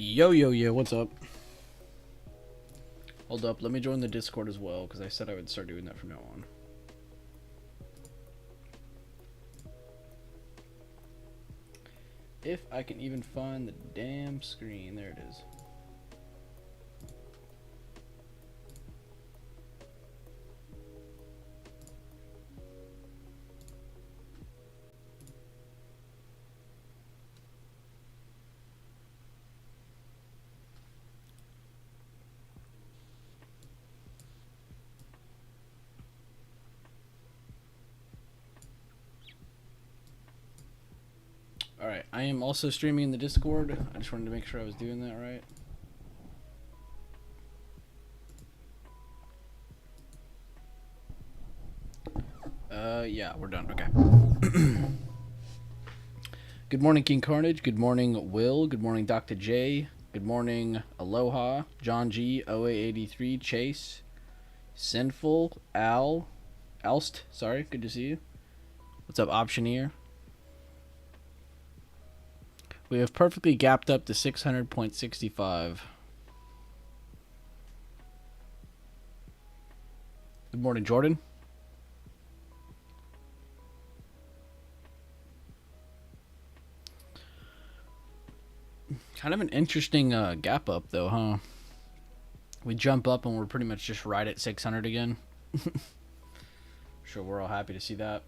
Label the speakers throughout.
Speaker 1: Yo, what's up? Hold up, let me join the Discord as well, because I said I would start doing that from now on. If I can even find the damn screen. There it is. Alright, I am also streaming in the Discord. I just wanted to make sure I was doing that right. Yeah, we're done. Okay. Good morning, King Carnage. Good morning, Will. Good morning, Dr. J. Good morning, Aloha, John G, OA83, Chase, Sinful, Alst. Sorry, good to see you. What's up, Optioneer? We have perfectly gapped up to 600.65. Good morning, Jordan. Kind of an interesting gap up, though, huh? We jump up and we're pretty much just right at 600 again. Sure, we're all happy to see that.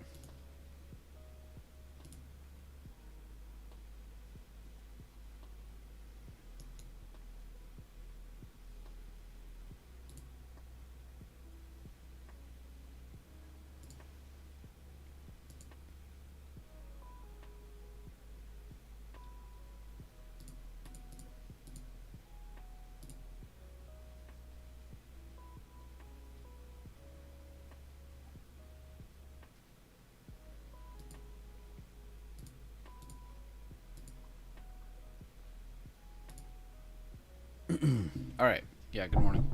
Speaker 1: All right. Yeah, good morning.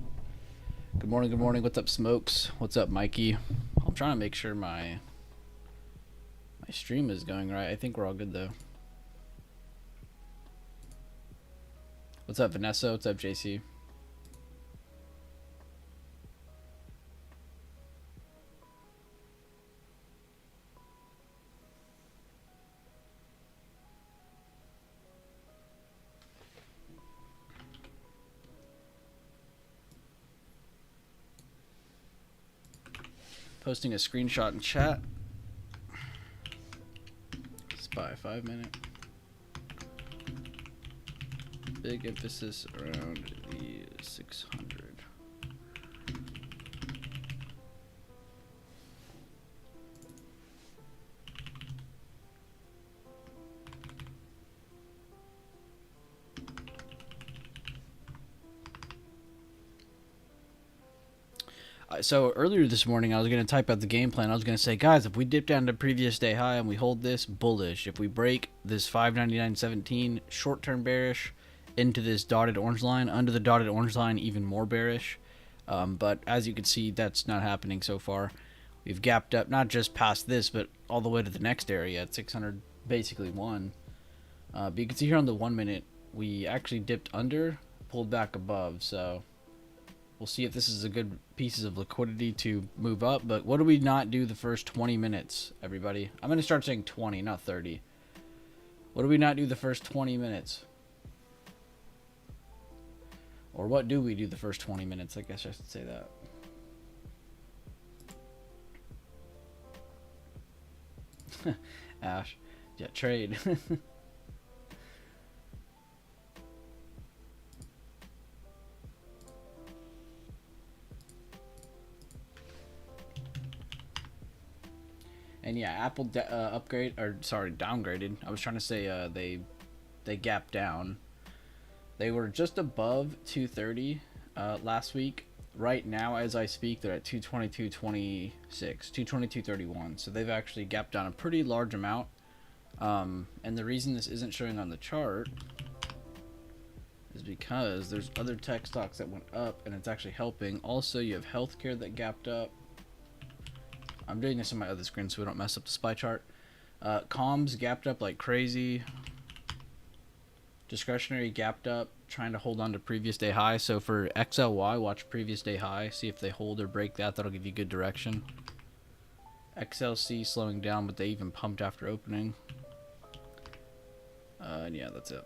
Speaker 1: Good morning. What's up, Smokes? What's up, Mikey? I'm trying to make sure my stream is going right. I think we're all good, though. What's up, Vanessa? What's up, JC? Posting a screenshot in chat. SPY 5 minute. Big emphasis around the 600. So earlier this morning, I was going to type out the game plan. I was going to say, guys, if we dip down to previous day high and we hold this, bullish. If we break this 599.17, short-term bearish, into this dotted orange line, under the dotted orange line, even more bearish. But as you can see, that's not happening so far. We've gapped up, not just past this, but all the way to the next area at 600, basically one. But you can see here on the 1 minute, we actually dipped under, pulled back above, so we'll see if this is a good pieces of liquidity to move up. But what do we not do the first 20 minutes, everybody? I'm going to start saying 20, not 30. What do we not do the first 20 minutes? Or what do we do the first 20 minutes? I guess I should say that. Ash. Yeah, trade. And yeah, Apple downgraded. I was trying to say they gapped down. They were just above 230 last week. Right now, as I speak, they're at 222.26, 222.31. So they've actually gapped down a pretty large amount. And the reason this isn't showing on the chart is because there's other tech stocks that went up, and it's actually helping. Also, you have healthcare that gapped up. I'm doing this on my other screen so we don't mess up the SPY chart. Comms gapped up like crazy. Discretionary gapped up, trying to hold on to previous day high. So for XLY, watch previous day high. See if they hold or break that. That'll give you good direction. XLC slowing down, but they even pumped after opening. And yeah, that's it.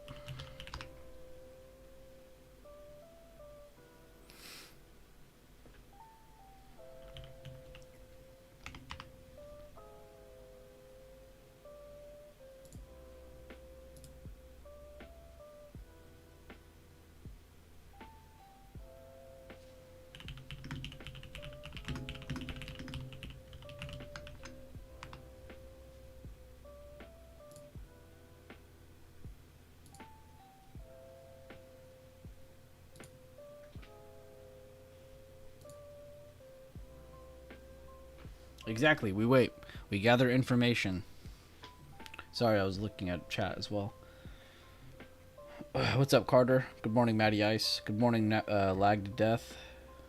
Speaker 1: Exactly. We wait. We gather information. Sorry, I was looking at chat as well. What's up, Carter? Good morning, Matty Ice. Good morning, Lag to Death.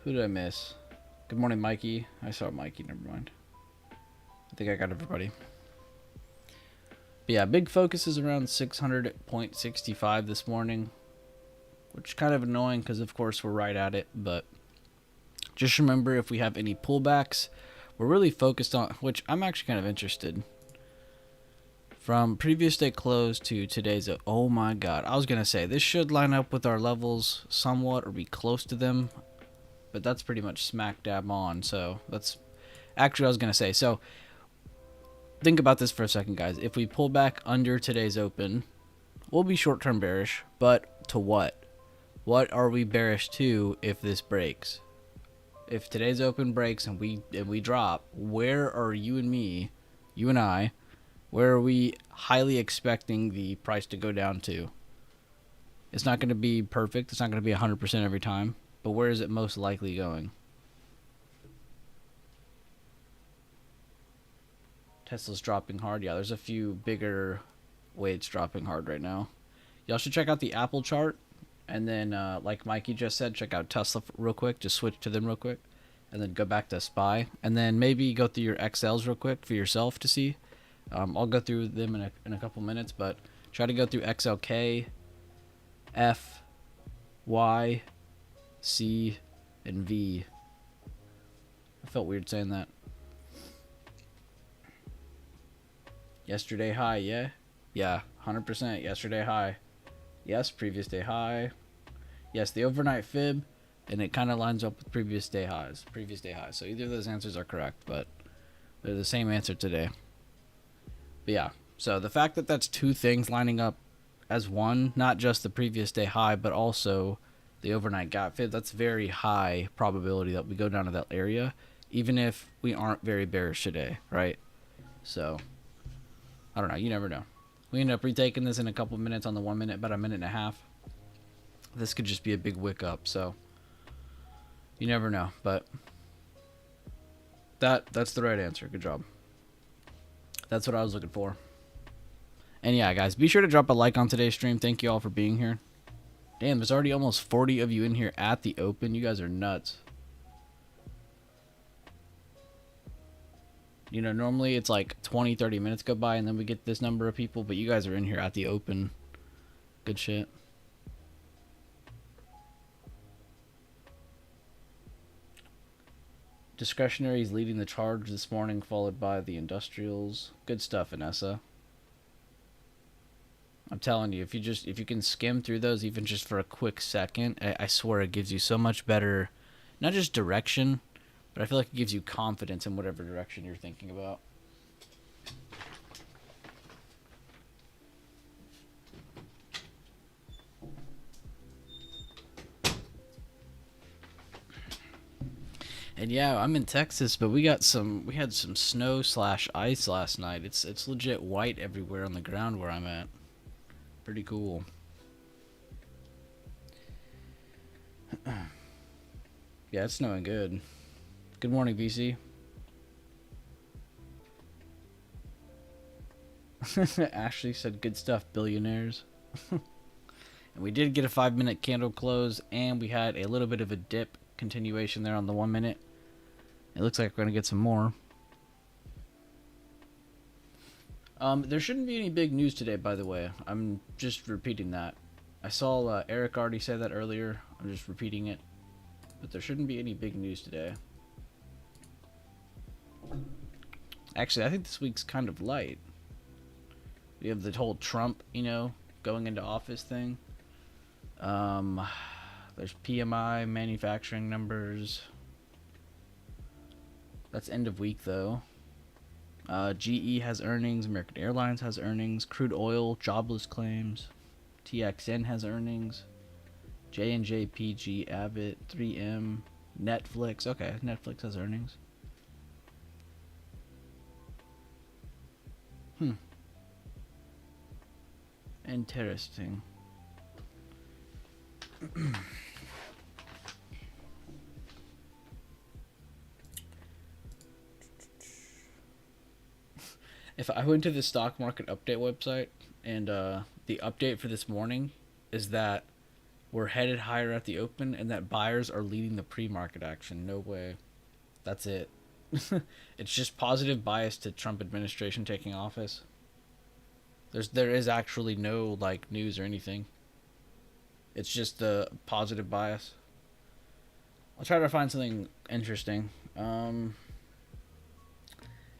Speaker 1: Who did I miss? Good morning, Mikey. I saw Mikey. Never mind. I think I got everybody. But yeah, big focus is around 600.65 this morning, which is kind of annoying because, of course, we're right at it. But just remember, if we have any pullbacks, we're really focused on, which I'm actually kind of interested. From previous day close to today's, oh my god. I was going to say, this should line up with our levels somewhat or be close to them. But that's pretty much smack dab on. So that's actually what I was going to say. So think about this for a second, guys. If we pull back under today's open, we'll be short-term bearish. But to what? What are we bearish to if this breaks? If today's open breaks and we drop, where are you and I, where are we highly expecting the price to go down to? It's not going to be perfect. It's not going to be 100% every time. But where is it most likely going? Tesla's dropping hard. Yeah, there's a few bigger weights dropping hard right now. Y'all should check out the Apple chart. And then, like Mikey just said, check out Tesla real quick. Just switch to them real quick. And then go back to SPY. And then maybe go through your XLs real quick for yourself to see. I'll go through them in a couple minutes. But try to go through XLK, F, Y, C, and V. I felt weird saying that. Yesterday high, yeah? Yeah, 100% yesterday high. Yes, previous day high. Yes, the overnight fib, and it kind of lines up with previous day highs. So either of those answers are correct, but they're the same answer today. But yeah, so the fact that that's two things lining up as one, not just the previous day high, but also the overnight gap fib, that's very high probability that we go down to that area, even if we aren't very bearish today, right? So, I don't know. You never know. We end up retaking this in a couple minutes on the 1 minute, about a minute and a half. This could just be a big wick up, so you never know. But that's the right answer. Good job. That's what I was looking for. And yeah, guys, be sure to drop a like on today's stream. Thank you all for being here. Damn, there's already almost 40 of you in here at the open. You guys are nuts. You know, normally it's like 20, 30 minutes go by and then we get this number of people, but you guys are in here at the open. Good shit. Discretionary is leading the charge this morning, followed by the industrials. Good stuff, Vanessa. I'm telling you, if you can skim through those even just for a quick second, I swear it gives you so much better, not just direction, but I feel like it gives you confidence in whatever direction you're thinking about. And yeah, I'm in Texas, but we had some snow / ice last night. It's legit white everywhere on the ground where I'm at. Pretty cool. Yeah, it's snowing good. Good morning, VC. Ashley said good stuff, billionaires. And we did get a 5-minute candle close, and we had a little bit of a dip continuation there on the 1 minute. It looks like we're going to get some more. There shouldn't be any big news today, by the way. I'm just repeating that. I saw Eric already say that earlier. I'm just repeating it. But there shouldn't be any big news today. Actually, I think this week's kind of light. We have the whole Trump, going into office thing. There's PMI, manufacturing numbers. That's end of week, though. GE has earnings. American Airlines has earnings. Crude oil, jobless claims. TXN has earnings. J&J, PG, Abbott, 3M, Netflix. Okay, Netflix has earnings. Interesting. If I went to the stock market update website, and the update for this morning is that we're headed higher at the open and that buyers are leading the pre-market action. No way. That's it. It's just positive bias to Trump administration taking office. There is actually no news or anything. It's just the positive bias. I'll try to find something interesting.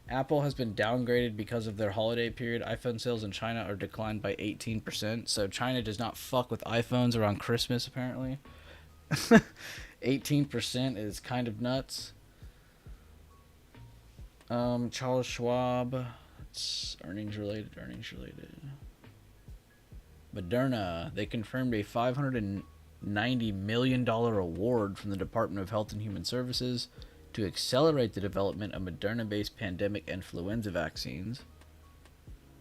Speaker 1: Apple has been downgraded because of their holiday period. iPhone sales in China are declined by 18%. So China does not fuck with iPhones around Christmas, apparently. 18% is kind of nuts. Charles Schwab. It's earnings related. Moderna. They confirmed a $590 million award from the Department of Health and Human Services to accelerate the development of Moderna-based pandemic influenza vaccines.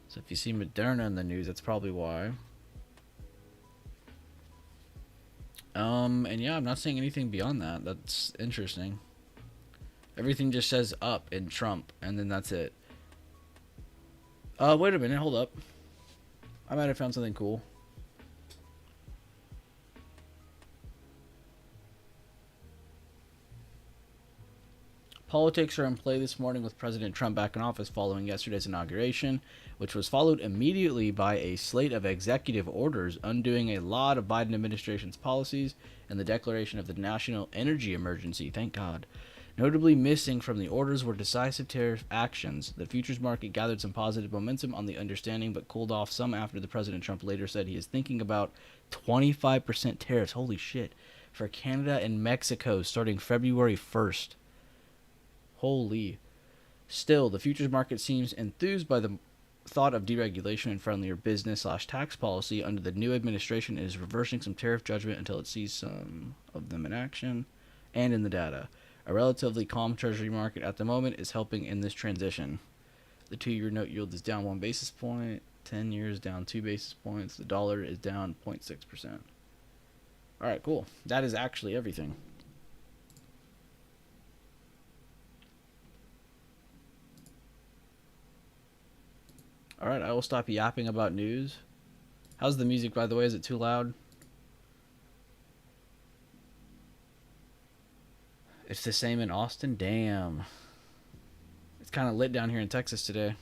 Speaker 1: So if you see Moderna in the news, that's probably why. And yeah, I'm not saying anything beyond that. That's interesting. Everything just says up in Trump, and then that's it. Wait a minute, hold up. I might have found something cool. Politics are in play this morning with President Trump back in office following yesterday's inauguration, which was followed immediately by a slate of executive orders undoing a lot of Biden administration's policies and the declaration of the national energy emergency. Thank God. Notably missing from the orders were decisive tariff actions. The futures market gathered some positive momentum on the understanding, but cooled off some after the President Trump later said he is thinking about 25% tariffs, holy shit, for Canada and Mexico starting February 1st. Holy. Still, the futures market seems enthused by the thought of deregulation and friendlier business/tax policy under the new administration and is reversing some tariff judgment until it sees some of them in action and in the data. A relatively calm treasury market at the moment is helping in this transition. The 2-year note yield is down 1 basis point, 10 years down 2 basis points, the dollar is down 0.6%. Alright, cool. That is actually everything. Alright, I will stop yapping about news. How's the music, by the way? Is it too loud? It's the same in Austin? Damn. It's kind of lit down here in Texas today.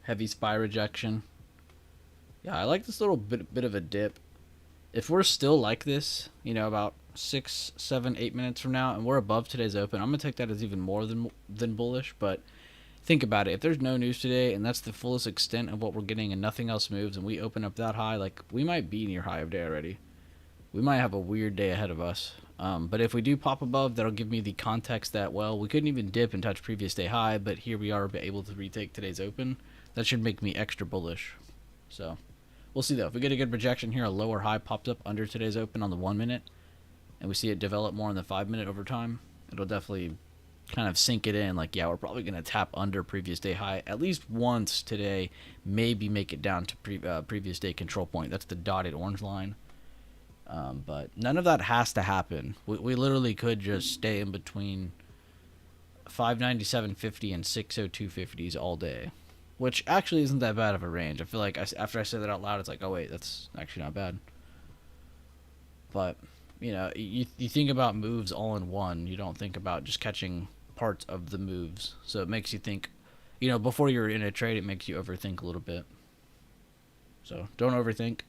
Speaker 1: Heavy SPY rejection. Yeah, I like this little bit of a dip. If we're still like this, about 6, 7, 8 minutes from now, and we're above today's open, I'm going to take that as even more than bullish, but think about it. If there's no news today and that's the fullest extent of what we're getting and nothing else moves and we open up that high, we might be near high of day already. We might have a weird day ahead of us. But if we do pop above, that'll give me the context that, well, we couldn't even dip and touch previous day high, but here we are able to retake today's open. That should make me extra bullish. So we'll see, though. If we get a good projection here, a lower high popped up under today's open on the 1 minute, and we see it develop more on the 5 minute over time, it'll definitely kind of sink it in. Yeah, we're probably going to tap under previous day high at least once today, maybe make it down to previous day control point. That's the dotted orange line. But none of that has to happen. We literally could just stay in between 597.50 and 602.50s all day, which actually isn't that bad of a range. I feel like after I say that out loud, it's like, oh wait, that's actually not bad. But you think about moves all in one. You don't think about just catching parts of the moves. So it makes you think, before you're in a trade, it makes you overthink a little bit. So don't overthink.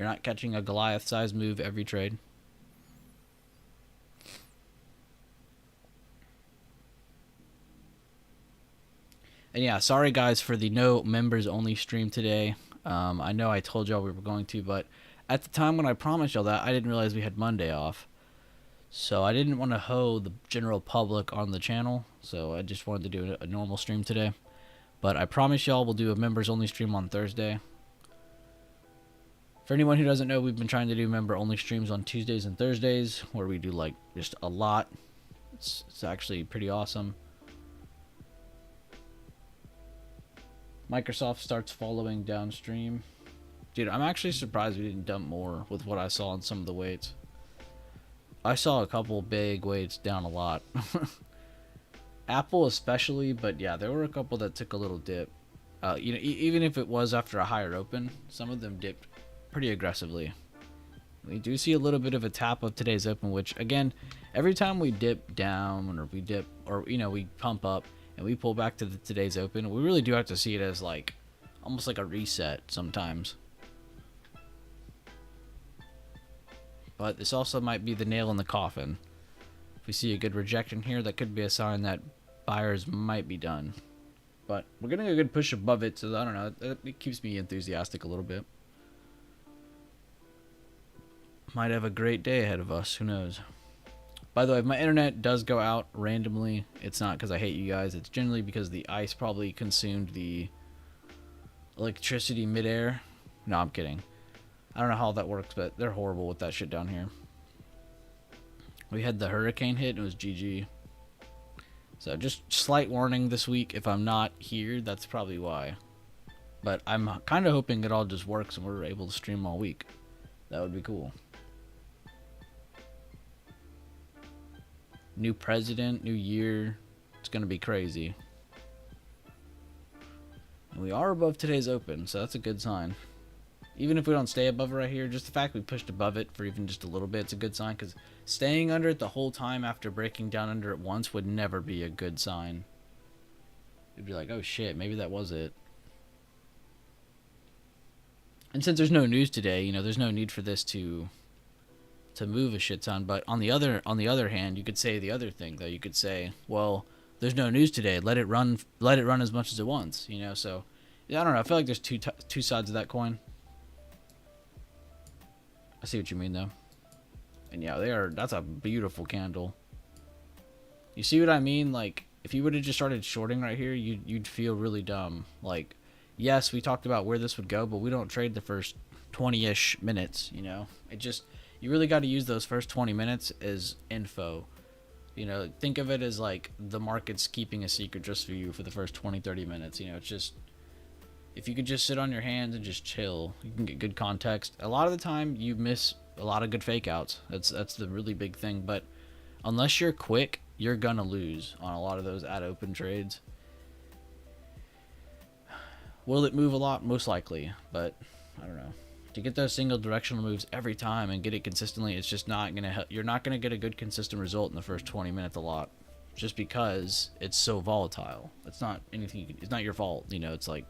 Speaker 1: You're not catching a Goliath-sized move every trade. And yeah, sorry guys for the no members only stream today. I know I told y'all we were going to, but at the time when I promised y'all that, I didn't realize we had Monday off. So I didn't want to hoe the general public on the channel, so I just wanted to do a normal stream today. But I promise y'all we'll do a members only stream on Thursday. For anyone who doesn't know, we've been trying to do member only streams on Tuesdays and Thursdays, where we do like just a lot. It's actually pretty awesome. Microsoft starts following downstream. Dude, I'm actually surprised we didn't dump more with what I saw on some of the weights. I saw a couple big weights down a lot. Apple especially, but yeah, there were a couple that took a little dip. You know, even if it was after a higher open, some of them dipped pretty aggressively. We do see a little bit of a tap of today's open, which again, every time we dip down or we dip, or you know, we pump up and we pull back to today's open, we really do have to see it as like almost like a reset sometimes. But this also might be the nail in the coffin. If we see a good rejection here, that could be a sign that buyers might be done. But we're getting a good push above it, so I don't know. It keeps me enthusiastic a little bit. Might have a great day ahead of us. Who knows? By the way, if my internet does go out randomly, it's not because I hate you guys. It's generally because the ice probably consumed the electricity midair. No, I'm kidding. I don't know how that works, but they're horrible with that shit down here. We had the hurricane hit, and it was GG. So just slight warning this week, if I'm not here, that's probably why. But I'm kind of hoping it all just works and we're able to stream all week. That would be cool. New president, new year. It's going to be crazy. And we are above today's open, so that's a good sign. Even if we don't stay above it right here, just the fact we pushed above it for even just a little bit, it's a good sign. Because staying under it the whole time after breaking down under it once would never be a good sign. You'd be like, oh shit, maybe that was it. And since there's no news today, you know, there's no need for this to move a shit ton. But on the other hand, you could say the other thing though. You could say, well, there's no news today. Let it run as much as it wants. You know, so yeah, I don't know. I feel like there's two sides of that coin. I see what you mean though. And yeah, that's a beautiful candle. You see what I mean? Like, if you would have just started shorting right here, you'd feel really dumb. Like, yes, we talked about where this would go, but we don't trade the first 20-ish minutes, you know? You really got to use those first 20 minutes as info. You know, think of it as like the market's keeping a secret just for you for the first 20, 30 minutes. You know, it's just, if you could just sit on your hands and just chill, you can get good context. A lot of the time, you miss a lot of good fake outs. That's the really big thing. But unless you're quick, you're gonna lose on a lot of those at open trades. Will it move a lot? Most likely, but I don't know. To get those single directional moves every time and get it consistently, it's just not gonna help. You're not gonna get a good consistent result in the first 20 minutes a lot, just because it's so volatile. It's not anything. It's not your fault. You know, it's like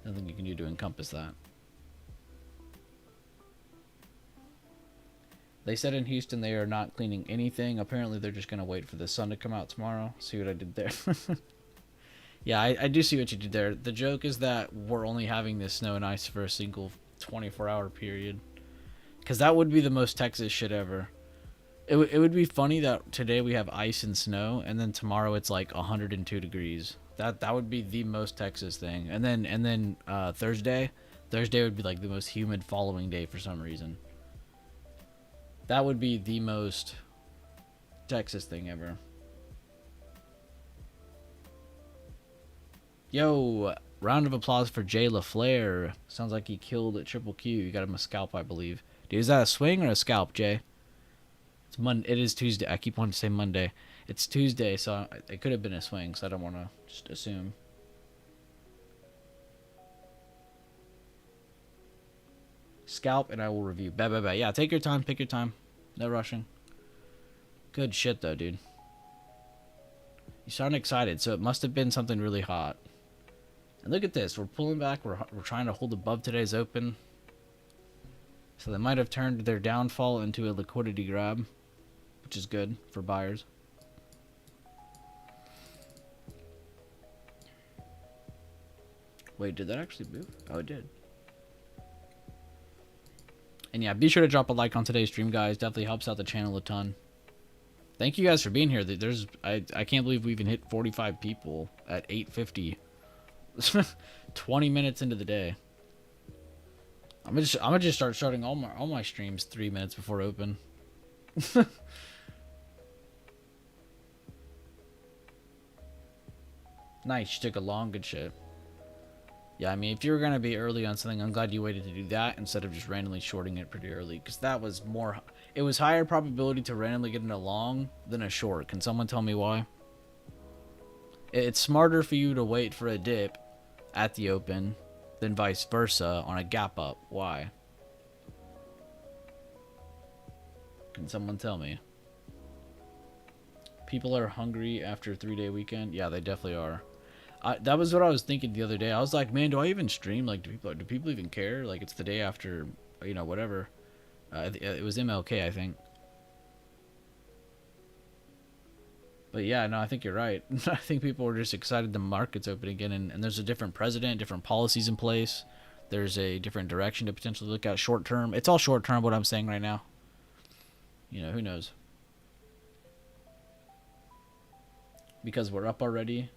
Speaker 1: nothing you can do to encompass that. They said in Houston they are not cleaning anything. Apparently they're just going to wait for the sun to come out tomorrow. See what I did there? Yeah, I do see what you did there. The joke is that we're only having this snow and ice for a single 24-hour period. Because that would be the most Texas shit ever. It would be funny that today we have ice and snow, and then tomorrow it's like 102 degrees. That would be the most Texas thing. And then Thursday would be like the most humid following day for some reason. That would be the most Texas thing ever. Yo, round of applause for Jay LaFleur. Sounds like he killed at Triple Q. You got him a scalp, I believe. Dude, is that a swing or a scalp, Jay? It's Monday. It is Tuesday. I keep wanting to say Monday. It's Tuesday, so it could have been a swing, so I don't want to just assume. Scalp, and I will review. Bah. Yeah, take your time. Pick your time. No rushing. Good shit, though, dude. You sound excited, so it must have been something really hot. And look at this. We're pulling back. We're trying to hold above today's open. So they might have turned their downfall into a liquidity grab, which is good for buyers. Wait, did that actually move? Oh, it did. And yeah, be sure to drop a like on today's stream, guys. Definitely helps out the channel a ton. Thank you guys for being here. I can't believe we even hit 45 people at 8:50. 20 minutes into the day. I'm gonna just start starting all my streams 3 minutes before open. Nice, you took a long good shit. Yeah, I mean, if you were gonna be early on something, I'm glad you waited to do that instead of just randomly shorting it pretty early, because that was more. It was higher probability to randomly get in a long than a short. Can someone tell me why? It's smarter for you to wait for a dip at the open than vice versa on a gap up. Why? Can someone tell me? People are hungry after a 3-day weekend. Yeah, they definitely are. That was what I was thinking the other day. I was like, man, do I even stream? Like, do people even care? Like, it's the day after, you know, whatever. It was MLK, I think. But yeah, no, I think you're right. I think people are just excited the market's open again, and there's a different president, different policies in place. There's a different direction to potentially look at short term. It's all short term, what I'm saying right now. You know, who knows? Because we're up already.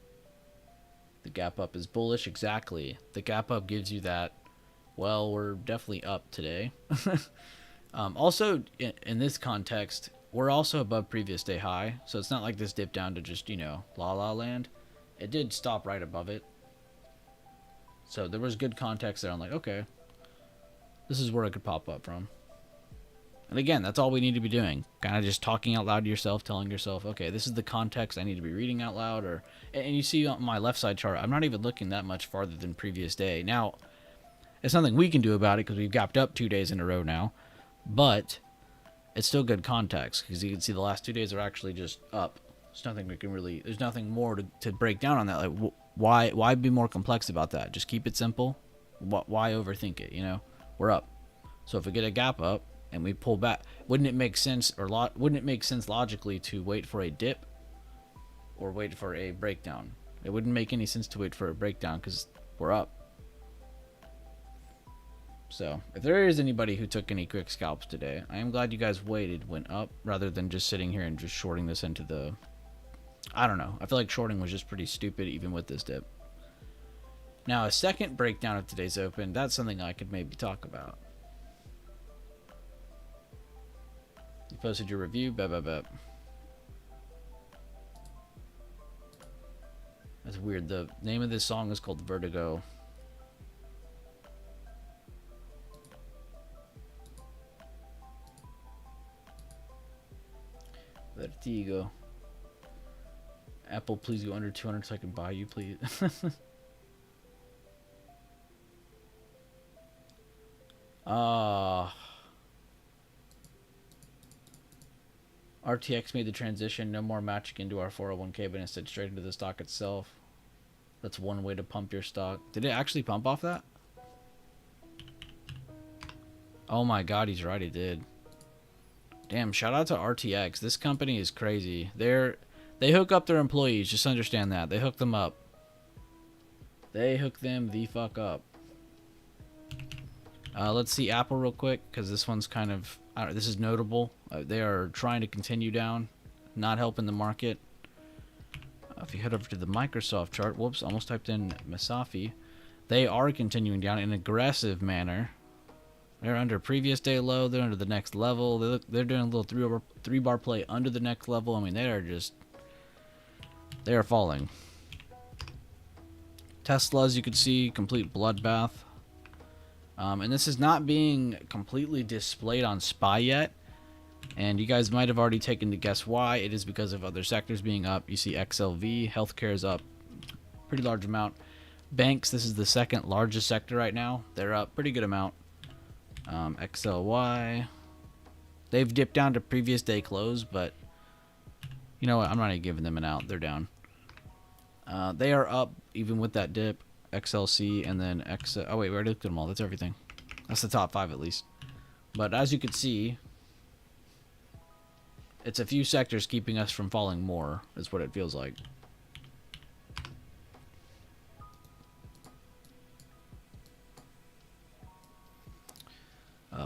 Speaker 1: The gap up is bullish. Exactly. The gap up gives you that, well, we're definitely up today. Also, in this context, we're also above previous day high, so it's not like this dipped down to just, you know, la land. It did stop right above it. So there was good context there. I'm like, okay, this is where it could pop up from. And again, that's all we need to be doing. Kind of just talking out loud to yourself, telling yourself, okay, this is the context I need to be reading out loud. And you see on my left side chart, I'm not even looking that much farther than previous day. Now, it's nothing we can do about it because we've gapped up 2 days in a row now. But it's still good context because you can see the last 2 days are actually just up. There's nothing we can really, there's nothing more to break down on that. Like, why be more complex about that? Just keep it simple. Why overthink it? You know, we're up. So if we get a gap up and we pull back, wouldn't it make sense logically to wait for a dip or wait for a breakdown? It wouldn't make any sense to wait for a breakdown because we're up. So, if there is anybody who took any quick scalps today, I am glad you guys waited, went up, rather than just sitting here and just shorting this into the... I don't know. I feel like shorting was just pretty stupid even with this dip. Now, a second breakdown of today's open, that's something I could maybe talk about. You posted your review? Bet. That's weird. The name of this song is called Vertigo. Vertigo. Apple, please go under 200 so I can buy you, please. RTX made the transition. No more matching into our 401k, but instead straight into the stock itself. That's one way to pump your stock. Did it actually pump off that? Oh my god, he's right, it did. Damn, shout out to RTX. This company is crazy. They hook up their employees. Just understand that. They hook them up. They hook them the fuck up. Let's see Apple real quick, because this one's kind of... this is notable. They are trying to continue down. Not helping the market. If you head over to the Microsoft chart... Whoops, almost typed in Masafi. They are continuing down in an aggressive manner. They're under previous day low. They're under the next level. They're doing a little three bar play under the next level. I mean, they are falling. Tesla, as you can see, complete bloodbath. And this is not being completely displayed on SPY yet. And you guys might have already taken to guess why. It is because of other sectors being up. You see XLV, healthcare is up pretty large amount. Banks, this is the second largest sector right now. They're up pretty good amount. XLY, they've dipped down to previous day close, but you know what, I'm not even giving them an out. They're down. They are up even with that dip. XLC and then oh wait, we already looked at them all. That's everything. That's the top 5 at least. But as you can see, it's a few sectors keeping us from falling more, is what it feels like.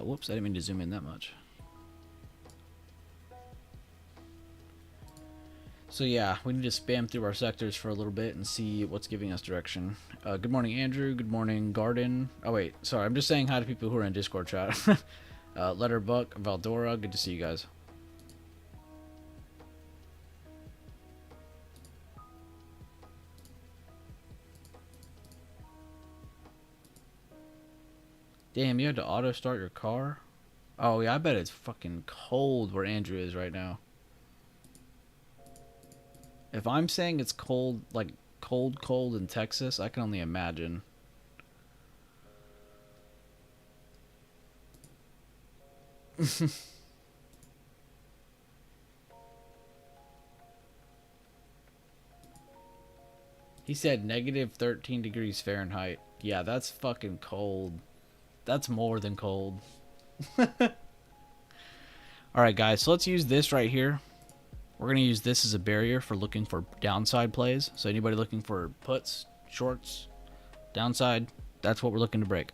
Speaker 1: Whoops, I didn't mean to zoom in that much. So yeah, we need to spam through our sectors for a little bit and see what's giving us direction. Good morning, Andrew. Good morning, Garden. Oh wait, sorry, I'm just saying hi to people who are in Discord chat. Letterbuck, Valdora, good to see you guys. Damn, you had to auto start your car? Oh yeah, I bet it's fucking cold where Andrew is right now. If I'm saying it's cold, like cold in Texas, I can only imagine. He said negative 13 degrees Fahrenheit. Yeah, that's fucking cold. That's more than cold. Alright guys, so let's use this right here. We're going to use this as a barrier for looking for downside plays. So anybody looking for puts, shorts, downside, that's what we're looking to break.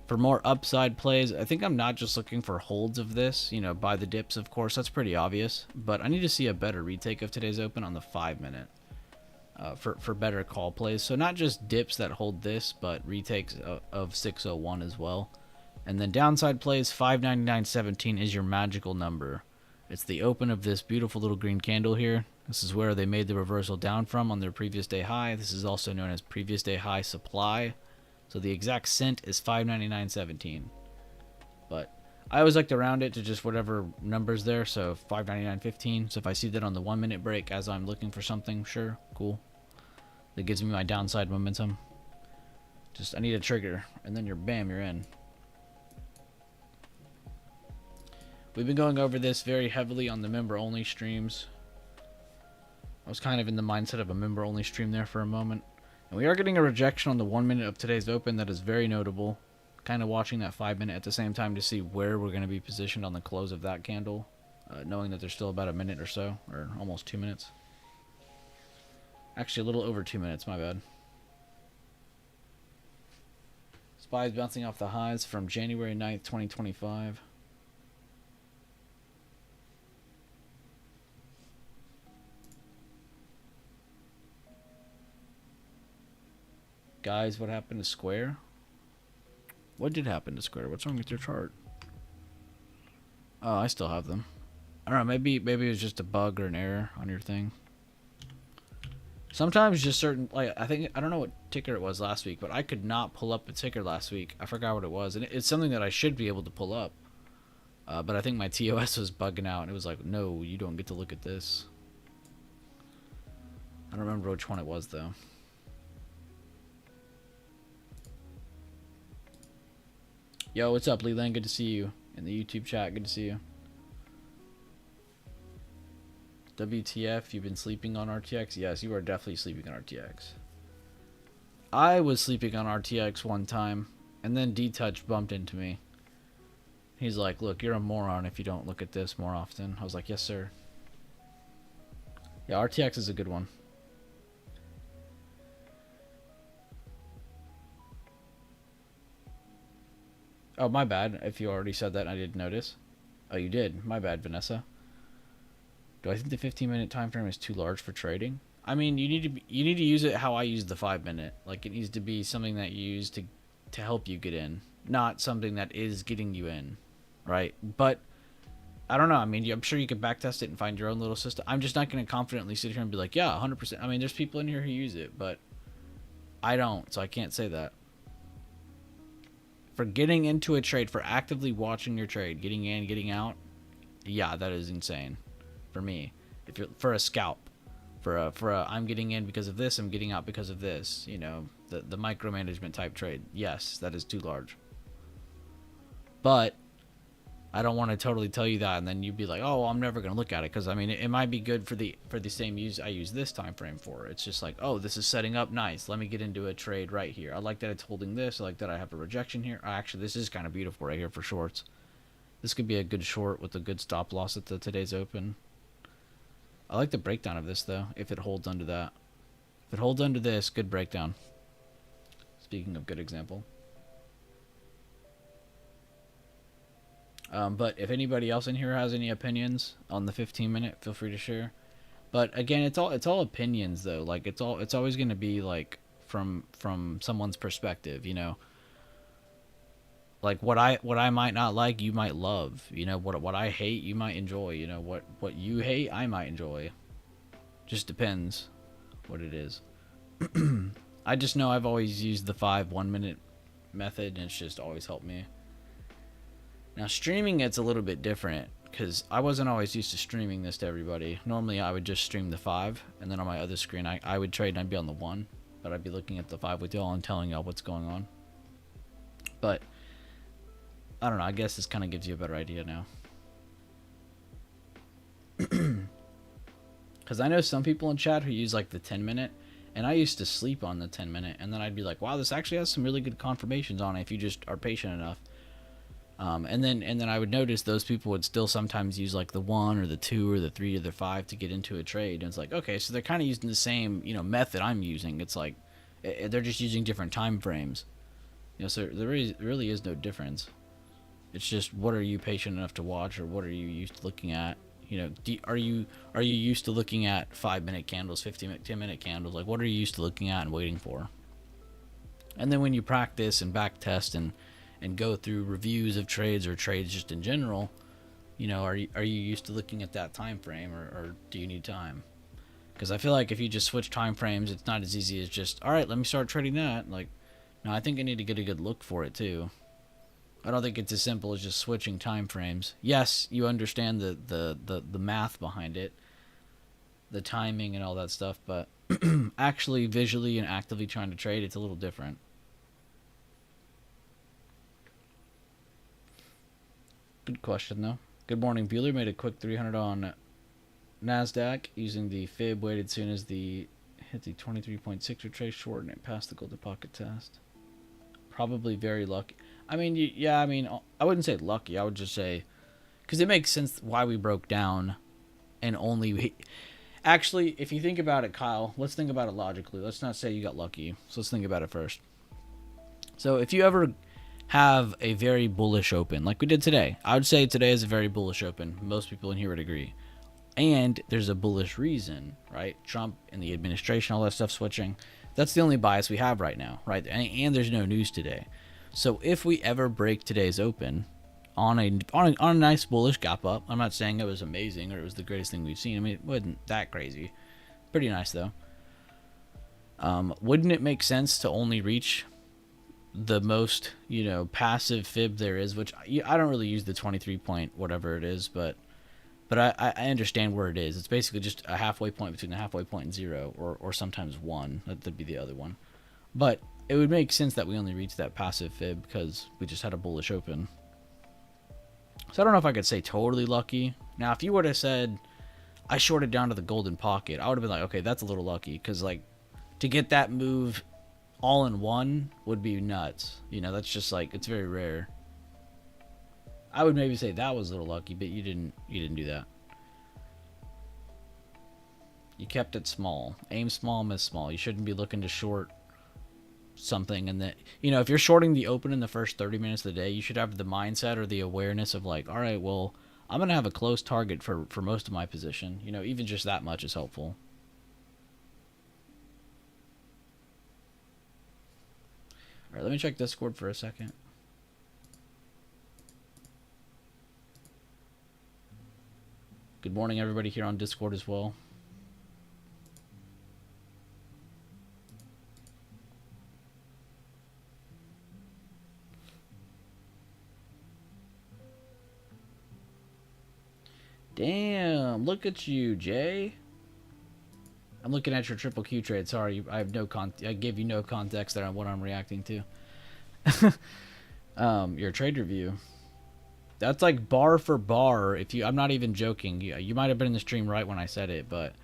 Speaker 1: For more upside plays, I think I'm not just looking for holds of this, you know, buy the dips, of course, that's pretty obvious. But I need to see a better retake of today's open on the 5 minute for better call plays. So not just dips that hold this, but retakes of 601 as well. And then downside plays, 599.17 is your magical number. It's the open of this beautiful little green candle here. This is where they made the reversal down from on their previous day high. This is also known as previous day high supply. So the exact cent is 599.17. But I always like to round it to just whatever number's there. So 599.15. So if I see that on the 1 minute break as I'm looking for something, sure, cool. That gives me my downside momentum. Just I need a trigger, and then you're bam, you're in. We've been going over this very heavily on the member-only streams. I was kind of in the mindset of a member-only stream there for a moment. And we are getting a rejection on the 1 minute of today's open that is very notable. Kind of watching that 5 minute at the same time to see where we're going to be positioned on the close of that candle. Knowing that there's still about a minute or so, or almost 2 minutes. Actually, a little over 2 minutes, my bad. SPY's bouncing off the highs from January 9th, 2025. Guys, what happened to Square? What did happen to Square? What's wrong with your chart? Oh, I still have them. I don't know, maybe it was just a bug or an error on your thing. Sometimes just certain, like, I don't know what ticker it was last week, but I could not pull up a ticker last week. I forgot what it was, and it's something that I should be able to pull up. But I think my TOS was bugging out, and it was like, no, you don't get to look at this. I don't remember which one it was, though. Yo, what's up, Leland? Good to see you. In the YouTube chat, good to see you. WTF, you've been sleeping on RTX? Yes, you are definitely sleeping on RTX. I was sleeping on RTX one time, and then D-Touch bumped into me. He's like, look, you're a moron if you don't look at this more often. I was like, yes, sir. Yeah, RTX is a good one. Oh, my bad. If you already said that and I didn't notice. Oh, you did. My bad, Vanessa. Do I think the 15-minute time frame is too large for trading? I mean, you need to use it how I use the 5 minute. Like, it needs to be something that you use to help you get in, not something that is getting you in, right? But I don't know. I mean, I'm sure you could backtest it and find your own little system. I'm just not going to confidently sit here and be like, yeah, 100%. I mean, there's people in here who use it, but I don't, so I can't say that. For getting into a trade, for actively watching your trade, getting in, getting out, yeah, that is insane for me. If you're for a scalp, for a I'm getting in because of this, I'm getting out because of this, you know, the micromanagement type trade, yes, that is too large. But I don't want to totally tell you that and then you'd be like, oh, well, I'm never going to look at it, because I mean, it might be good for the same use I use this time frame for. It's just like, oh, this is setting up nice, let me get into a trade right here. I like that it's holding this. I like that I have a rejection here. Actually, this is kind of beautiful right here for shorts. This could be a good short with a good stop loss at today's open. I like the breakdown of this, though, if it holds under that. If it holds under this, good breakdown. Speaking of good example. But if anybody else in here has any opinions on the 15-minute, feel free to share. But again, it's all opinions though. Like it's always going to be like from someone's perspective, you know. Like what I might not like, you might love. You know, what I hate, you might enjoy. You know, what you hate, I might enjoy. Just depends what it is. I just know I've always used the 5 1-minute method, and it's just always helped me. Now streaming, it's a little bit different because I wasn't always used to streaming this to everybody. Normally I would just stream the 5, and then on my other screen I would trade and I'd be on the 1, but I'd be looking at the 5 with y'all and telling y'all what's going on. But I don't know, I guess this kind of gives you a better idea now. Because I know some people in chat who use like the 10-minute, and I used to sleep on the 10-minute, and then I'd be like, wow, this actually has some really good confirmations on it if you just are patient enough. And then I would notice those people would still sometimes use like the 1 or the 2 or the 3 or the 5 to get into a trade. And it's like, okay, so they're kind of using the same, you know, method I'm using. It's like they're just using different time frames. You know, so there really is no difference. It's just, what are you patient enough to watch, or what are you used to looking at? You know, are you used to looking at 5-minute candles, 15-minute, 10-minute candles? Like, what are you used to looking at and waiting for? And then when you practice and back test and go through reviews of trades or trades just in general, you know, are you used to looking at that time frame, or do you need time? Because I feel like if you just switch time frames, it's not as easy as just, all right, let me start trading that. Like, no, I think I need to get a good look for it too. I don't think it's as simple as just switching time frames. Yes, you understand the math behind it, the timing and all that stuff, but actually visually and actively trying to trade, it's a little different. Good question, though. Good morning, Bueller. Made a quick 300 on NASDAQ using the fib, waited soon as the hit the 23.6 retrace short, and it passed the golden pocket test. Probably very lucky. I mean, yeah, I mean, I wouldn't say lucky. I would just say, because it makes sense why we broke down and only... Actually, if you think about it, Kyle, let's think about it logically. Let's not say you got lucky. So let's think about it first. So if you ever have a very bullish open, like we did today, I would say today is a very bullish open. Most people in here would agree. And there's a bullish reason, right? Trump and the administration, all that stuff switching. That's the only bias we have right now, right? And there's no news today. So if we ever break today's open on a nice bullish gap up, I'm not saying it was amazing or it was the greatest thing we've seen. I mean, it wasn't that crazy. Pretty nice though. Wouldn't it make sense to only reach the most, you know, passive fib there is, which I don't really use the 23 point whatever it is, but I understand where it is. It's basically just a halfway point between the halfway point and 0, or sometimes 1. That'd be the other one. But it would make sense that we only reached that passive fib because we just had a bullish open. So I don't know if I could say totally lucky. Now, if you would have said I shorted down to the golden pocket, I would have been like, okay, that's a little lucky, because like to get that move all in one would be nuts. You know, that's just like, it's very rare. I would maybe say that was a little lucky, but you didn't do that. You kept it small. Aim small, miss small. You shouldn't be looking to short something, and that, you know, if you're shorting the open in the first 30 minutes of the day, you should have the mindset or the awareness of like, all right, well, I'm gonna have a close target for most of my position. You know, even just that much is helpful. All right, let me check Discord for a second. Good morning, everybody here on Discord as well. Damn, look at you, Jay. I'm looking at your triple Q trade. Sorry, I have I gave you no context there on what I'm reacting to. Your trade review. That's like bar for bar. I'm not even joking. You might have been in the stream right when I said it, but,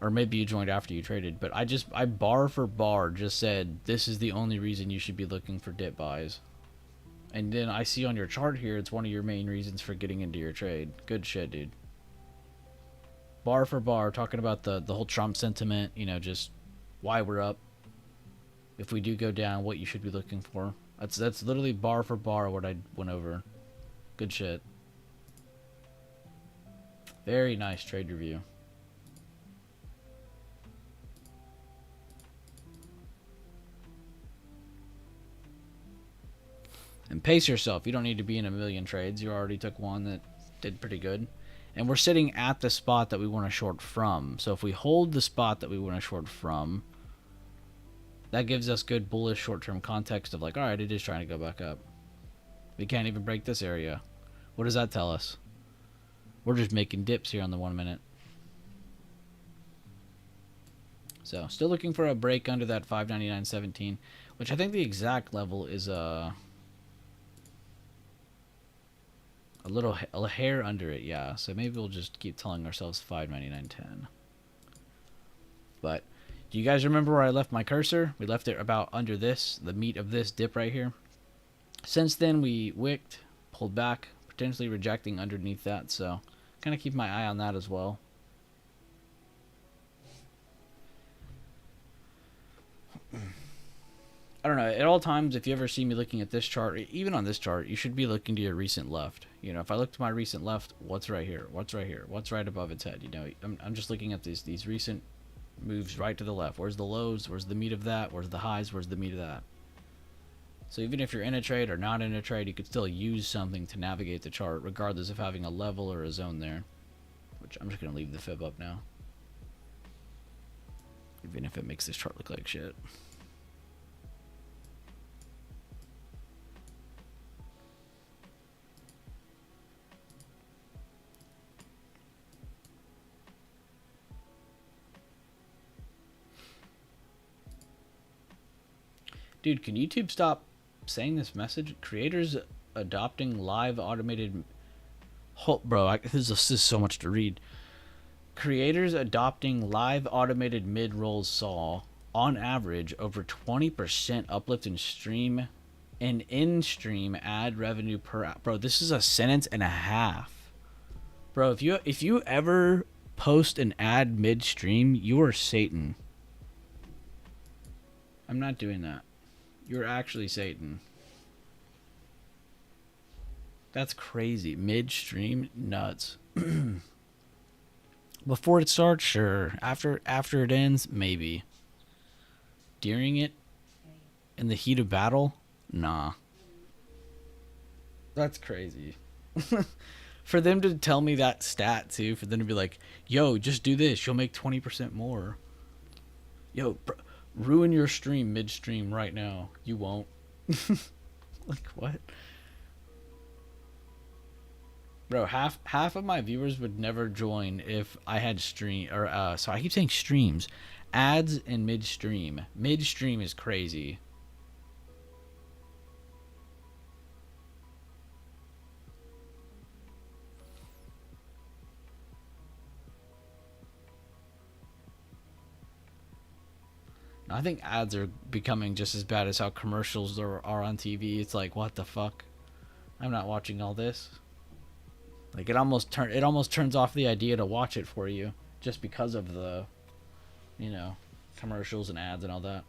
Speaker 1: or maybe you joined after you traded. But I bar for bar just said this is the only reason you should be looking for dip buys, And then I see on your chart here, it's one of your main reasons for getting into your trade. Good shit, dude. Bar for bar, talking about the whole Trump sentiment, you know, just why we're up. If we do go down, what you should be looking for. That's literally bar for bar what I went over. Good shit. Very nice trade review. And pace yourself. You don't need to be in a million trades. You already took one that did pretty good. And we're sitting at the spot that we want to short from. So if we hold the spot that we want to short from, that gives us good bullish short-term context of like, all right, it is trying to go back up. We can't even break this area. What does that tell us? We're just making dips here on the 1 minute. So still looking for a break under that 599.17, which I think the exact level is a hair under it, yeah. So maybe we'll just keep telling ourselves 599.10. But do you guys remember where I left my cursor? We left it about under this, the meat of this dip right here. Since then, we wicked, pulled back, potentially rejecting underneath that. So kind of keep my eye on that as well. I don't know. At all times, if you ever see me looking at this chart, even on this chart, you should be looking to your recent left. You know, if I look to my recent left, what's right here? What's right here? What's right above its head? You know, I'm just looking at these recent moves right to the left. Where's the lows? Where's the meat of that? Where's the highs? Where's the meat of that? So even if you're in a trade or not in a trade, you could still use something to navigate the chart, regardless of having a level or a zone there. Which I'm just going to leave the fib up now. Even if it makes this chart look like shit. Dude, can YouTube stop saying this message? Creators adopting live automated... Bro, this is so much to read. Creators adopting live automated mid-rolls saw, on average, over 20% uplift in stream and in-stream ad revenue per hour. Bro, this is a sentence and a half. Bro, if you ever post an ad mid-stream, you are Satan. I'm not doing that. You're actually Satan. That's crazy. Midstream, nuts. Before it starts, sure. After it ends, maybe. During it, in the heat of battle, nah. That's crazy. For them to tell me that stat too, for them to be like, "Yo, just do this. You'll make 20% more." Yo, bro. Ruin your stream midstream right now. You won't. Like what? Bro, half of my viewers would never join if I had stream or so I keep saying streams. Ads in midstream. Midstream is crazy. I think ads are becoming just as bad as how commercials are on TV. It's like, what the fuck? I'm not watching all this. Like it almost turns off the idea to watch it for you just because of the, you know, commercials and ads and all that.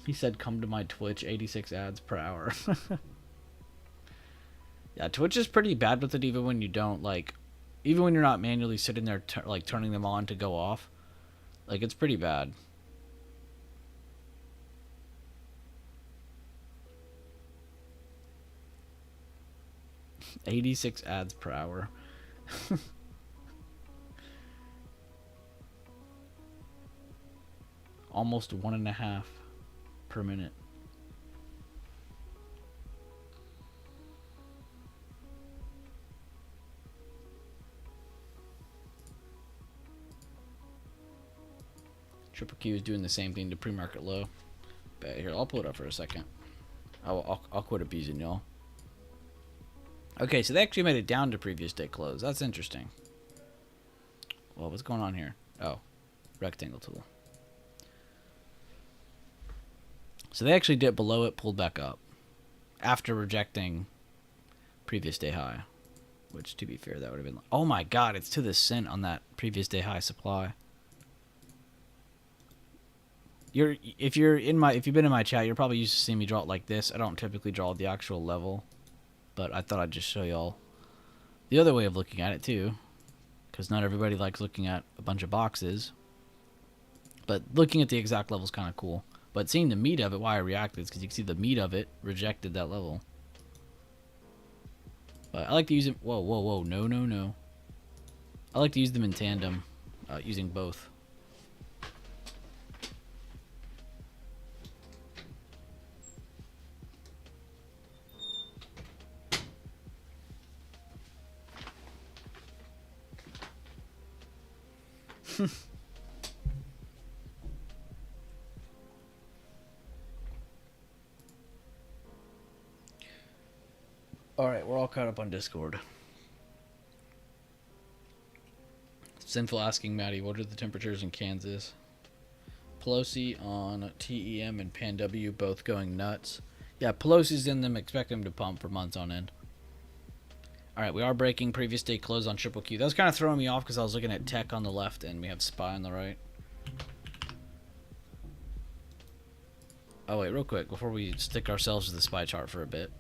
Speaker 1: He said, "Come to my Twitch, 86 ads per hour." Yeah, Twitch is pretty bad with it, even when you don't even when you're not manually sitting there turning them on to go off. Like, it's pretty bad. "86 ads per hour." Almost 1.5 per minute. Triple Q is doing the same thing to pre-market low. But here, I'll pull it up for a second. I'll quit abusing y'all. Okay, so they actually made it down to previous day close. That's interesting. Well, what's going on here? Oh, rectangle tool. So they actually dipped below it, pulled back up after rejecting previous day high, which to be fair, that would have been, oh my god, it's to the cent on that previous day high supply. If you've been in my chat, you're probably used to seeing me draw it like this. I don't typically draw the actual level, but I thought I'd just show y'all the other way of looking at it too, because not everybody likes looking at a bunch of boxes. But looking at the exact level is kind of cool. But seeing the meat of it, why I reacted, is because you can see the meat of it rejected that level. But I like to use it. Whoa, whoa, whoa! No, no, no. I like to use them in tandem, using both. Alright, we're all caught up on Discord. Sinful asking Maddie, what are the temperatures in Kansas? Pelosi on TEM and Pan W both going nuts. Yeah, Pelosi's in them, expect them to pump for months on end. Alright, we are breaking previous day close on triple Q. That was kind of throwing me off because I was looking at tech on the left and we have SPY on the right. Oh wait, real quick, before we stick ourselves to the SPY chart for a bit.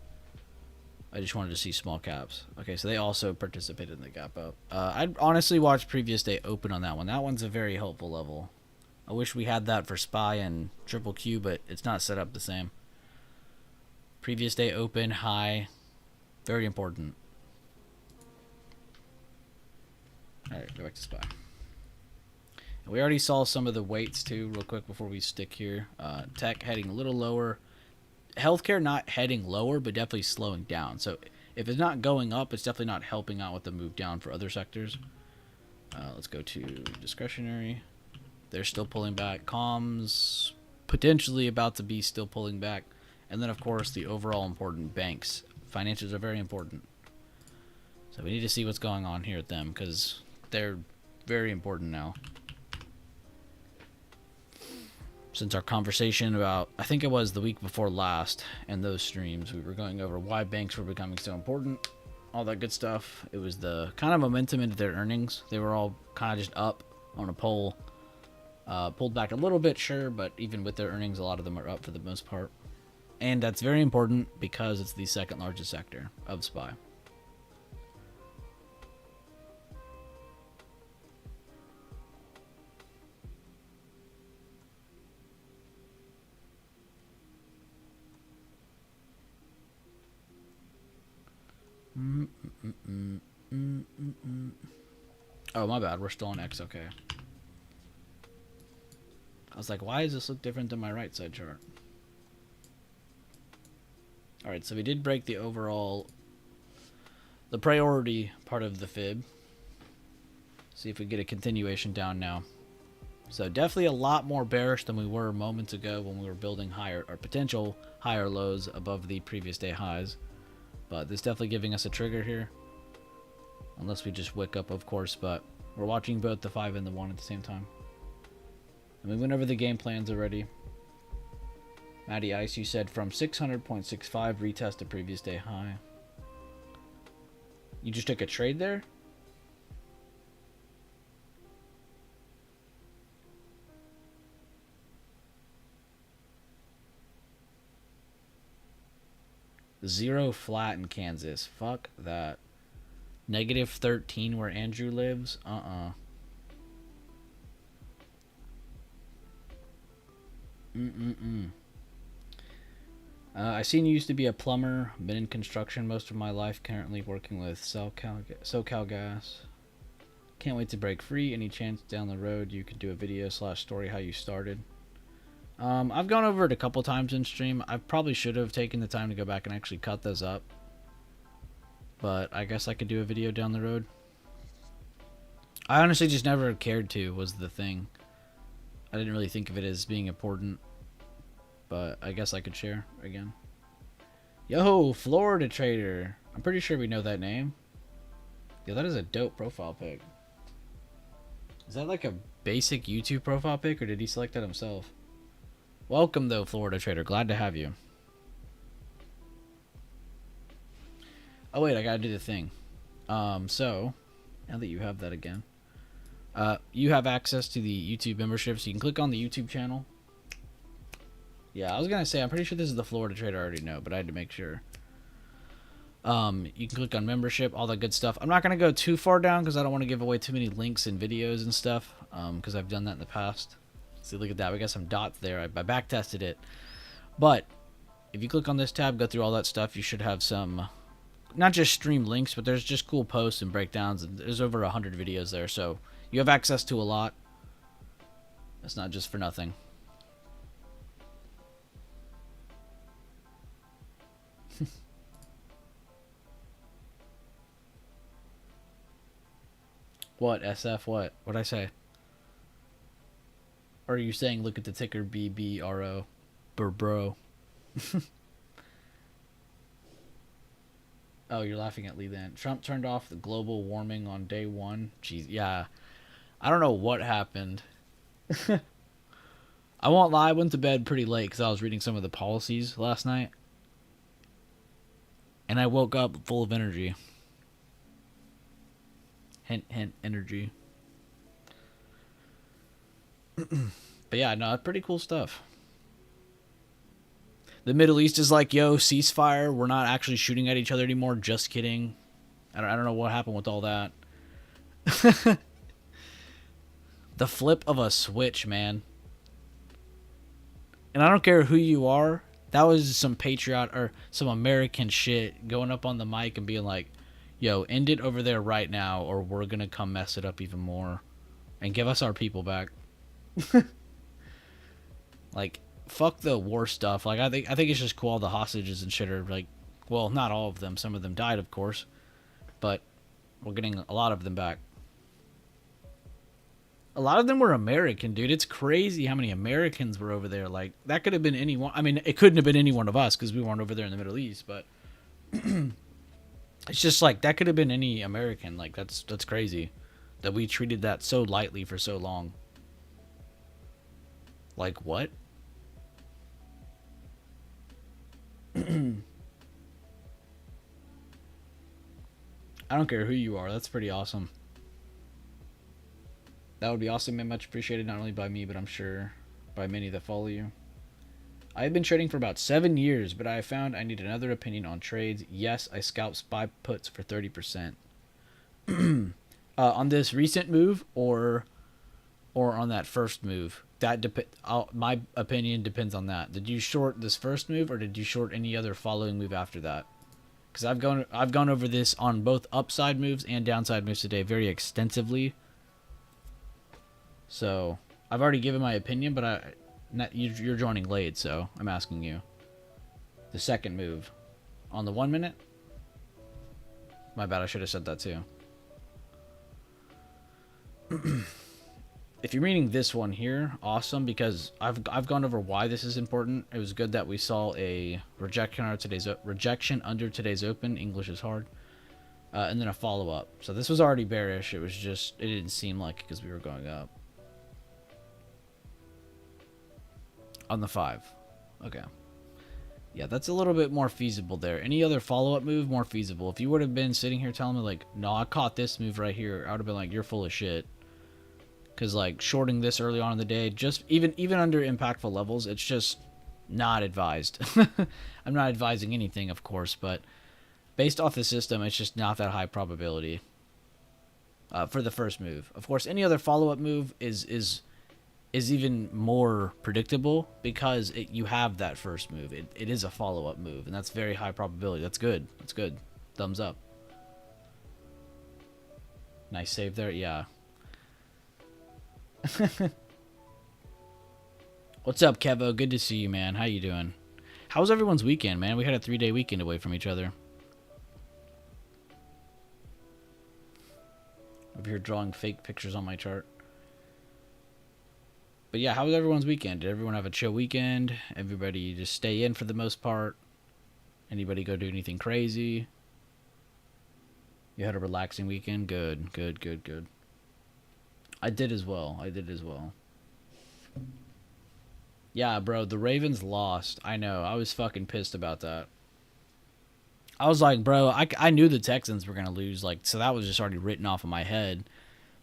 Speaker 1: I just wanted to see small caps. Okay, so they also participated in the gap up. I'd honestly watch previous day open on that one. That one's a very helpful level. I wish we had that for SPY and triple Q, but it's not set up the same. Previous day open, high, very important. Alright, go back to SPY. And we already saw some of the weights too, real quick before we stick here. Tech heading a little lower. Healthcare not heading lower, but definitely slowing down. So if it's not going up, it's definitely not helping out with the move down for other sectors. Let's go to discretionary. They're still pulling back. Comms potentially about to be still pulling back. And then, of course, the overall important banks. Financials are very important. So we need to see what's going on here at them because they're very important now. Since our conversation about, I think it was the week before last, and those streams, we were going over why banks were becoming so important, all that good stuff. It was the kind of momentum into their earnings. They were all kind of just up on a pole. Pulled back a little bit, sure, but even with their earnings, a lot of them are up for the most part. And that's very important because it's the second largest sector of SPY. Oh, my bad. We're still on X. Okay. I was like, why does this look different than my right side chart? Alright, so we did break the overall, the priority part of the fib. See if we get a continuation down now. So definitely a lot more bearish than we were moments ago when we were building higher, or potential higher lows above the previous day highs. But this definitely giving us a trigger here. Unless we just wick up, of course, but we're watching both the 5 and the 1 at the same time. And we went over the game plans already. Matty Ice, you said from 600.65 retest the previous day high. You just took a trade there? Zero flat in Kansas. Fuck that. Negative 13 where Andrew lives? I seen you used to be a plumber. Been in construction most of my life. Currently working with SoCal Gas. Can't wait to break free. Any chance down the road you could do a video / story how you started? I've gone over it a couple times in stream. I probably should have taken the time to go back and actually cut those up. But I guess I could do a video down the road. I honestly just never cared to, was the thing. I didn't really think of it as being important. But I guess I could share again. Yo, Florida Trader. I'm pretty sure we know that name. Yeah, that is a dope profile pic. Is that like a basic YouTube profile pic, or did he select that himself? Welcome, though, Florida Trader. Glad to have you. Oh, wait, I gotta do the thing. So, now that you have that again, you have access to the YouTube membership, so you can click on the YouTube channel. Yeah, I was gonna say, I'm pretty sure this is the Florida Trader I already know, but I had to make sure. You can click on membership, all that good stuff. I'm not gonna go too far down because I don't want to give away too many links and videos and stuff. Because I've done that in the past. See, look at that. We got some dots there. I back tested it. But if you click on this tab, go through all that stuff, you should have some, not just stream links, but there's just cool posts and breakdowns. And there's over 100 videos there, so you have access to a lot. It's not just for nothing. What, SF? What? What'd I say? Or are you saying look at the ticker BBRO? Bro. Oh, you're laughing at Lee then. Trump turned off the global warming on day one. Jeez, yeah. I don't know what happened. I won't lie, I went to bed pretty late because I was reading some of the policies last night. And I woke up full of energy. Hint, hint, energy. But yeah, no, pretty cool stuff. The Middle East is like, yo, ceasefire. We're not actually shooting at each other anymore. Just kidding. I don't know what happened with all that. The flip of a switch, man. And I don't care who you are. That was some patriot or some American shit going up on the mic and being like, yo, end it over there right now or we're going to come mess it up even more and give us our people back. Like, fuck the war stuff. Like, I think it's just cool all the hostages and shit are like, well, not all of them. Some of them died, of course. But we're getting a lot of them back. A lot of them were American, dude. It's crazy how many Americans were over there. Like, that could have been anyone. I mean, it couldn't have been any one of us because we weren't over there in the Middle East. But it's just like, that could have been any American. Like, that's crazy that we treated that so lightly for so long. Like, what? I don't care who you are. That's pretty awesome. That would be awesome and much appreciated, not only by me, but I'm sure by many that follow you. I have been trading for about 7 years, but I have found I need another opinion on trades. Yes, I scalp SPY puts for 30%. On this recent move or on that first move? That my opinion depends on that. Did you short this first move or did you short any other following move after that? Because I've gone over this on both upside moves and downside moves today very extensively. So I've already given my opinion, but you're joining late, so I'm asking you. The second move on the 1 minute. My bad. I should have said that too. If you're reading this one here, awesome, because I've gone over why this is important. It was good that we saw a rejection under today's open. English is hard. And then a follow-up. So this was already bearish. It was just, it didn't seem like it because we were going up. On the 5. Okay. Yeah, that's a little bit more feasible there. Any other follow-up move, more feasible. If you would have been sitting here telling me, like, no, I caught this move right here, I would have been like, you're full of shit. Because, like, shorting this early on in the day, just even under impactful levels, it's just not advised. I'm not advising anything, of course, but based off the system, it's just not that high probability for the first move. Of course, any other follow-up move is even more predictable because you have that first move. It is a follow-up move, and that's very high probability. That's good. That's good. Thumbs up. Nice save there. Yeah. What's up, Kevo? Good to see you, man. How you doing? How was everyone's weekend, man? We had a 3-day weekend away from each other. Over here drawing fake pictures on my chart. But yeah, how was everyone's weekend? Did everyone have a chill weekend? Everybody just stay in for the most part? Anybody go do anything crazy? You had a relaxing weekend? Good, good, good, good. I did as well. Yeah, bro, the Ravens lost. I know. I was fucking pissed about that. I was like, bro, I knew the Texans were going to lose. Like, so that was just already written off of my head.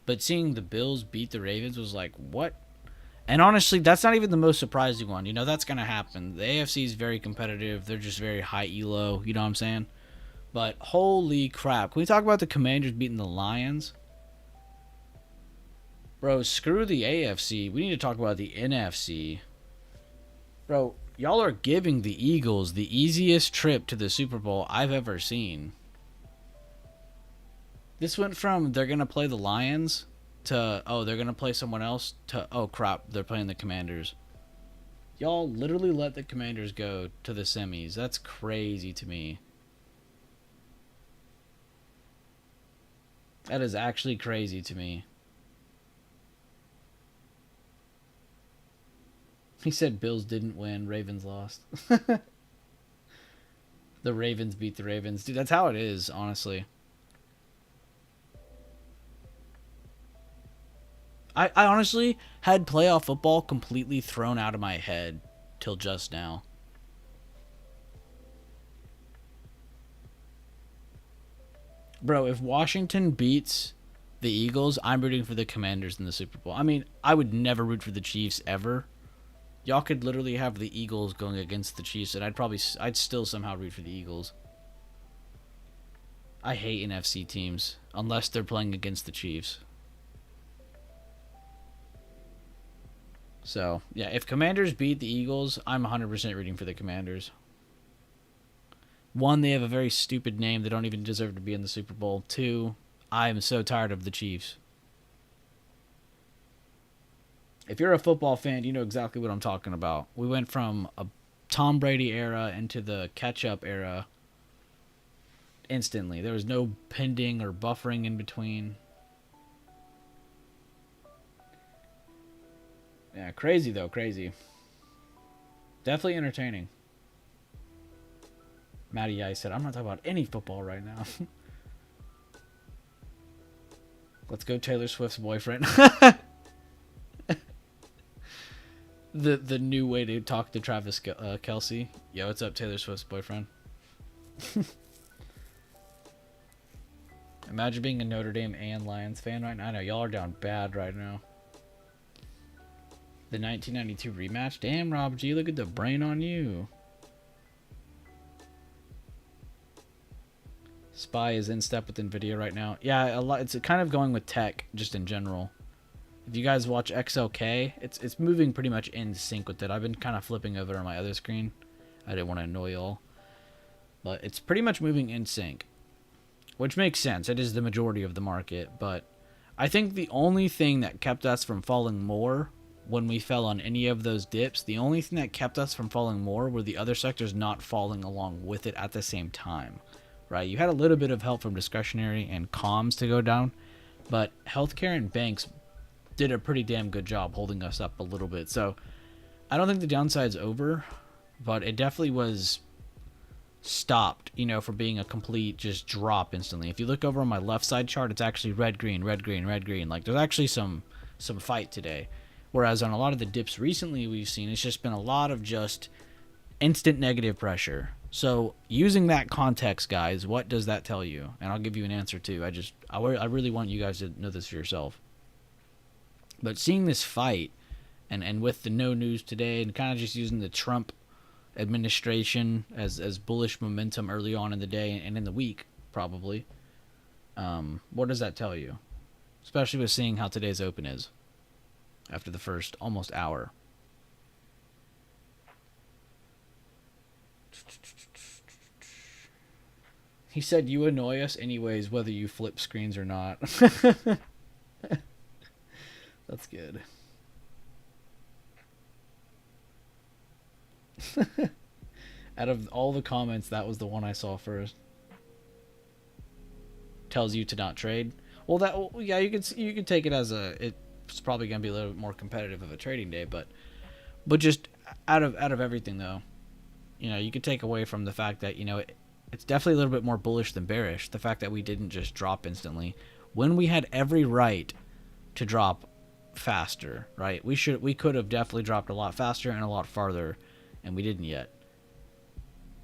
Speaker 1: But seeing the Bills beat the Ravens was like, what? And honestly, that's not even the most surprising one. You know, that's going to happen. The AFC is very competitive. They're just very high elo. You know what I'm saying? But holy crap. Can we talk about the Commanders beating the Lions? Bro, screw the AFC. We need to talk about the NFC. Bro, y'all are giving the Eagles the easiest trip to the Super Bowl I've ever seen. This went from they're going to play the Lions to, oh, they're going to play someone else to, oh, crap, they're playing the Commanders. Y'all literally let the Commanders go to the semis. That's crazy to me. That is actually crazy to me. He said Bills didn't win, Ravens lost. The Ravens beat the Ravens. Dude, that's how it is, honestly. I honestly had playoff football completely thrown out of my head till just now. Bro, if Washington beats the Eagles, I'm rooting for the Commanders in the Super Bowl. I mean, I would never root for the Chiefs ever. Y'all could literally have the Eagles going against the Chiefs, and I'd still somehow root for the Eagles. I hate NFC teams unless they're playing against the Chiefs. So, yeah, if Commanders beat the Eagles, I'm 100% rooting for the Commanders. One, they have a very stupid name. They don't even deserve to be in the Super Bowl. Two, I am so tired of the Chiefs. If you're a football fan, you know exactly what I'm talking about. We went from a Tom Brady era into the catch-up era instantly. There was no pending or buffering in between. Yeah, crazy though, crazy. Definitely entertaining. Matty I said, I'm not talking about any football right now. Let's go Taylor Swift's boyfriend. The new way to talk to Travis Kelce. Yo, what's up, Taylor Swift's boyfriend? Imagine being a Notre Dame and Lions fan right now. I know, y'all are down bad right now. The 1992 rematch? Damn, Rob G, look at the brain on you. Spy is in step with NVIDIA right now. Yeah, a lot. It's kind of going with tech, just in general. If you guys watch XLK, it's moving pretty much in sync with it. I've been kind of flipping over on my other screen. I didn't want to annoy y'all. But it's pretty much moving in sync. Which makes sense. It is the majority of the market. But I think the only thing that kept us from falling more when we fell on any of those dips, the only thing that kept us from falling more were the other sectors not falling along with it at the same time. Right? You had a little bit of help from discretionary and comms to go down. But healthcare and banks did a pretty damn good job holding us up a little bit. So I don't think the downside's over, but it definitely was stopped, you know, from being a complete just drop instantly. If you look over on my left side chart, it's actually red, green, red, green, red, green. Like there's actually some fight today. Whereas on a lot of the dips recently we've seen, it's just been a lot of just instant negative pressure. So using that context, guys, what does that tell you? And I'll give you an answer too. I really want you guys to know this for yourself. But seeing this fight, and with the no news today, and kind of just using the Trump administration as bullish momentum early on in the day and in the week, probably, what does that tell you? Especially with seeing how today's open is after the first almost hour. He said you annoy us anyways, whether you flip screens or not. That's good. Out of all the comments, that was the one I saw first. Tells you to not trade. Well, yeah, you could take it as it's probably gonna be a little bit more competitive of a trading day, but just out of everything though, you know, you could take away from the fact that, you know, it's definitely a little bit more bullish than bearish. The fact that we didn't just drop instantly when we had every right to drop faster, right? We could have definitely dropped a lot faster and a lot farther, and we didn't yet.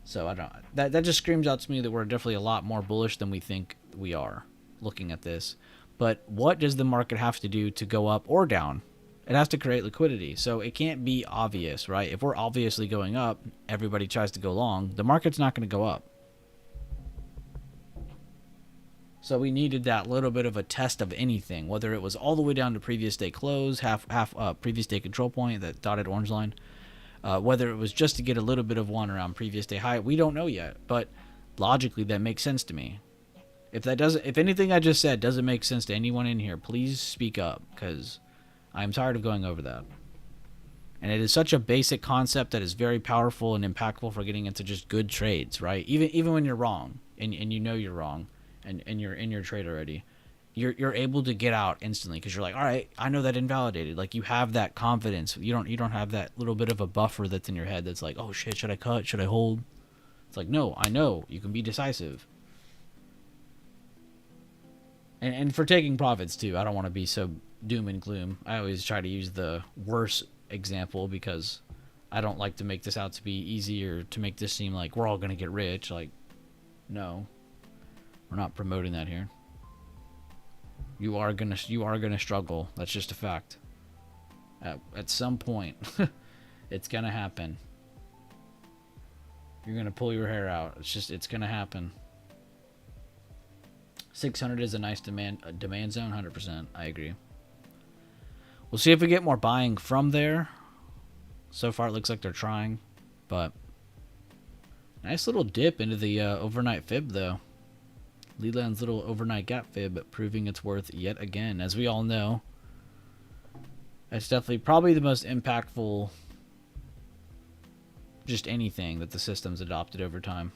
Speaker 1: So I don't. That just screams out to me that we're definitely a lot more bullish than we think we are, looking at this. But what does the market have to do to go up or down? It has to create liquidity. So it can't be obvious, right? If we're obviously going up, everybody tries to go long, the market's not going to go up. So we needed that little bit of a test of anything, whether it was all the way down to previous day close, half previous day control point, that dotted orange line, whether it was just to get a little bit of one around previous day high. We don't know yet, but logically that makes sense to me. If anything I just said doesn't make sense to anyone in here, please speak up, because I'm tired of going over that. And it is such a basic concept that is very powerful and impactful for getting into just good trades, right? Even when you're wrong and you know you're wrong and you're in your trade already, you're able to get out instantly because you're like, all right, I know that invalidated. Like, you have that confidence. You don't have that little bit of a buffer that's in your head that's like, oh shit, should I cut? Should I hold? It's like, no, I know. You can be decisive. And for taking profits too, I don't want to be so doom and gloom. I always try to use the worst example because I don't like to make this out to be easy or to make this seem like we're all going to get rich. Like, no, we're not promoting that here. You are gonna struggle. That's just a fact. At some point, it's gonna happen. You're gonna pull your hair out. It's gonna happen. 600 is a nice demand zone. 100%. I agree. We'll see if we get more buying from there. So far, it looks like they're trying, but nice little dip into the overnight fib though. Leland's little overnight gap fib proving its worth yet again. As we all know, it's definitely probably the most impactful just anything that the system's adopted over time.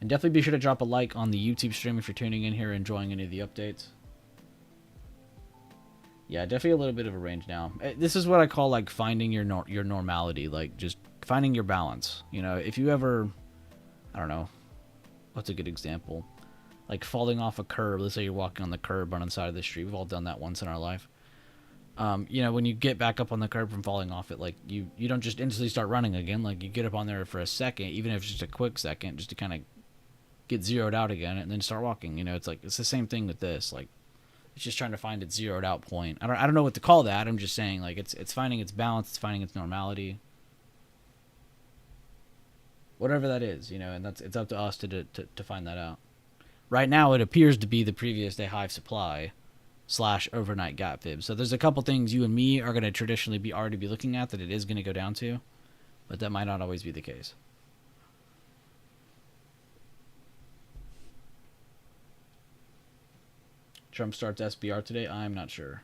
Speaker 1: And definitely be sure to drop a like on the YouTube stream if you're tuning in here enjoying any of the updates. Yeah, definitely a little bit of a range now. This is what I call like finding your normality, like just finding your balance. You know, if you ever, I don't know, what's a good example? Like falling off a curb. Let's say you're walking on the curb on the side of the street. We've all done that once in our life. You know, when you get back up on the curb from falling off it, like you don't just instantly start running again. Like you get up on there for a second, even if it's just a quick second, just to kind of get zeroed out again and then start walking. You know, it's like it's the same thing with this. Like it's just trying to find its zeroed out point. I don't know what to call that. I'm just saying like it's finding its balance, it's finding its normality. Whatever that is, you know, and it's up to us to find that out. Right now, it appears to be the previous day high supply / overnight gap fib. So there's a couple things you and me are going to traditionally already be looking at that it is going to go down to, but that might not always be the case. Trump starts SBR today? I'm not sure.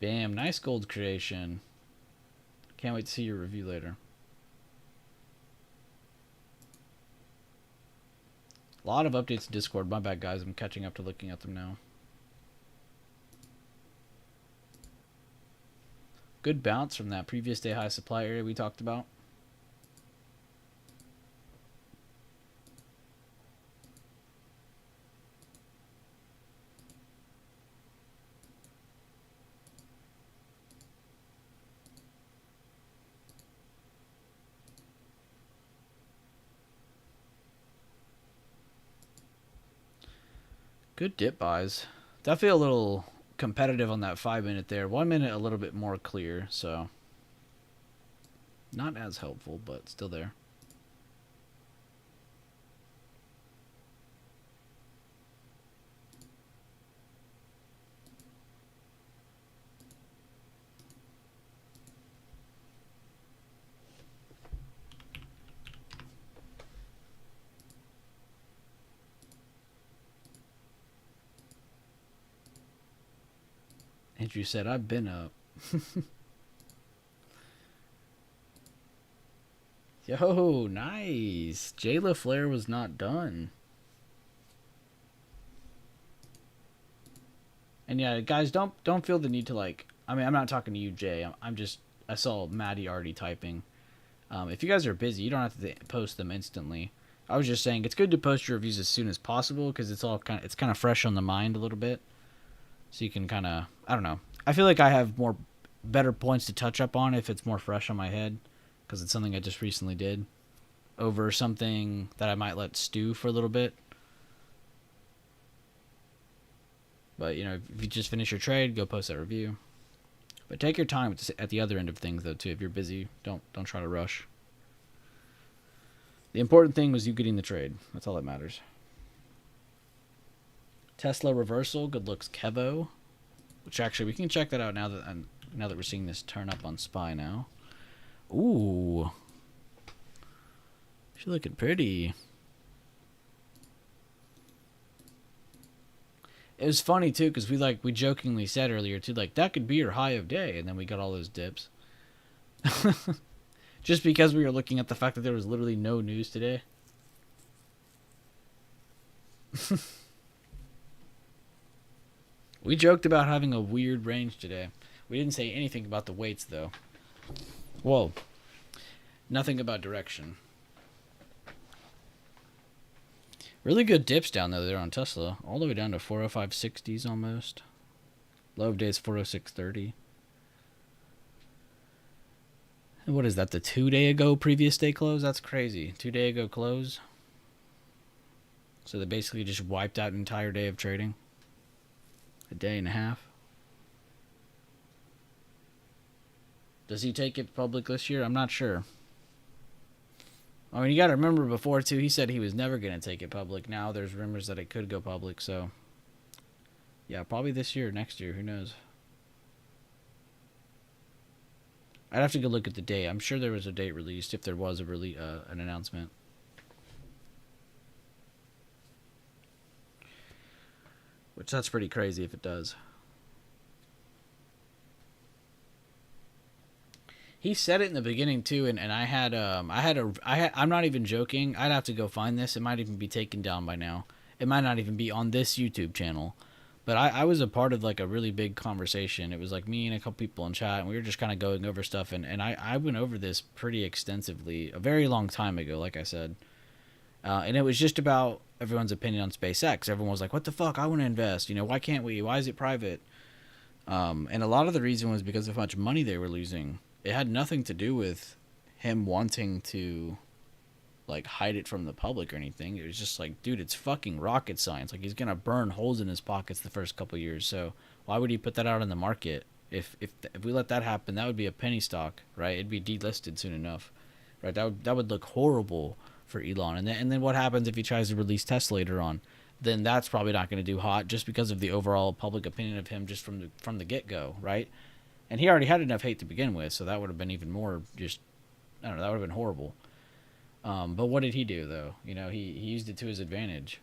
Speaker 1: Bam, nice gold creation. Can't wait to see your review later. A lot of updates in Discord. My bad, guys. I'm catching up to looking at them now. Good bounce from that previous day high supply area we talked about. Good dip buys. Definitely a little competitive on that 5 minute there. 1 minute a little bit more clear, so not as helpful, but still there. Andrew said, I've been up. Yo, nice. Jay LaFleur was not done. And yeah, guys, don't feel the need to like. I mean, I'm not talking to you, Jay. I'm just. I saw Maddie already typing. If you guys are busy, you don't have to post them instantly. I was just saying it's good to post your reviews as soon as possible because it's kind of fresh on the mind a little bit, so you can kind of I don't know. I feel like I have more better points to touch up on if it's more fresh on my head because it's something I just recently did over something that I might let stew for a little bit. But you know, if you just finish your trade, go post that review. But take your time at the other end of things though too. If you're busy, don't try to rush. The important thing was you getting the trade. That's all that matters. Tesla reversal. Good looks, Kevo. Which actually we can check that out now that we're seeing this turn up on SPY now. Ooh, she's looking pretty. It was funny too because we jokingly said earlier too like that could be your high of day, and then we got all those dips. Just because we were looking at the fact that there was literally no news today. We joked about having a weird range today. We didn't say anything about the weights though. Whoa. Nothing about direction. Really good dips down there on Tesla. All the way down to 405.60s almost. Low of days 406.30. And what is that, the 2 day ago previous day close? That's crazy. 2 day ago close. So they basically just wiped out an entire day of trading. A day and a half. Does he take it public this year? I'm not sure. I mean, you got to remember before, too, he said he was never going to take it public. Now there's rumors that it could go public, so... Yeah, probably this year or next year. Who knows? I'd have to go look at the date. I'm sure there was a date released if there was an announcement. Which that's pretty crazy if it does. He said it in the beginning too, and I'm not even joking. I'd have to go find this. It might even be taken down by now. It might not even be on this YouTube channel. But I was a part of like a really big conversation. It was like me and a couple people in chat, and we were just kind of going over stuff. And I went over this pretty extensively a very long time ago, like I said. And it was just about everyone's opinion on SpaceX. Everyone was like, what the fuck? I want to invest. You know, why can't we? Why is it private? And a lot of the reason was because of how much money they were losing. It had nothing to do with him wanting to like hide it from the public or anything. It was just like, dude, it's fucking rocket science. Like he's gonna burn holes in his pockets the first couple years. So why would he put that out in the market? If we let that happen, that would be a penny stock, right? It'd be delisted soon enough, right? That would look horrible for Elon. And then what happens if he tries to release Tesla later on? Then that's probably not going to do hot just because of the overall public opinion of him just from the get go, right? And he already had enough hate to begin with, so that would have been even more just, I don't know, that would have been horrible. But what did he do, though? You know, he used it to his advantage.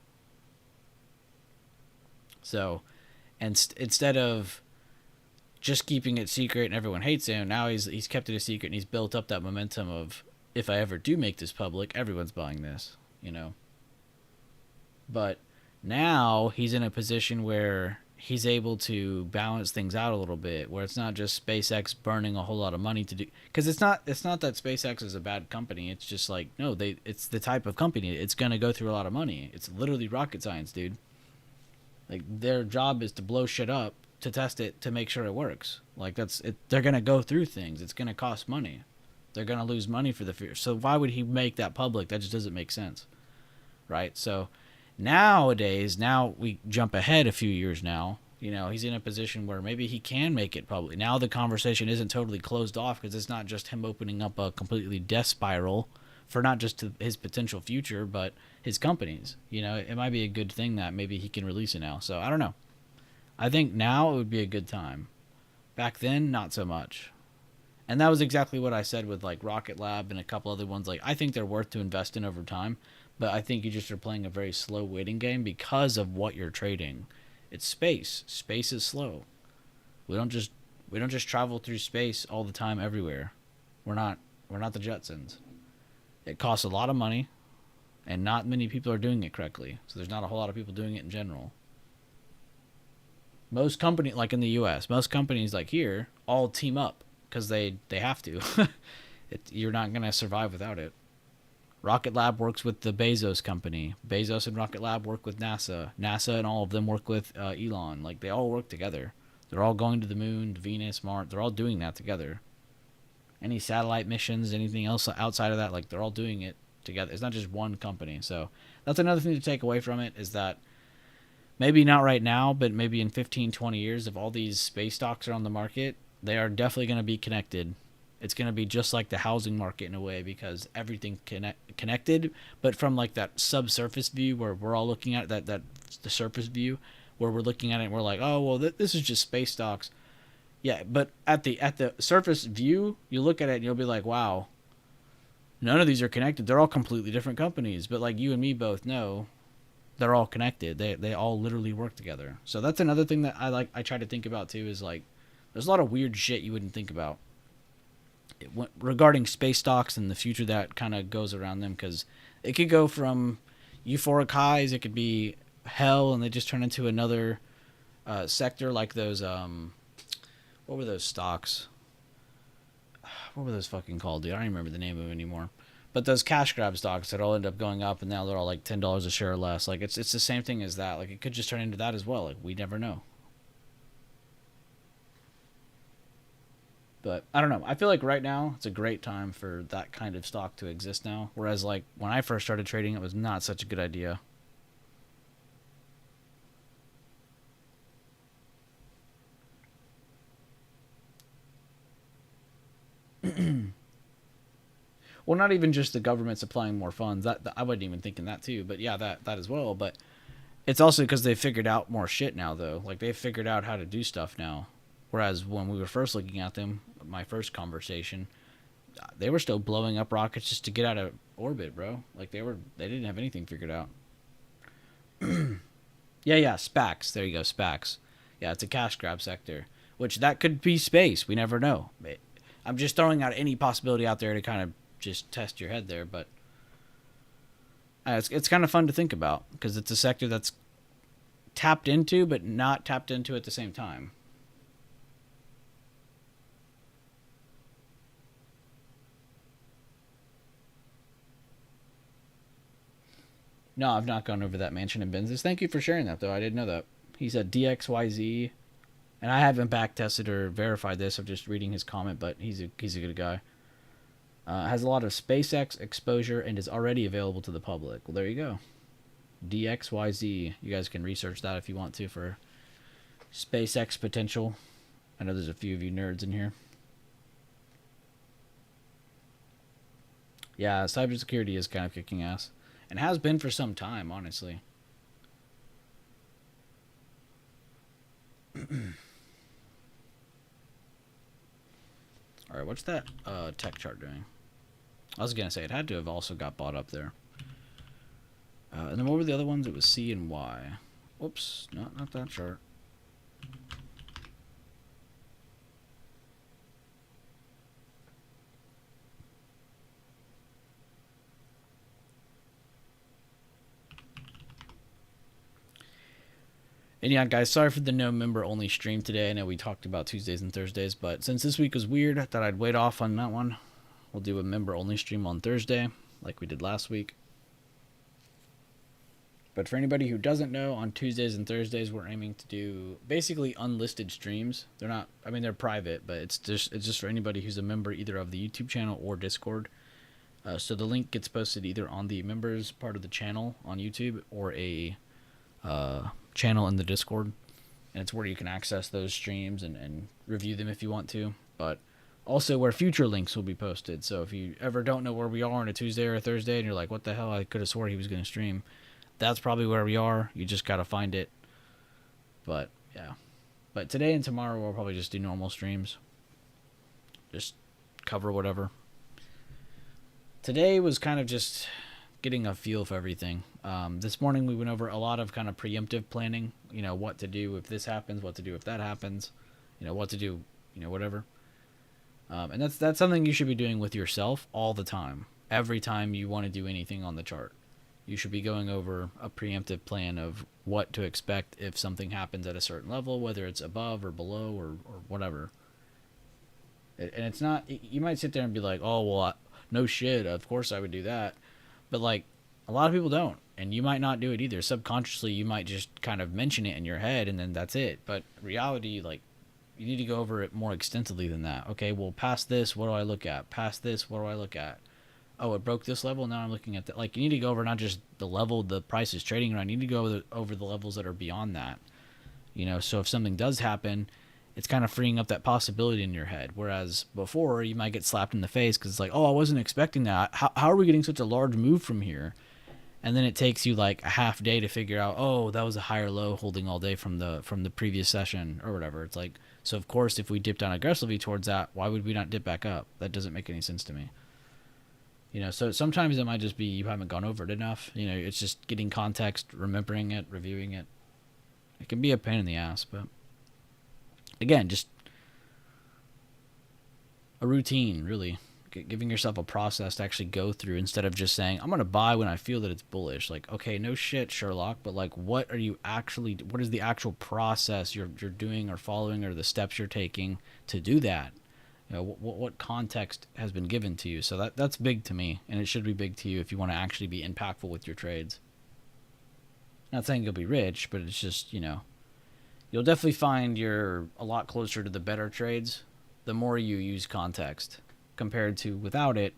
Speaker 1: So, and instead of just keeping it secret and everyone hates him, now he's kept it a secret and he's built up that momentum of, if I ever do make this public, everyone's buying this, you know? But now he's in a position where he's able to balance things out a little bit, where it's not just SpaceX burning a whole lot of money to do, because it's not that SpaceX is a bad company. It's just like, no, it's the type of company, it's gonna go through a lot of money. It's literally rocket science, dude. Like their job is to blow shit up, to test it, to make sure it works. Like that's it. They're gonna go through things. It's gonna cost money. They're gonna lose money for the fear. So why would he make that public? That just doesn't make sense, right? So nowadays, now we jump ahead a few years now. You know, he's in a position where maybe he can make it public. Now the conversation isn't totally closed off because it's not just him opening up a completely death spiral for not just his potential future, but his companies. You know, it might be a good thing that maybe he can release it now. So I don't know. I think now it would be a good time. Back then, not so much. And that was exactly what I said with like Rocket Lab and a couple other ones. Like I think they're worth to invest in over time. But I think you just are playing a very slow waiting game because of what you're trading. It's space. Space is slow. We don't just travel through space all the time everywhere. We're not the Jetsons. It costs a lot of money, and not many people are doing it correctly. So there's not a whole lot of people doing it in general. Most companies, like in the U.S., most companies like here all team up because they have to. You're not gonna survive without it. Rocket Lab works with the Bezos company. Bezos and Rocket Lab work with NASA. NASA and all of them work with Elon. Like, they all work together. They're all going to the moon, Venus, Mars. They're all doing that together. Any satellite missions, anything else outside of that, like, they're all doing it together. It's not just one company. So that's another thing to take away from it, is that maybe not right now, but maybe in 15, 20 years, if all these space stocks are on the market, they are definitely going to be connected. It's going to be just like the housing market in a way, because everything connected, but from like that subsurface view where we're all looking at that the surface view where we're looking at it and we're like, oh well, this is just space stocks. Yeah, but at the surface view, you look at it and you'll be like, wow, none of these are connected. They're all completely different companies. But like you and me both know, they're all connected. They all literally work together. So that's another thing that I try to think about too, is like, there's a lot of weird shit you wouldn't think about regarding space stocks and the future that kind of goes around them, because it could go from euphoric highs, it could be hell, and they just turn into another sector, like those what were those stocks? What were those fucking called, dude? I don't even remember the name of them anymore. But those cash grab stocks that all end up going up, and now they're all like $10 a share or less. Like, it's the same thing as that. Like, it could just turn into that as well. Like, we never know. But I don't know. I feel like right now it's a great time for that kind of stock to exist now. Whereas like when I first started trading, it was not such a good idea. Well, not even just the government supplying more funds. That I wasn't even thinking that too. But yeah, that as well. But it's also because they figured out more shit now, though. Like, they've figured out how to do stuff now. Whereas when we were first looking at them, my first conversation, they were still blowing up rockets just to get out of orbit, bro. Like, they didn't have anything figured out. Yeah, SPACs. There you go, SPACs. Yeah, it's a cash grab sector, which that could be space. We never know. I'm just throwing out any possibility out there to kind of just test your head there, but it's kind of fun to think about, because it's a sector that's tapped into, but not tapped into at the same time. No, I've not gone over that mansion in Benzes. Thank you for sharing that, though. I didn't know that. He said DXYZ, and I haven't back tested or verified this. I'm just reading his comment, but he's a good guy. Has a lot of SpaceX exposure and is already available to the public. Well, there you go. DXYZ. You guys can research that if you want to for SpaceX potential. I know there's a few of you nerds in here. Yeah, cybersecurity is kind of kicking ass. And has been for some time, honestly. Alright, what's that tech chart doing? I was going to say, it had to have also got bought up there. And then what were the other ones? It was C and Y. Whoops, not that chart. And yeah, guys, sorry for the no member only stream today. I know we talked about Tuesdays and Thursdays, but since this week was weird, I thought I'd wait off on that one. We'll do a member only stream on Thursday, like we did last week. But for anybody who doesn't know, on Tuesdays and Thursdays, we're aiming to do basically unlisted streams. They're not, I mean, they're private, but it's just for anybody who's a member either of the YouTube channel or Discord. So the link gets posted either on the members part of the channel on YouTube or a channel in the Discord, and it's where you can access those streams and review them if you want to, but also where future links will be posted. So if you ever don't know where we are on a Tuesday or a Thursday and you're like, what the hell, I could have swore he was going to stream, that's probably where we are. You just got to find it. But yeah, but today and tomorrow we'll probably just do normal streams, just cover whatever. Today was kind of just getting a feel for everything. This morning we went over a lot of kind of preemptive planning, you know, what to do if this happens, what to do if that happens, you know, what to do, you know, whatever. And that's something you should be doing with yourself all the time. every time you want to do anything on the chart. You should be going over a preemptive plan of what to expect if something happens at a certain level, whether it's above or below or whatever. And it's not, you might sit there and be like, oh, well, no shit, of course I would do that. But like, a lot of people don't. And you might not do it either. Subconsciously, you might just kind of mention it in your head and then that's it. But reality, like, you need to go over it more extensively than that. Okay, well, past this, what do I look at? Past this, what do I look at? Oh, it broke this level. Now I'm looking at that. Like, you need to go over not just the level the price is trading around. You need to go over the levels that are beyond that. You know, so if something does happen, it's kind of freeing up that possibility in your head. Whereas before, you might get slapped in the face because it's like, oh, I wasn't expecting that. How are we getting such a large move from here? And then it takes you like a half day to figure out, oh, that was a higher low holding all day from the previous session or whatever. It's like, so of course, if we dip down aggressively towards that, why would we not dip back up? That doesn't make any sense to me. You know, so sometimes it might just be you haven't gone over it enough. You know, it's just getting context, remembering it, reviewing it. It can be a pain in the ass, but again, just a routine, really. Giving yourself a process to actually go through instead of just saying, I'm going to buy when I feel that it's bullish. Like, okay, no shit, Sherlock, but like, what is the actual process you're doing or following or the steps you're taking to do that? You know, what context has been given to you? So that's big to me, and it should be big to you if you want to actually be impactful with your trades. Not saying you'll be rich, but it's just, you know, you'll definitely find you're a lot closer to the better trades the more you use context compared to without it.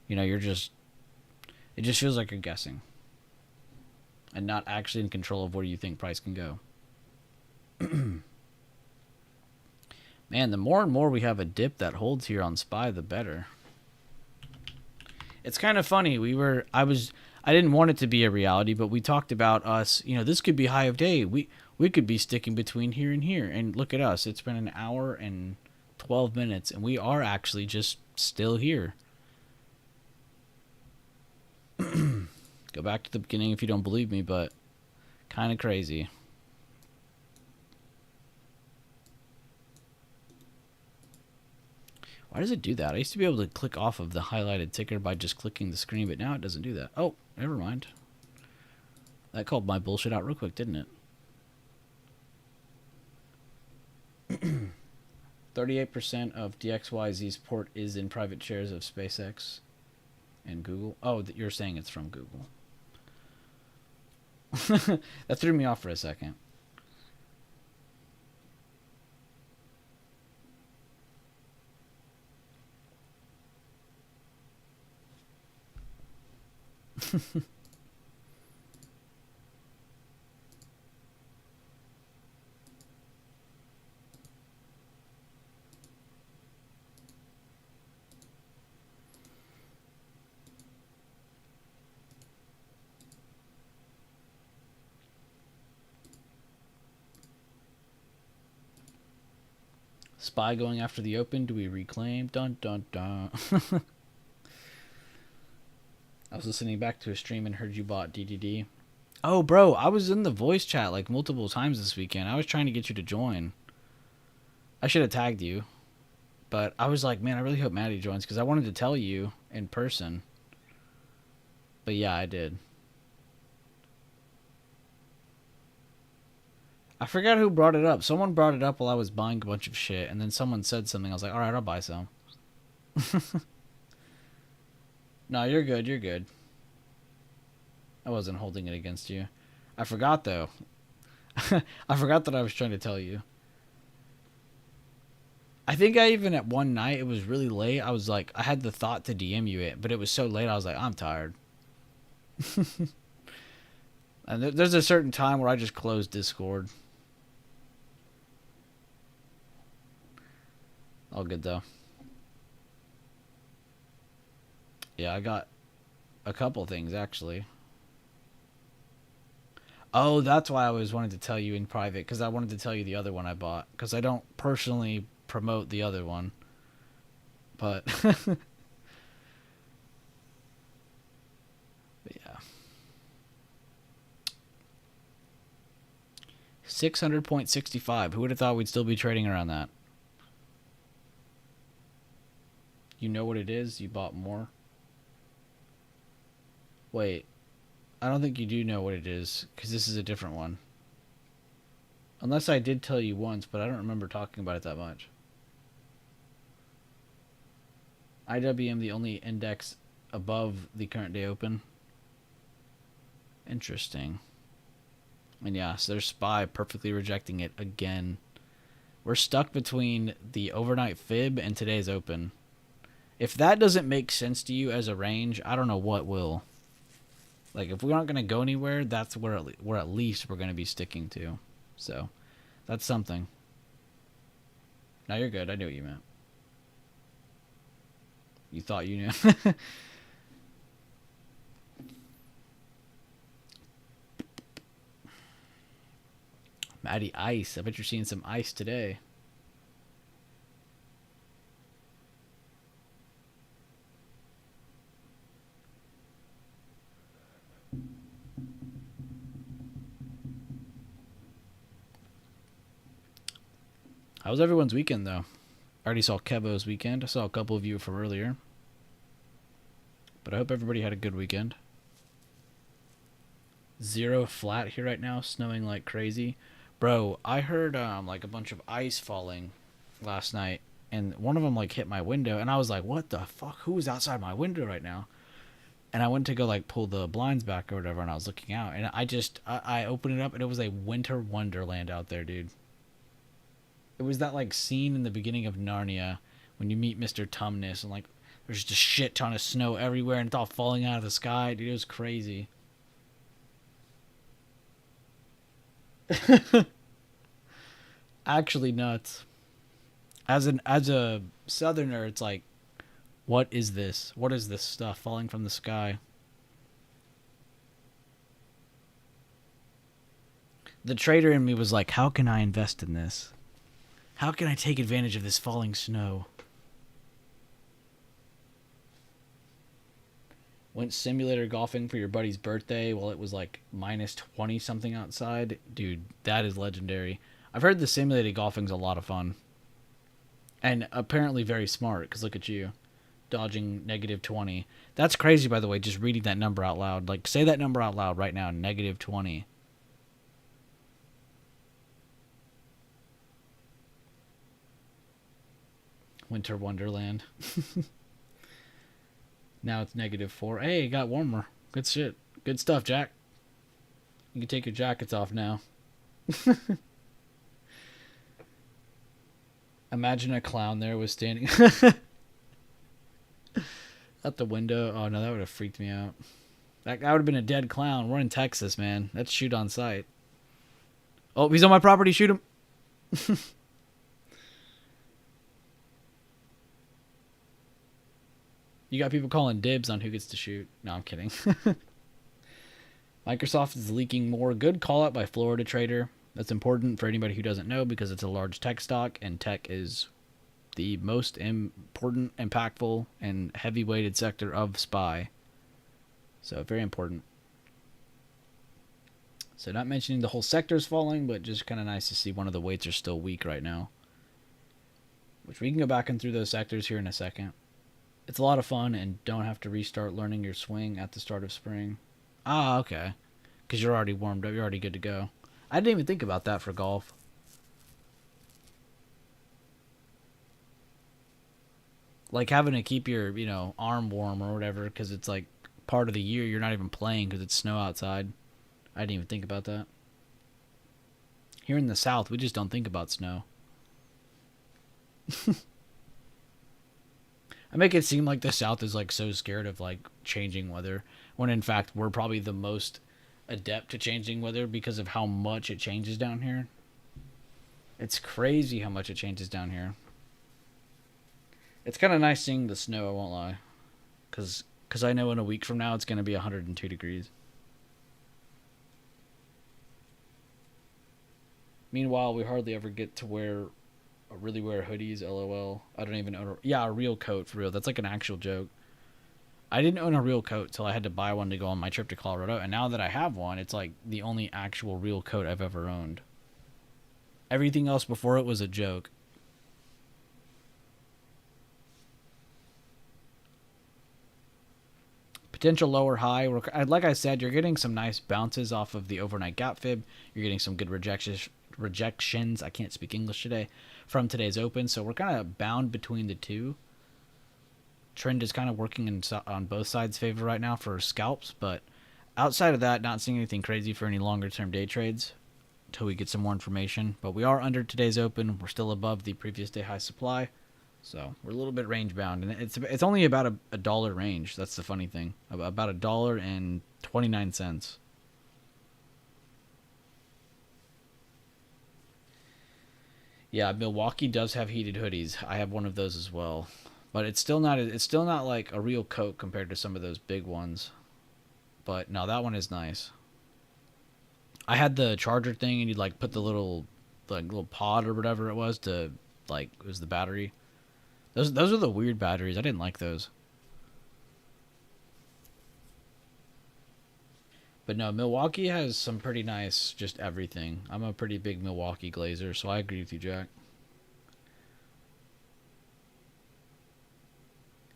Speaker 1: You know, it just feels like you're guessing and not actually in control of where you think price can go. Man, the more and more we have a dip that holds here on SPY, the better. It's kind of funny. I didn't want it to be a reality, but we talked about us, you know, this could be high of day. We could be sticking between here and here. And look at us. It's been an hour and 12 minutes, and we are actually just still here. Go back to the beginning if you don't believe me, but kind of crazy. Why does it do that? I used to be able to click off of the highlighted ticker by just clicking the screen, but now it doesn't do that. Oh, never mind. That called my bullshit out real quick, didn't it? 38% of DXYZ's port is in private shares of SpaceX and Google. Oh, you're saying it's from Google. That threw me off for a second. SPY going after the open. Do we reclaim? Dun dun dun. I was listening back to a stream and heard you bought DDD. Oh, bro, I was in the voice chat like multiple times this weekend. I was trying to get you to join. I should have tagged you. But I was like, man, I really hope Maddie joins because I wanted to tell you in person. But yeah, I did. I forgot who brought it up. Someone brought it up while I was buying a bunch of shit, and then someone said something. I was like, alright, I'll buy some. No, you're good, you're good. I wasn't holding it against you. I forgot, though. I forgot that I was trying to tell you. I think I even at one night, it was really late. I was like, I had the thought to DM you it, but it was so late, I was like, I'm tired. And there's a certain time where I just close Discord. All good, though. Yeah, I got a couple things, actually. Oh, that's why I always wanted to tell you in private, because I wanted to tell you the other one I bought, because I don't personally promote the other one. But, but yeah. 600.65. Who would have thought we'd still be trading around that? You know what it is? You bought more? Wait, I don't think you do know what it is, because this is a different one. Unless I did tell you once, but I don't remember talking about it that much. IWM, the only index above the current day open. Interesting. And yeah, so there's SPY perfectly rejecting it again. We're stuck between the overnight fib and today's open. If that doesn't make sense to you as a range, I don't know what will. Like, if we aren't going to go anywhere, that's where at least we're going to be sticking to. So, that's something. No, you're good. I knew what you meant. You thought you knew. Matty Ice. I bet you're seeing some ice today. How was everyone's weekend, though? I already saw Kevo's weekend. I saw a couple of you from earlier. But I hope everybody had a good weekend. 0 flat here right now, snowing like crazy. Bro, I heard like a bunch of ice falling last night, and one of them like hit my window, and I was like, what the fuck? Who's outside my window right now? And I went to go like pull the blinds back or whatever, and I was looking out, and I opened it up, and it was a winter wonderland out there, dude. It was that like scene in the beginning of Narnia when you meet Mr. Tumnus, and like there's just a shit ton of snow everywhere, and it's all falling out of the sky, dude. It was crazy. Actually nuts. As a southerner, it's like, what is this? What is this stuff falling from the sky? The trader in me was like, how can I invest in this? How can I take advantage of this falling snow? Went simulator golfing for your buddy's birthday while it was like minus 20 something outside. Dude, that is legendary. I've heard the simulated golfing's a lot of fun. And apparently very smart, because look at you. Dodging negative 20. That's crazy, by the way, just reading that number out loud. Like, say that number out loud right now, negative 20. Winter Wonderland. Now it's negative 4. Hey, it got warmer. Good shit. Good stuff, Jack. You can take your jackets off now. Imagine a clown there was standing at the window. Oh, no, that would have freaked me out. That would have been a dead clown. We're in Texas, man. That's shoot on sight. Oh, he's on my property. Shoot him. You got people calling dibs on who gets to shoot. No, I'm kidding. Microsoft is leaking more. Good call out by Florida Trader. That's important for anybody who doesn't know because it's a large tech stock, and tech is the most important, impactful, and heavy-weighted sector of SPY. So very important. So not mentioning the whole sector's falling, but just kind of nice to see one of the weights are still weak right now. Which we can go back and through those sectors here in a second. It's a lot of fun, and don't have to restart learning your swing at the start of spring. Ah, okay. Because you're already warmed up. You're already good to go. I didn't even think about that for golf. Like having to keep your, arm warm or whatever, because it's like part of the year you're not even playing because it's snow outside. I didn't even think about that. Here in the South, we just don't think about snow. I make it seem like the South is like so scared of like changing weather, when in fact we're probably the most adept to changing weather because of how much it changes down here. It's crazy how much it changes down here. It's kind of nice seeing the snow, I won't lie. Because I know in a week from now it's going to be 102 degrees. Meanwhile, we hardly ever get to really wear hoodies, LOL. I don't even own a real coat, for real. That's like an actual joke. I didn't own a real coat till I had to buy one to go on my trip to Colorado, and now that I have one, it's like the only actual real coat I've ever owned. Everything else before it was a joke. Potential lower high. Like I said, you're getting some nice bounces off of the overnight gap fib. You're getting some good rejections. I can't speak English today from today's open. So we're kind of bound between the two. Trend is kind of working on both sides' favor right now for scalps, but outside of that, not seeing anything crazy for any longer term day trades until we get some more information. But we are under today's open. We're still above the previous day high supply. So we're a little bit range bound, and it's only about a dollar range. That's the funny thing. About $1.29. Yeah, Milwaukee does have heated hoodies. I have one of those as well, but it's still not like a real coat compared to some of those big ones. But no, that one is nice. I had the charger thing, and you'd like put the little pod or whatever it was to it was the battery. Those are the weird batteries. I didn't like those. But no, Milwaukee has some pretty nice just everything. I'm a pretty big Milwaukee glazer, so I agree with you, Jack.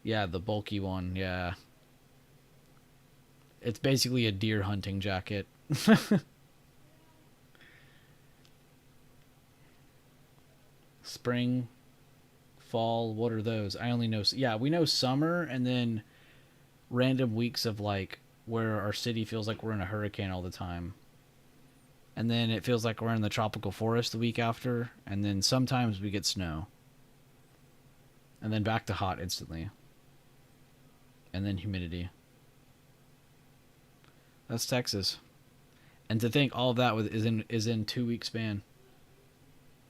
Speaker 1: Yeah, the bulky one, yeah. It's basically a deer hunting jacket. Spring, fall, what are those? I only know, yeah, we know summer and then random weeks of like where our city feels like we're in a hurricane all the time. And then it feels like we're in the tropical forest the week after, and then sometimes we get snow. And then back to hot instantly. And then humidity. That's Texas. And to think all of that is in 2 week span.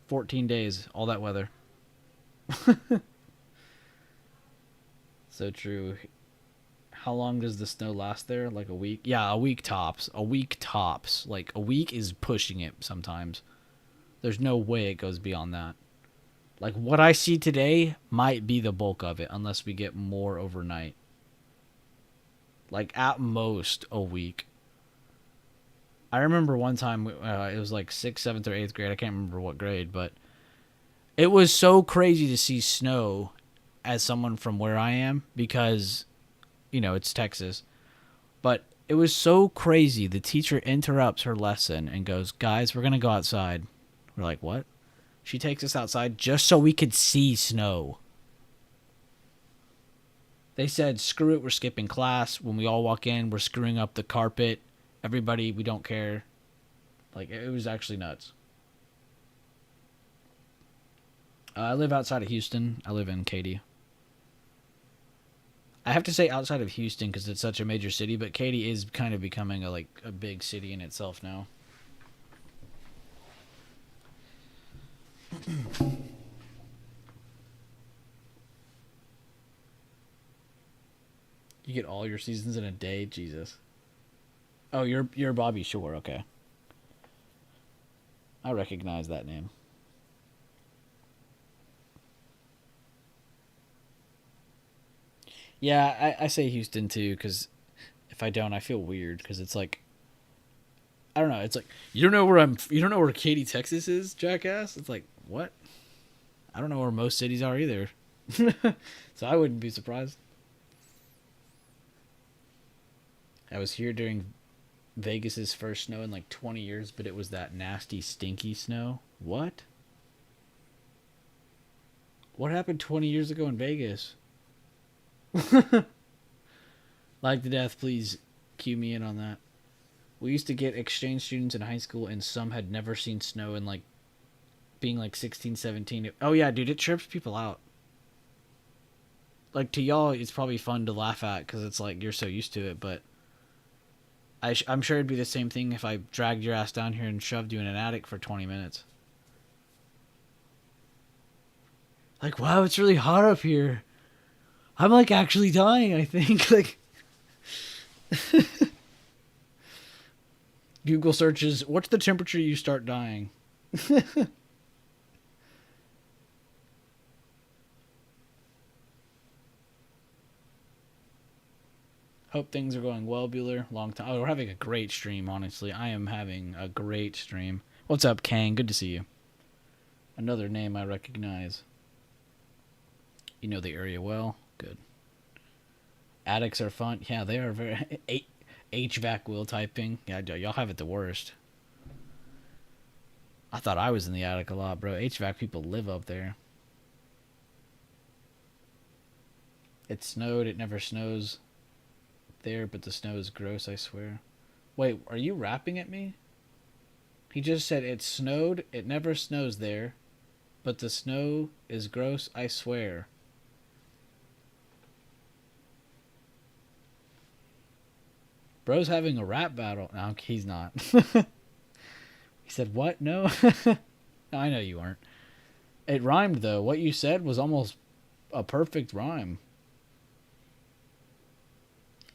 Speaker 1: 14 days, all that weather. So true. How long does the snow last there? Like a week? Yeah, a week tops. A week tops. Like a week is pushing it sometimes. There's no way it goes beyond that. Like what I see today might be the bulk of it unless we get more overnight. Like at most a week. I remember one time it was like 6th, 7th, or 8th grade. I can't remember what grade, but it was so crazy to see snow as someone from where I am because, it's Texas. But it was so crazy. The teacher interrupts her lesson and goes, "Guys, we're going to go outside." We're like, "What?" She takes us outside just so we could see snow. They said, "Screw it, we're skipping class. When we all walk in, we're screwing up the carpet. Everybody, we don't care." Like, it was actually nuts. I live outside of Houston. I live in Katy. I have to say outside of Houston because it's such a major city, but Katy is kind of becoming a big city in itself now. You get all your seasons in a day? Jesus. Oh, you're Bobby Shore, okay. I recognize that name. Yeah, I say Houston too, because if I don't, I feel weird, because it's like, I don't know, it's like, you don't know where Katy, Texas is, jackass? It's like, what? I don't know where most cities are either. So I wouldn't be surprised. I was here during Vegas's first snow in like 20 years, but it was that nasty, stinky snow. What? What happened 20 years ago in Vegas? Like to death, please cue me in on that. We used to get exchange students in high school, and some had never seen snow in like being like 16, 17. Oh yeah, dude, it trips people out. Like to y'all, it's probably fun to laugh at because it's like you're so used to it, but I'm sure it'd be the same thing if I dragged your ass down here and shoved you in an attic for 20 minutes. Like, wow, it's really hot up here. I'm like actually dying, I think. Like Google searches, what's the temperature you start dying? Hope things are going well, Bueller. Long time. Oh, we're having a great stream, honestly. I am having a great stream. What's up, Kang? Good to see you. Another name I recognize. You know the area well. Good. Attics are fun. Yeah, they are very HVAC wheel typing. Yeah, y'all have it the worst. I thought I was in the attic a lot, bro. HVAC people live up there. It snowed. It never snows there, but the snow is gross, I swear. Wait, are you rapping at me? He just said it snowed. It never snows there, but the snow is gross, I swear. Bro's having a rap battle. No, he's not. He said, what? No? I know you aren't. It rhymed, though. What you said was almost a perfect rhyme.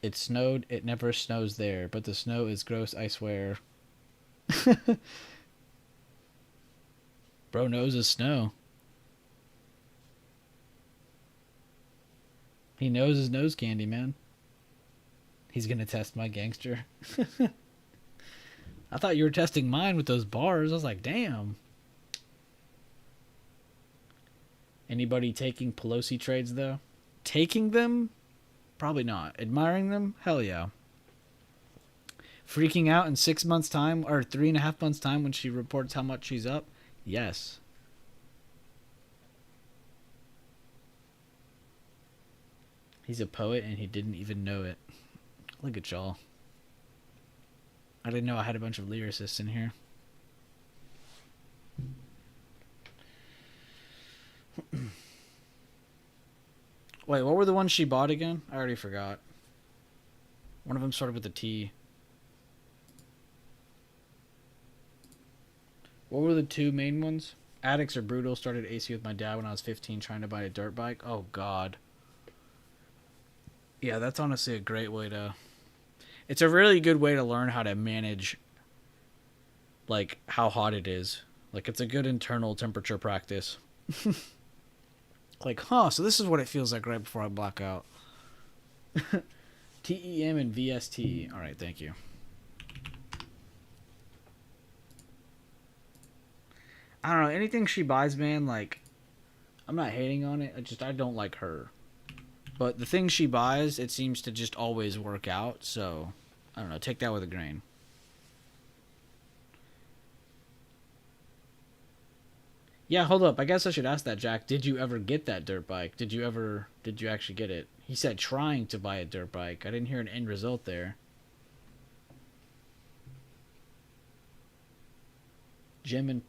Speaker 1: It snowed. It never snows there, but the snow is gross, I swear. Bro knows his snow. He knows his nose candy, man. He's gonna test my gangster. I thought you were testing mine with those bars. I was like, damn. Anybody taking Pelosi trades, though? Taking them? Probably not. Admiring them? Hell yeah. Freaking out in 6 months' time, or 3.5 months' time when she reports how much she's up? Yes. He's a poet and he didn't even know it. Look at y'all. I didn't know I had a bunch of lyricists in here. Wait, what were the ones she bought again? I already forgot. One of them started with a T. What were the two main ones? Addicts Are Brutal. Started AC with my dad when I was 15 trying to buy a dirt bike. Oh, God. Yeah, that's honestly a great way to... It's a really good way to learn how to manage, like, how hot it is. Like, it's a good internal temperature practice. Like, huh, so this is what it feels like right before I black out. TEM and VST. All right, thank you. I don't know. Anything she buys, man, like, I'm not hating on it. I don't like her. But the things she buys, it seems to just always work out. So, I don't know. Take that with a grain. Yeah, hold up. I guess I should ask that, Jack. Did you ever get that dirt bike? Did you actually get it? He said trying to buy a dirt bike. I didn't hear an end result there. Jim and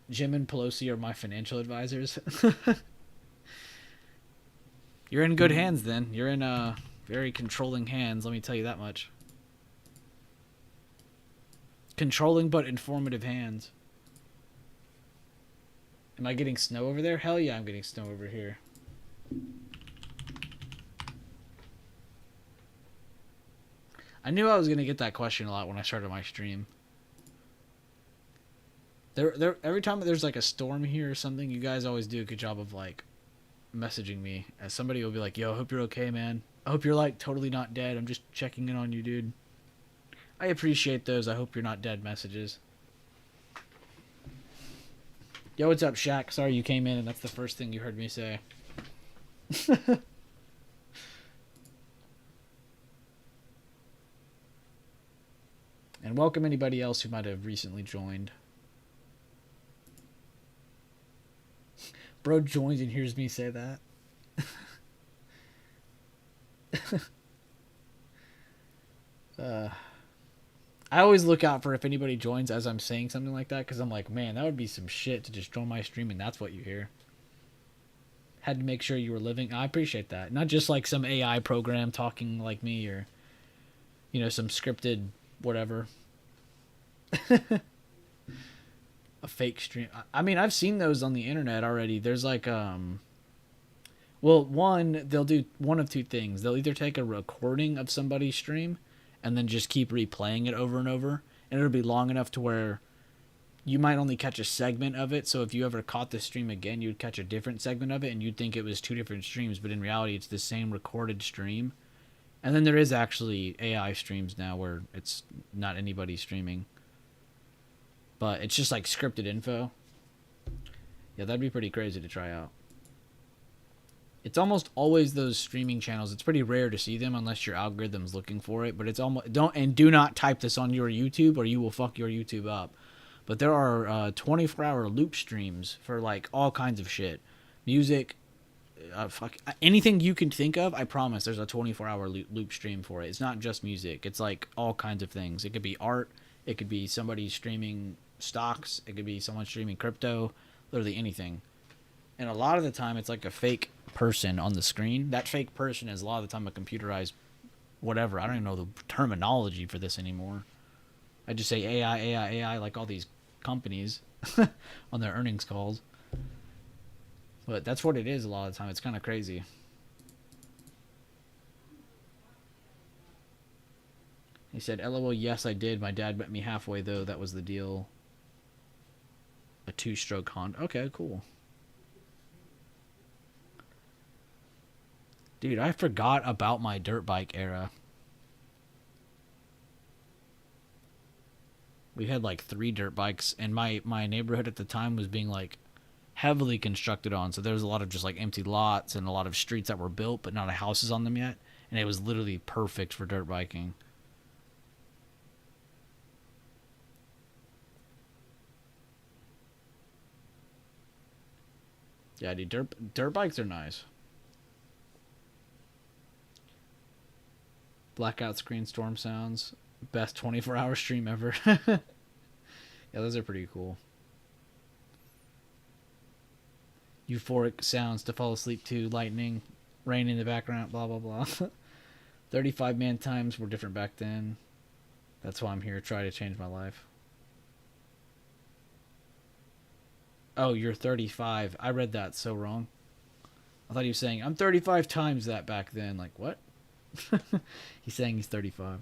Speaker 1: Pelosi are my financial advisors. You're in good hands then. You're in very controlling hands, let me tell you that much. Controlling but informative hands. Am I getting snow over there? Hell yeah, I'm getting snow over here. I knew I was going to get that question a lot when I started my stream. Every time there's like a storm here or something, you guys always do a good job of like messaging me. As somebody will be like, yo, I hope you're okay, man. I hope you're like totally not dead. I'm just checking in on you, dude. I appreciate those I hope you're not dead messages. Yo, what's up, Shaq? Sorry you came in and that's the first thing you heard me say. And welcome anybody else who might have recently joined. Bro joins and hears me say that. I always look out for if anybody joins as I'm saying something like that, because I'm like, man, that would be some shit to just join my stream and that's what you hear. Had to make sure you were living. I appreciate that. Not just like some AI program talking like me or, you know, some scripted whatever. A fake stream. I mean, I've seen those on the internet already. There's like, well, one, they'll do one of two things. They'll either take a recording of somebody's stream and then just keep replaying it over and over. And it'll be long enough to where you might only catch a segment of it. So if you ever caught the stream again, you'd catch a different segment of it and you'd think it was two different streams. But in reality, it's the same recorded stream. And then there is actually AI streams now where it's not anybody streaming. But it's just like scripted info. Yeah, that'd be pretty crazy to try out. It's almost always those streaming channels. It's pretty rare to see them unless your algorithm's looking for it. But it's almost do not type this on your YouTube or you will fuck your YouTube up. But there are 24-hour loop streams for like all kinds of shit, music, fuck anything you can think of. I promise, there's a 24-hour loop stream for it. It's not just music. It's like all kinds of things. It could be art. It could be somebody streaming stocks. It could be someone streaming crypto. Literally anything. And a lot of the time, it's like a fake person on the screen. That fake person is a lot of the time a computerized whatever. I don't even know the terminology for this anymore. I just say AI, AI, AI, like all these companies on their earnings calls. But that's what it is a lot of the time. It's kind of crazy. He said, LOL, yes, I did. My dad met me halfway, though. That was the deal. A 2-stroke Honda. Okay, cool. Dude, I forgot about my dirt bike era. We had like 3 dirt bikes, and my neighborhood at the time was being like heavily constructed on. So there was a lot of just like empty lots and a lot of streets that were built, but not a houses on them yet. And it was literally perfect for dirt biking. Yeah, dude, dirt bikes are nice. Blackout screen storm sounds. Best 24-hour stream ever. Yeah, those are pretty cool. Euphoric sounds to fall asleep to. Lightning, rain in the background, blah, blah, blah. 35-man times were different back then. That's why I'm here, try to change my life. Oh, you're 35. I read that so wrong. I thought he was saying, I'm 35 times that back then. Like, what? He's saying he's 35.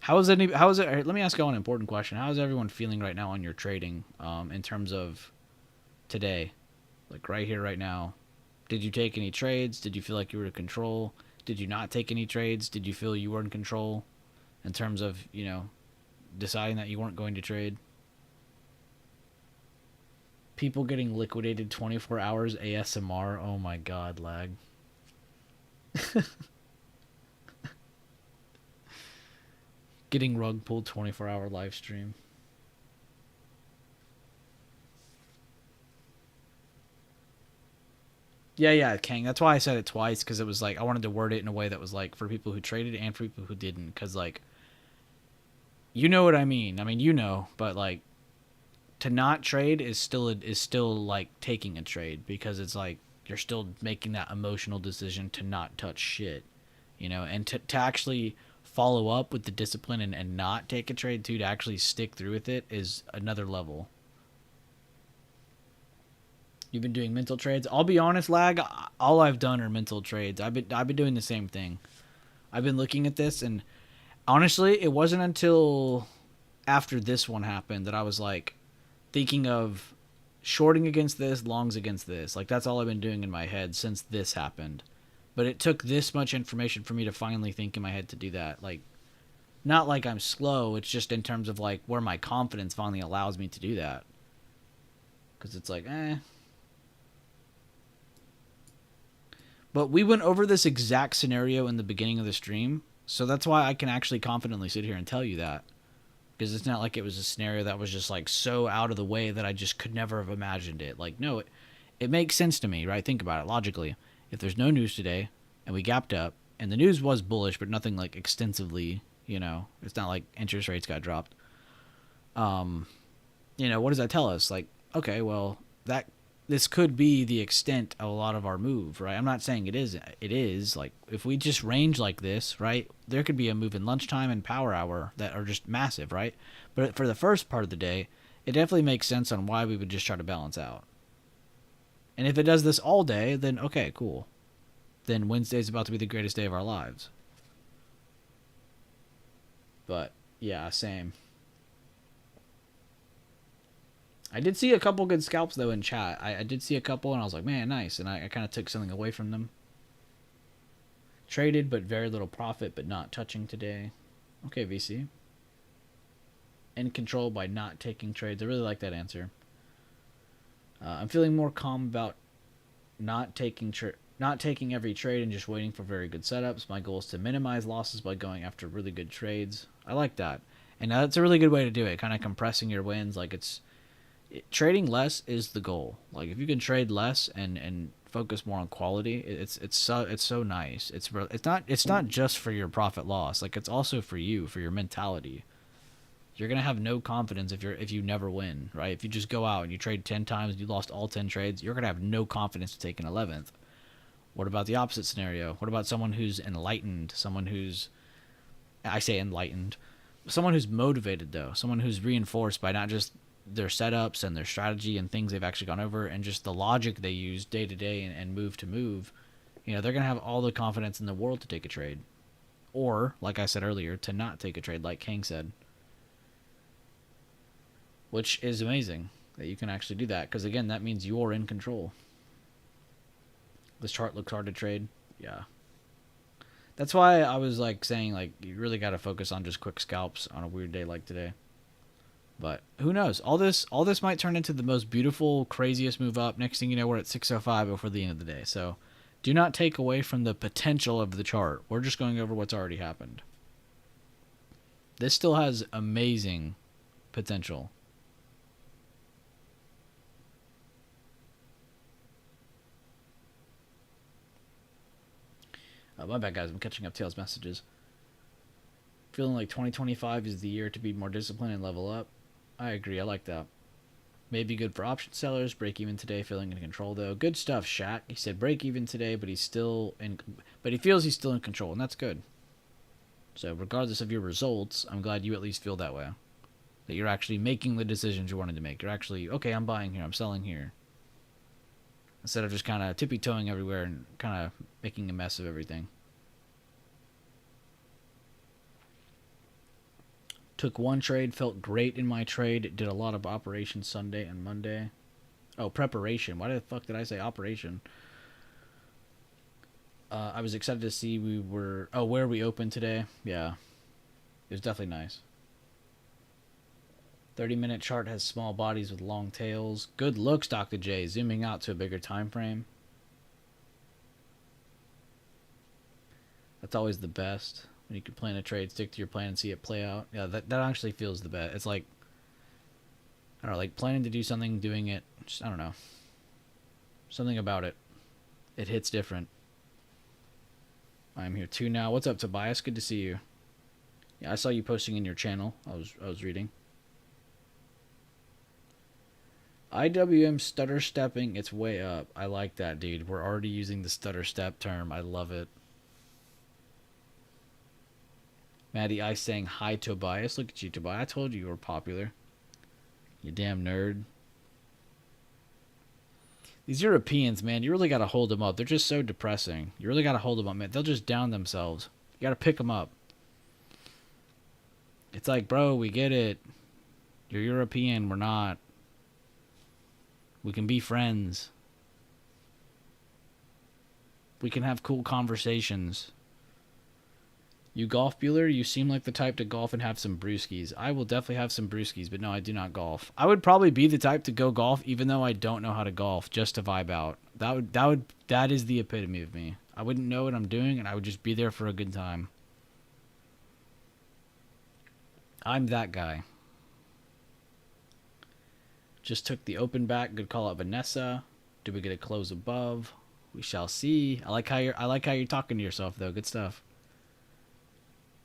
Speaker 1: How is it? Let me ask you an important question. How is everyone feeling right now on your trading, in terms of today, like right here, right now? Did you take any trades? Did you feel like you were in control? Did you not take any trades? Did you feel you were in control, in terms of deciding that you weren't going to trade? People getting liquidated 24 hours ASMR. Oh my god, lag. Getting rug pulled 24-hour live stream. Yeah, Kang. That's why I said it twice, because it was like I wanted to word it in a way that was like for people who traded and for people who didn't, because like, you know what I mean. I mean, but like, to not trade is still like taking a trade, because it's like you're still making that emotional decision to not touch shit, and to actually follow up with the discipline and not take a trade too, to actually stick through with it, is another level. You've been doing mental trades. I'll be honest, lag. All I've done are mental trades. I've been doing the same thing. I've been looking at this, and honestly, it wasn't until after this one happened that I was like thinking of shorting against this, longs against this. Like, that's all I've been doing in my head since this happened. But it took this much information for me to finally think in my head to do that. Like, not like I'm slow. It's just in terms of like where my confidence finally allows me to do that. Because it's like, But we went over this exact scenario in the beginning of the stream, so that's why I can actually confidently sit here and tell you that. Because it's not like it was a scenario that was just like so out of the way that I just could never have imagined it. Like, no, it makes sense to me, right? Think about it logically. If there's no news today and we gapped up, and the news was bullish, but nothing like extensively, it's not like interest rates got dropped. What does that tell us? Like, okay, well, this could be the extent of a lot of our move, right? I'm not saying it is. It is like, if we just range like this, right, there could be a move in lunchtime and power hour that are just massive, right? But for the first part of the day, it definitely makes sense on why we would just try to balance out. And if it does this all day, then okay, cool. Then Wednesday's about to be the greatest day of our lives. But yeah, same. I did see a couple good scalps though in chat. I did see a couple, and I was like, man, nice. And I kind of took something away from them. Traded, but very little profit, but not touching today. Okay, VC. in control by not taking trades. I really like that answer. I'm feeling more calm about not taking every trade and just waiting for very good setups. My goal is to minimize losses by going after really good trades. I like that, and that's a really good way to do it. Kind of compressing your wins. Like trading less is the goal. Like if you can trade less and focus more on quality, it's so nice. It's not just for your profit loss. Like it's also for you, for your mentality. You're gonna have no confidence if you never win, right? If you just go out and you trade 10 times and you lost all 10 trades, you're gonna have no confidence to take an 11th. What about the opposite scenario? What about someone who's enlightened? Someone who's, I say enlightened, someone who's motivated though, someone who's reinforced by not just their setups and their strategy and things they've actually gone over and just the logic they use day to day and move to move. They're gonna have all the confidence in the world to take a trade, or like I said earlier, to not take a trade, like King said. Which is amazing that you can actually do that, because again, that means you're in control. This chart looks hard to trade. Yeah. That's why I was like saying like you really got to focus on just quick scalps on a weird day like today. But who knows? All this might turn into the most beautiful, craziest move up. Next thing you know, we're at 605 before the end of the day. So do not take away from the potential of the chart. We're just going over what's already happened. This still has amazing potential. My bad, guys. I'm catching up Tails' messages. Feeling like 2025 is the year to be more disciplined and level up. I agree. I like that. Maybe good for option sellers. Break even today. Feeling in control though. Good stuff, Shaq. He said break even today, but he feels he's still in control, and that's good. So regardless of your results, I'm glad you at least feel that way. That you're actually making the decisions you wanted to make. You're actually, okay, I'm buying here. I'm selling here. Instead of just kind of tippy-toeing everywhere and kind of making a mess of everything. Took one trade, felt great in my trade. Did a lot of operations Sunday and Monday. Oh, preparation. Why the fuck did I say operation? I was excited to see where we opened today. Yeah. It was definitely nice. 30-minute chart has small bodies with long tails. Good looks, Dr. J. Zooming out to a bigger time frame. That's always the best. When you can plan a trade, stick to your plan, and see it play out. Yeah, that actually feels the best. It's like, I don't know, like planning to do something, doing it. Just, I don't know. Something about it. It hits different. I'm here too now. What's up, Tobias? Good to see you. Yeah, I saw you posting in your channel. I was reading. IWM stutter stepping, it's way up. I like that, dude. We're already using the stutter step term. I love it. Maddie Ice saying hi, Tobias. Look at you, Tobias. I told you were popular. You damn nerd. These Europeans, man, you really got to hold them up. They're just so depressing. You really got to hold them up, man. They'll just down themselves. You got to pick them up. It's like, bro, we get it. You're European. We're not. We can be friends. We can have cool conversations. You golf, Bueller? You seem like the type to golf and have some brewskis. I will definitely have some brewskis, but no, I do not golf. I would probably be the type to go golf even though I don't know how to golf, just to vibe out. That is the epitome of me. I wouldn't know what I'm doing, and I would just be there for a good time. I'm that guy. Just took the open back. Good call out, Vanessa. Do we get a close above? We shall see. I like how you're talking to yourself though. Good stuff.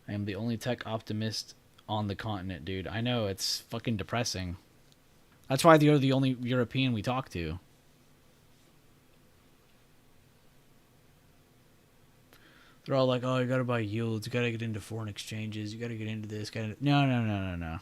Speaker 1: I am the only tech optimist on the continent, dude. I know, it's fucking depressing. That's why you're the only European we talk to. They're all like, oh, you gotta buy yields, you gotta get into foreign exchanges, you gotta get into this, No.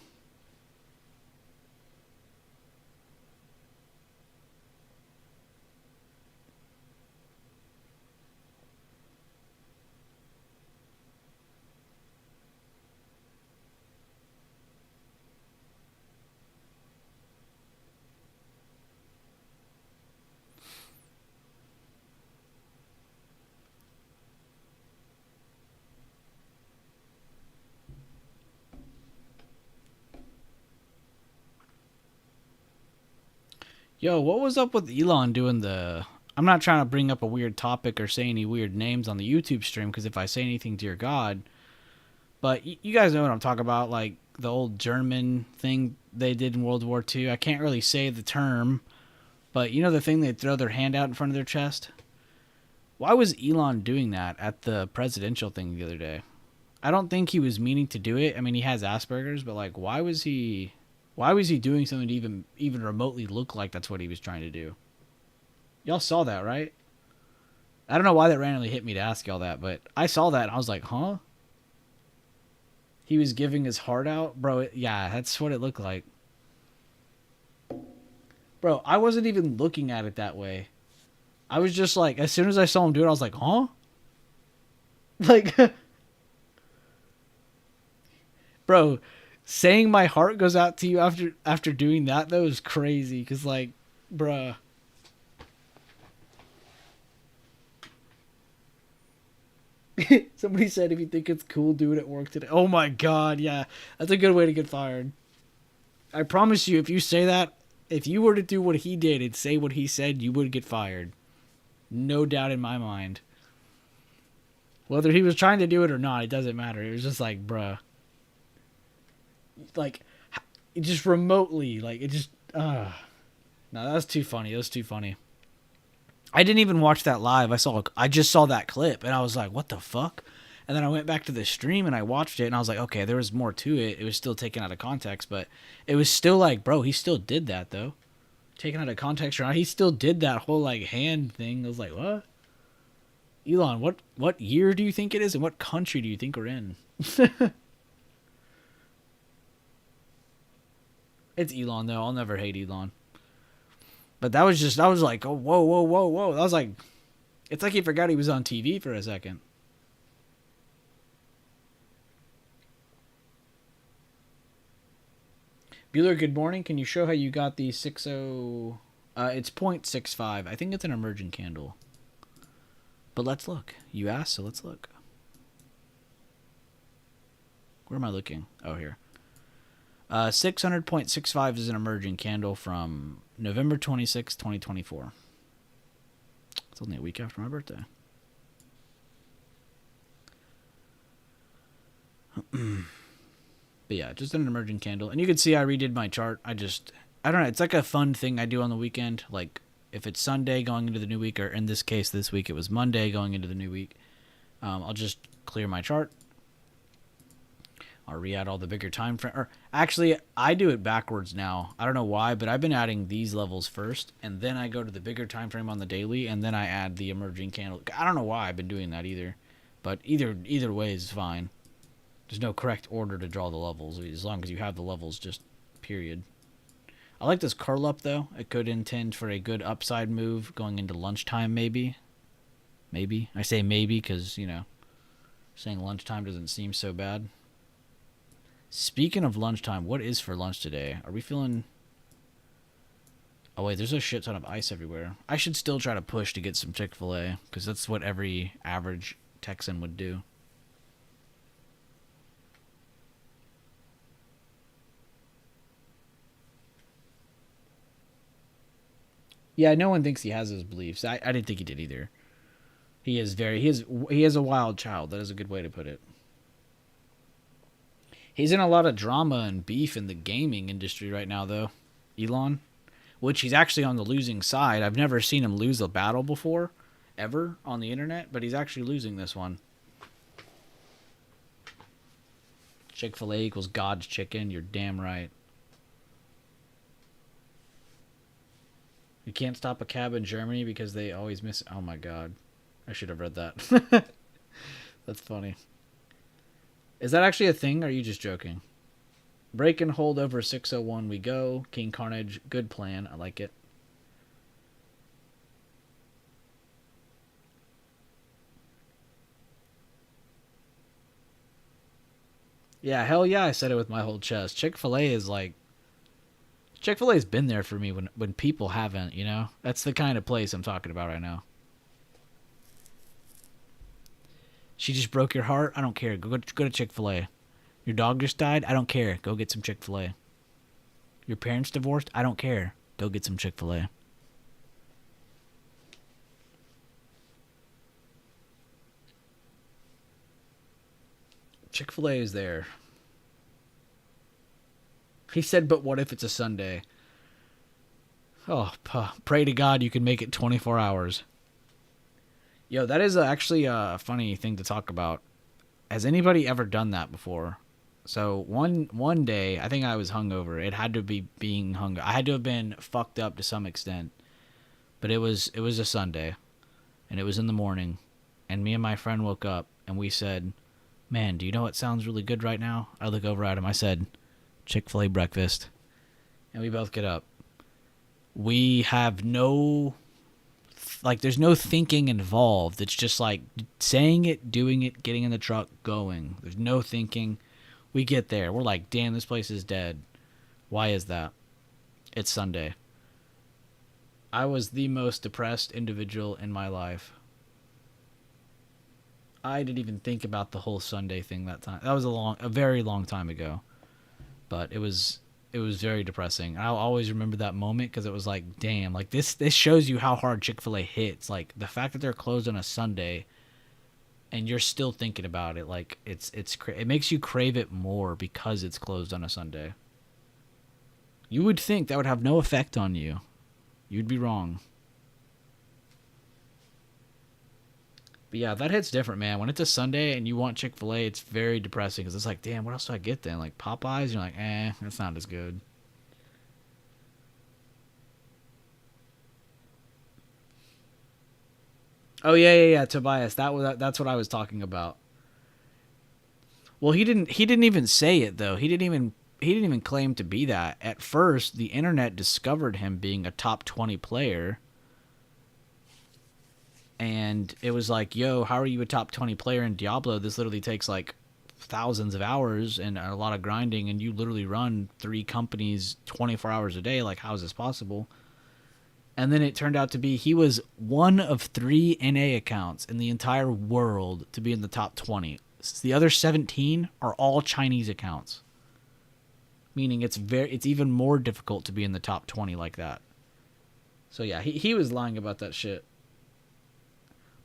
Speaker 1: Yo, what was up with Elon doing the? I'm not trying to bring up a weird topic or say any weird names on the YouTube stream because if I say anything, dear God. But you guys know what I'm talking about, like the old German thing they did in World War II. I can't really say the term, but you know the thing they throw their hand out in front of their chest. Why was Elon doing that at the presidential thing the other day? I don't think he was meaning to do it. I mean, he has Asperger's, but like, why was he? Why was he doing something to even remotely look like that's what he was trying to do? Y'all saw that, right? I don't know why that randomly hit me to ask y'all that, but I saw that and I was like, huh? He was giving his heart out, bro. Yeah, that's what it looked like, bro. I wasn't even looking at it that way. I was just like, as soon as I saw him do it, I was like, huh? Like, bro, saying my heart goes out to you after doing that though is crazy. Cause like, bruh. Somebody said if you think it's cool, do it at work today. Oh my god, yeah, that's a good way to get fired. I promise you, if you say that, if you were to do what he did and say what he said, you would get fired. No doubt in my mind. Whether he was trying to do it or not, it doesn't matter. It was just like, bruh. Like, just remotely, like, it just, No, that was too funny. It was too funny. I didn't even watch that live. I just saw that clip, and I was like, what the fuck? And then I went back to the stream, and I watched it, and I was like, okay, there was more to it. It was still taken out of context, but it was still like, bro, he still did that, though. Taken out of context or not, he still did that whole, like, hand thing. I was like, what? Elon, what year do you think it is, and what country do you think we're in? It's Elon, though. I'll never hate Elon. But that was like, oh, whoa, whoa, whoa, whoa. That was like, it's like he forgot he was on TV for a second. Bueller, good morning. Can you show how you got the 60? It's 0.65. I think it's an emergent candle. But let's look. You asked, so let's look. Where am I looking? Oh, here. 600.65 is an emerging candle from November 26, 2024. It's only a week after my birthday. But yeah, just an emerging candle. And you can see I redid my chart. I don't know. It's like a fun thing I do on the weekend. Like if it's Sunday going into the new week, or in this case, this week it was Monday going into the new week, I'll just clear my chart. I'll re-add all the bigger time frame. Or actually, I do it backwards now. I don't know why, but I've been adding these levels first, and then I go to the bigger time frame on the daily, and then I add the emerging candle. I don't know why I've been doing that either, but either way is fine. There's no correct order to draw the levels, as long as you have the levels, just period. I like this curl up, though. It could intend for a good upside move going into lunchtime, maybe. Maybe. I say maybe because, saying lunchtime doesn't seem so bad. Speaking of lunchtime, what is for lunch today? Are we feeling... Oh, wait, there's a shit ton of ice everywhere. I should still try to push to get some Chick-fil-A, because that's what every average Texan would do. Yeah, no one thinks he has his beliefs. I didn't think he did either. He is a wild child. That is a good way to put it. He's in a lot of drama and beef in the gaming industry right now, though. Elon. Which he's actually on the losing side. I've never seen him lose a battle before, ever, on the internet, but he's actually losing this one. Chick-fil-A equals God's chicken. You're damn right. You can't stop a cab in Germany because they always miss... Oh my god. I should have read that. That's funny. Is that actually a thing, or are you just joking? Break and hold over 601 we go. King Carnage, good plan. I like it. Yeah, hell yeah, I said it with my whole chest. Chick-fil-A is like... Chick-fil-A's been there for me when people haven't, That's the kind of place I'm talking about right now. She just broke your heart? I don't care. Go to Chick-fil-A. Your dog just died? I don't care. Go get some Chick-fil-A. Your parents divorced? I don't care. Go get some Chick-fil-A. Chick-fil-A is there. He said, but what if it's a Sunday? Oh, pray to God you can make it 24 hours. Yo, that is actually a funny thing to talk about. Has anybody ever done that before? So one day, I think I was hungover. It had to be being hungover. I had to have been fucked up to some extent. But it was a Sunday, and it was in the morning, and me and my friend woke up, and we said, man, do you know what sounds really good right now? I look over at him. I said, Chick-fil-A breakfast. And we both get up. We have no, like, there's no thinking involved. It's just like saying it, doing it, getting in the truck, going. There's no thinking. We get there. We're like, damn, this place is dead. Why is that? It's Sunday. I was the most depressed individual in my life. I didn't even think about the whole Sunday thing that time. That was a very long time ago. But it was very depressing. I'll always remember that moment because it was like, damn, like this shows you how hard Chick-fil-A hits. Like the fact that they're closed on a Sunday and you're still thinking about it, like it makes you crave it more because it's closed on a Sunday. You would think that would have no effect on you. You'd be wrong. But yeah, that hits different, man. When it's a Sunday and you want Chick-fil-A, it's very depressing because it's like, damn, what else do I get then? Like Popeyes, you're like, that's not as good. Oh yeah, Tobias. That's what I was talking about. Well, he didn't even say it though. He didn't even claim to be that. At first, the internet discovered him being a top 20 player. And it was like, yo, how are you a top 20 player in Diablo? This literally takes like thousands of hours and a lot of grinding, and you literally run 3 companies 24 hours a day. Like, how is this possible? And then it turned out to be he was one of 3 NA accounts in the entire world to be in the top 20. The other 17 are all Chinese accounts. Meaning it's even more difficult to be in the top 20 like that. So yeah, he was lying about that shit.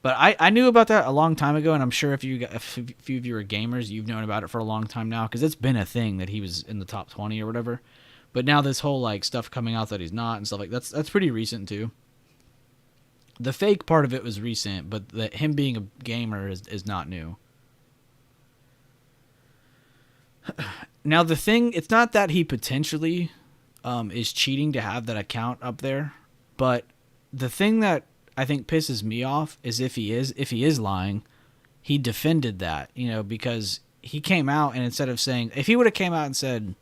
Speaker 1: But I knew about that a long time ago, and I'm sure if a few of you are gamers, you've known about it for a long time now, because it's been a thing that he was in the top 20 or whatever. But now this whole like stuff coming out that he's not and stuff like that's pretty recent too. The fake part of it was recent, but him being a gamer is not new. Now the thing, it's not that he potentially is cheating to have that account up there, but the thing that I think pisses me off is if he is lying, he defended that, because he came out and instead of saying, if he would have came out and said,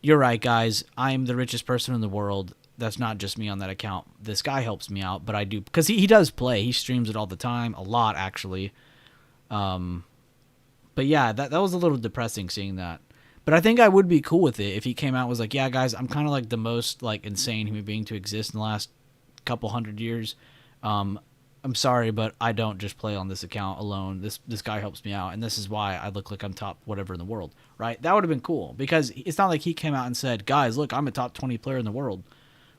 Speaker 1: you're right, guys, I'm the richest person in the world. That's not just me on that account. This guy helps me out, but I do, because he does play. He streams it all the time, a lot actually. But yeah, that was a little depressing seeing that. But I think I would be cool with it if he came out and was like, yeah, guys, I'm kind of like the most like insane human being to exist in the last couple hundred years. I'm sorry, but I don't just play on this account alone. This guy helps me out, and this is why I look like I'm top whatever in the world, right? That would have been cool, because it's not like he came out and said, guys, look, I'm a top 20 player in the world.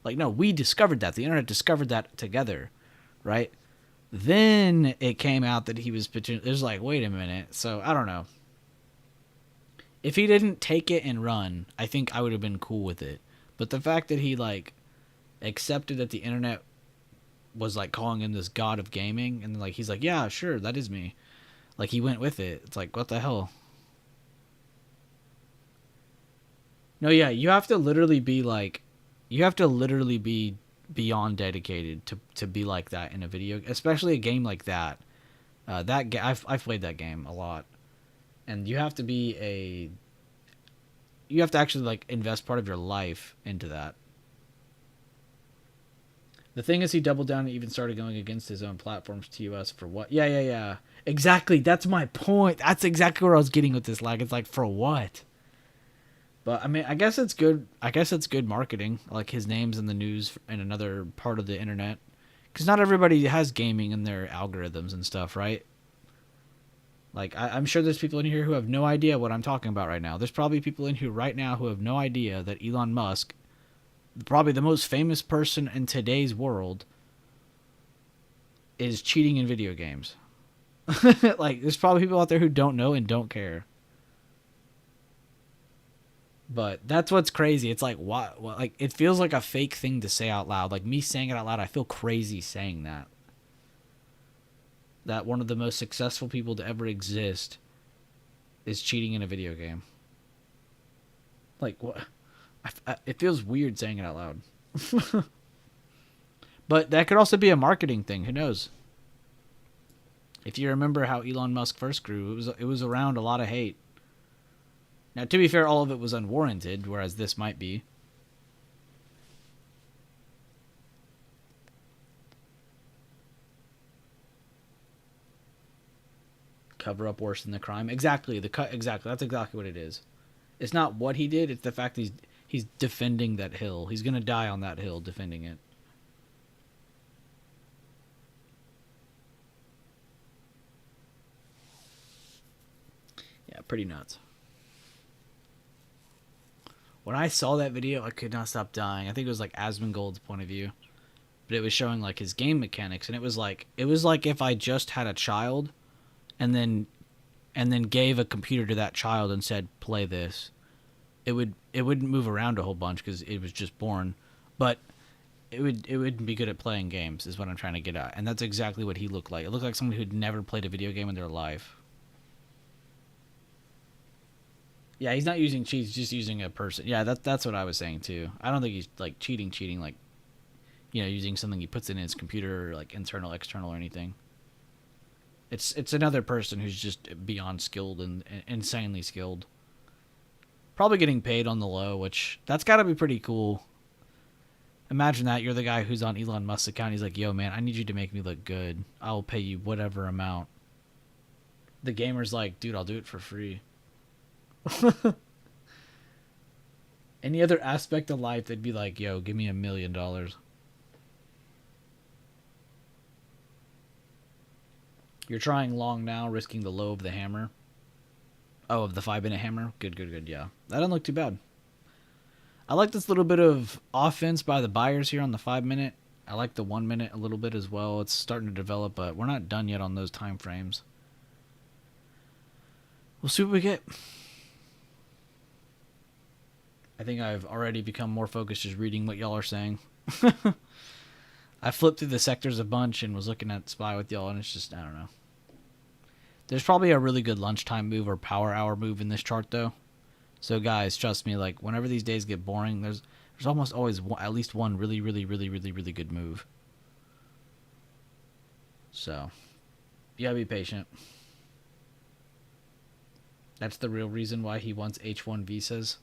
Speaker 1: Like, no, we discovered that. The internet discovered that together, right? Then it came out that he was potentially, it was like, wait a minute. So I don't know. If he didn't take it and run, I think I would have been cool with it. But the fact that he like accepted that the internet was like calling him this god of gaming, and like he's like, yeah, sure, that is me. Like he went with it. It's like, what the hell? No, yeah, you have to literally be beyond dedicated to be like that in a video, especially a game like that. I've played that game a lot, and you have to actually like invest part of your life into that. The thing is, he doubled down and even started going against his own platform's TOS for what? Yeah. Exactly. That's my point. That's exactly where I was getting with this. Like, it's like, for what? But I mean, I guess it's good. I guess it's good marketing. Like his name's in the news in another part of the internet, because not everybody has gaming in their algorithms and stuff, right? Like I'm sure there's people in here who have no idea what I'm talking about right now. There's probably people in here right now who have no idea that Elon Musk probably the most famous person in today's world is cheating in video games. Like, there's probably people out there who don't know and don't care. But that's what's crazy. It's like, what? Like, it feels like a fake thing to say out loud. Like, me saying it out loud, I feel crazy saying that. That one of the most successful people to ever exist is cheating in a video game. Like, what? It feels weird saying it out loud. But that could also be a marketing thing. Who knows? If you remember how Elon Musk first grew, it was around a lot of hate. Now, to be fair, all of it was unwarranted, whereas this might be. Cover up worse than the crime. Exactly. Exactly. That's exactly what it is. It's not what he did. It's the fact he's defending that hill. He's gonna die on that hill defending it. Yeah, pretty nuts. When I saw that video, I could not stop dying. I think it was like Asmongold's point of view, but it was showing like his game mechanics, and it was like if I just had a child, and then gave a computer to that child and said play this, it wouldn't move around a whole bunch because it was just born, but it wouldn't be good at playing games is what I'm trying to get at, and that's exactly what he looked like. It looked like someone who'd never played a video game in their life. Yeah, he's not using cheats, just using a person. Yeah, that's what I was saying too. I don't think he's like cheating, like, you know, using something he puts in his computer, like internal, external, or anything. It's another person who's just beyond skilled and insanely skilled. Probably getting paid on the low, which that's got to be pretty cool. Imagine that you're the guy who's on Elon Musk's account. He's like, "Yo, man, I need you to make me look good. I'll pay you whatever amount." The gamer's like, "Dude, I'll do it for free." Any other aspect of life, they'd be like, "Yo, give me $1 million." You're trying long now, risking the low of the hammer. Oh, of the 5-minute hammer? Good, yeah. That doesn't look too bad. I like this little bit of offense by the buyers here on the 5-minute. I like the 1 minute a little bit as well. It's starting to develop, but we're not done yet on those time frames. We'll see what we get. I think I've already become more focused just reading what y'all are saying. I flipped through the sectors a bunch and was looking at SPY with y'all, and it's just, I don't know. There's probably a really good lunchtime move or power hour move in this chart, though. So, guys, trust me, like, whenever these days get boring, there's almost always at least one really, really, really, really, really good move. So, you gotta be patient. That's the real reason why he wants H-1 visas.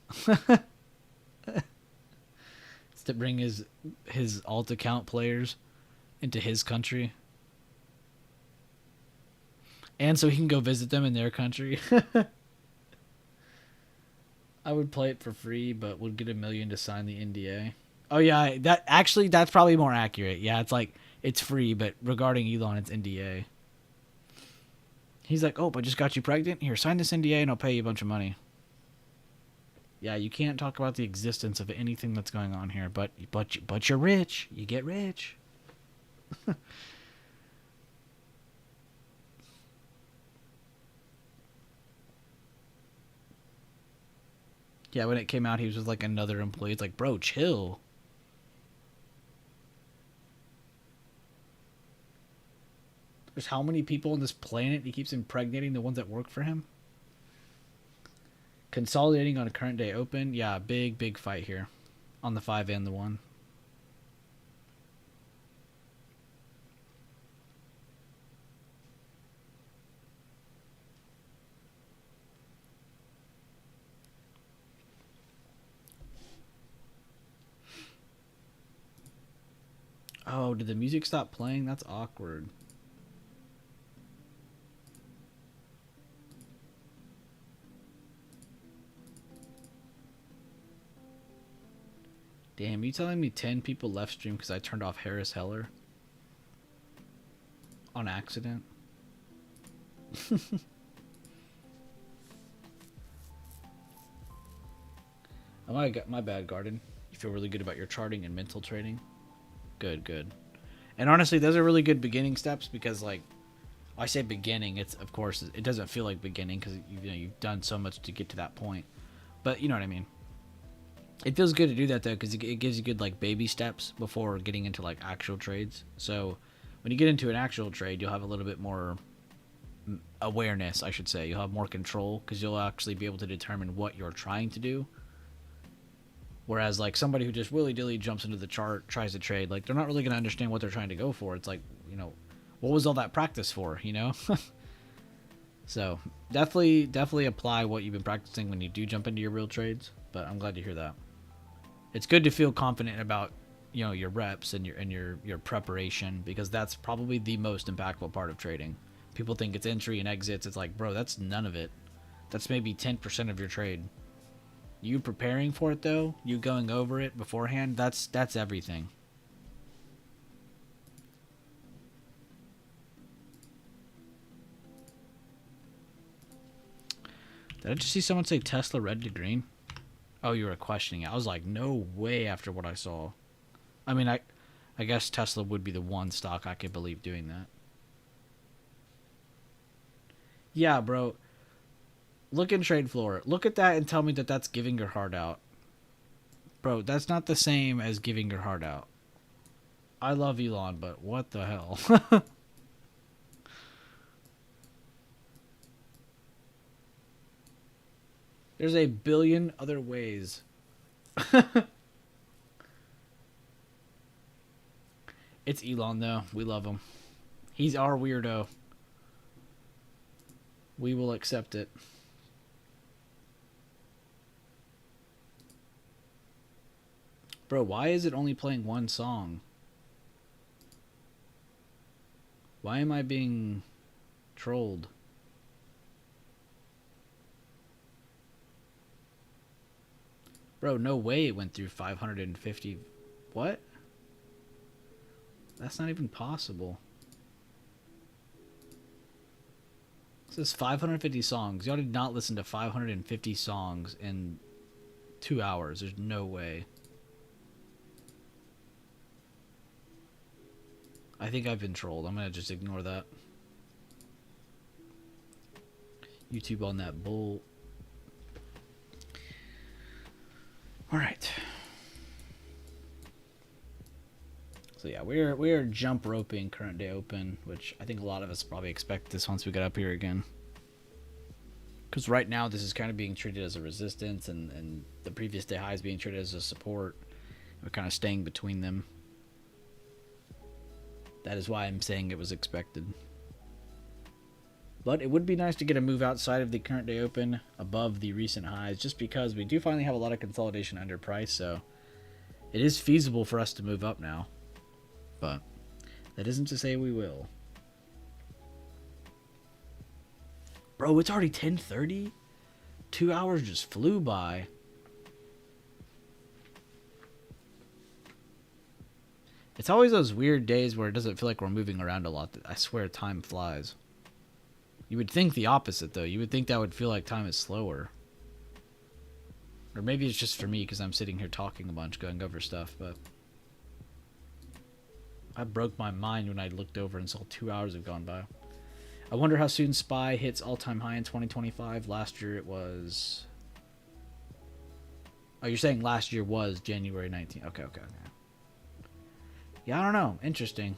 Speaker 1: It's to bring his alt account players into his country. And so he can go visit them in their country. I would play it for free, but would get $1 million to sign the NDA. Oh yeah, that's probably more accurate. Yeah, it's like it's free, but regarding Elon, it's NDA. He's like, "Oh, I just got you pregnant. Here, sign this NDA, and I'll pay you a bunch of money." Yeah, you can't talk about the existence of anything that's going on here, but you're rich. You get rich. Yeah, when it came out, he was with like another employee. It's like, bro, chill. There's how many people on this planet he keeps impregnating the ones that work for him? Consolidating on a current day open. Yeah, big fight here on the 5 and the 1. Oh, did the music stop playing? That's awkward. Damn, you telling me 10 people left stream because I turned off Harris Heller? On accident? Oh, my bad, Garden. You feel really good about your charting and mental trading? Good, good. And honestly, those are really good beginning steps because, like, I say beginning, it's, of course, it doesn't feel like beginning because, you know, you've done so much to get to that point. But you know what I mean. It feels good to do that, though, because it gives you good, like, baby steps before getting into, like, actual trades. So when you get into an actual trade, you'll have a little bit more awareness, I should say. You'll have more control because you'll actually be able to determine what you're trying to do. Whereas, like, somebody who just willy-nilly jumps into the chart, tries to trade, like, they're not really going to understand what they're trying to go for. It's like, you know, what was all that practice for, you know? So, definitely apply what you've been practicing when you do jump into your real trades. But I'm glad to hear that. It's good to feel confident about, you know, your reps and your preparation, because that's probably the most impactful part of trading. People think it's entry and exits. It's like, bro, that's none of it. That's maybe 10% of your trade. You preparing for it, though, you going over it beforehand, that's everything. Did I just see someone say Tesla red to green? Oh, you were questioning it. I was like, no way after what I saw. I mean, I guess Tesla would be the one stock I could believe doing that. Yeah, bro. Look in trade floor. Look at that and tell me that that's giving your heart out. Bro, that's not the same as giving your heart out. I love Elon, but what the hell? There's a billion other ways. It's Elon, though. We love him. He's our weirdo. We will accept it. Bro, why is it only playing one song? Why am I being trolled? Bro, no way it went through 550. What? That's not even possible. This is 550 songs. Y'all did not listen to 550 songs in 2 hours. There's no way. I think I've been trolled. I'm going to just ignore that. YouTube on that bull. Alright. So yeah, we're jump roping current day open, which I think a lot of us probably expect this once we get up here again. Because right now this is kind of being treated as a resistance, and the previous day high is being treated as a support. We're kind of staying between them. That is why I'm saying it was expected. But it would be nice to get a move outside of the current day open above the recent highs, just because we do finally have a lot of consolidation under price, so it is feasible for us to move up now. But that isn't to say we will. Bro, it's already 10:30? 2 hours just flew by. It's always those weird days where it doesn't feel like we're moving around a lot. That I swear time flies. You would think the opposite, though. You would think that would feel like time is slower. Or maybe it's just for me because I'm sitting here talking a bunch, going over stuff, but I broke my mind when I looked over and saw 2 hours have gone by. I wonder how soon SPY hits all-time high in 2025. Last year it was... Oh, you're saying last year was January 19th. Okay. Yeah, I don't know. Interesting.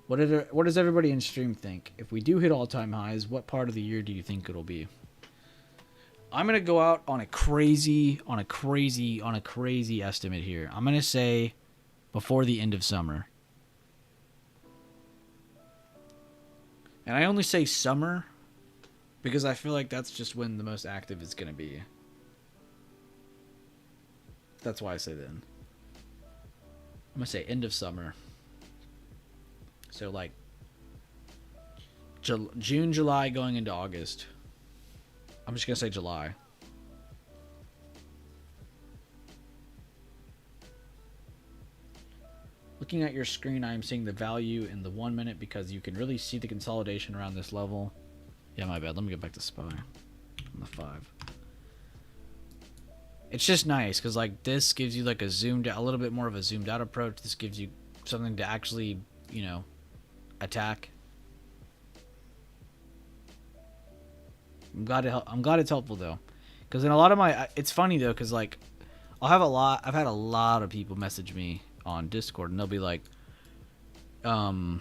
Speaker 1: What does everybody in stream think? If we do hit all-time highs, what part of the year do you think it'll be? I'm going to go out on a crazy estimate here. I'm going to say before the end of summer. And I only say summer because I feel like that's just when the most active it's going to be. That's why I say then. I'm going to say end of summer. So like June, July going into August. I'm just going to say July. Looking at your screen, I am seeing the value in the 1 minute because you can really see the consolidation around this level. Yeah, my bad. Let me get back to SPY on the 5. It's just nice because like this gives you like a little bit more of a zoomed out approach. This gives you something to actually, you know, attack. I'm glad it's helpful though, because in a lot of my, it's funny though, because like I've had a lot of people message me on Discord, and they'll be like, um,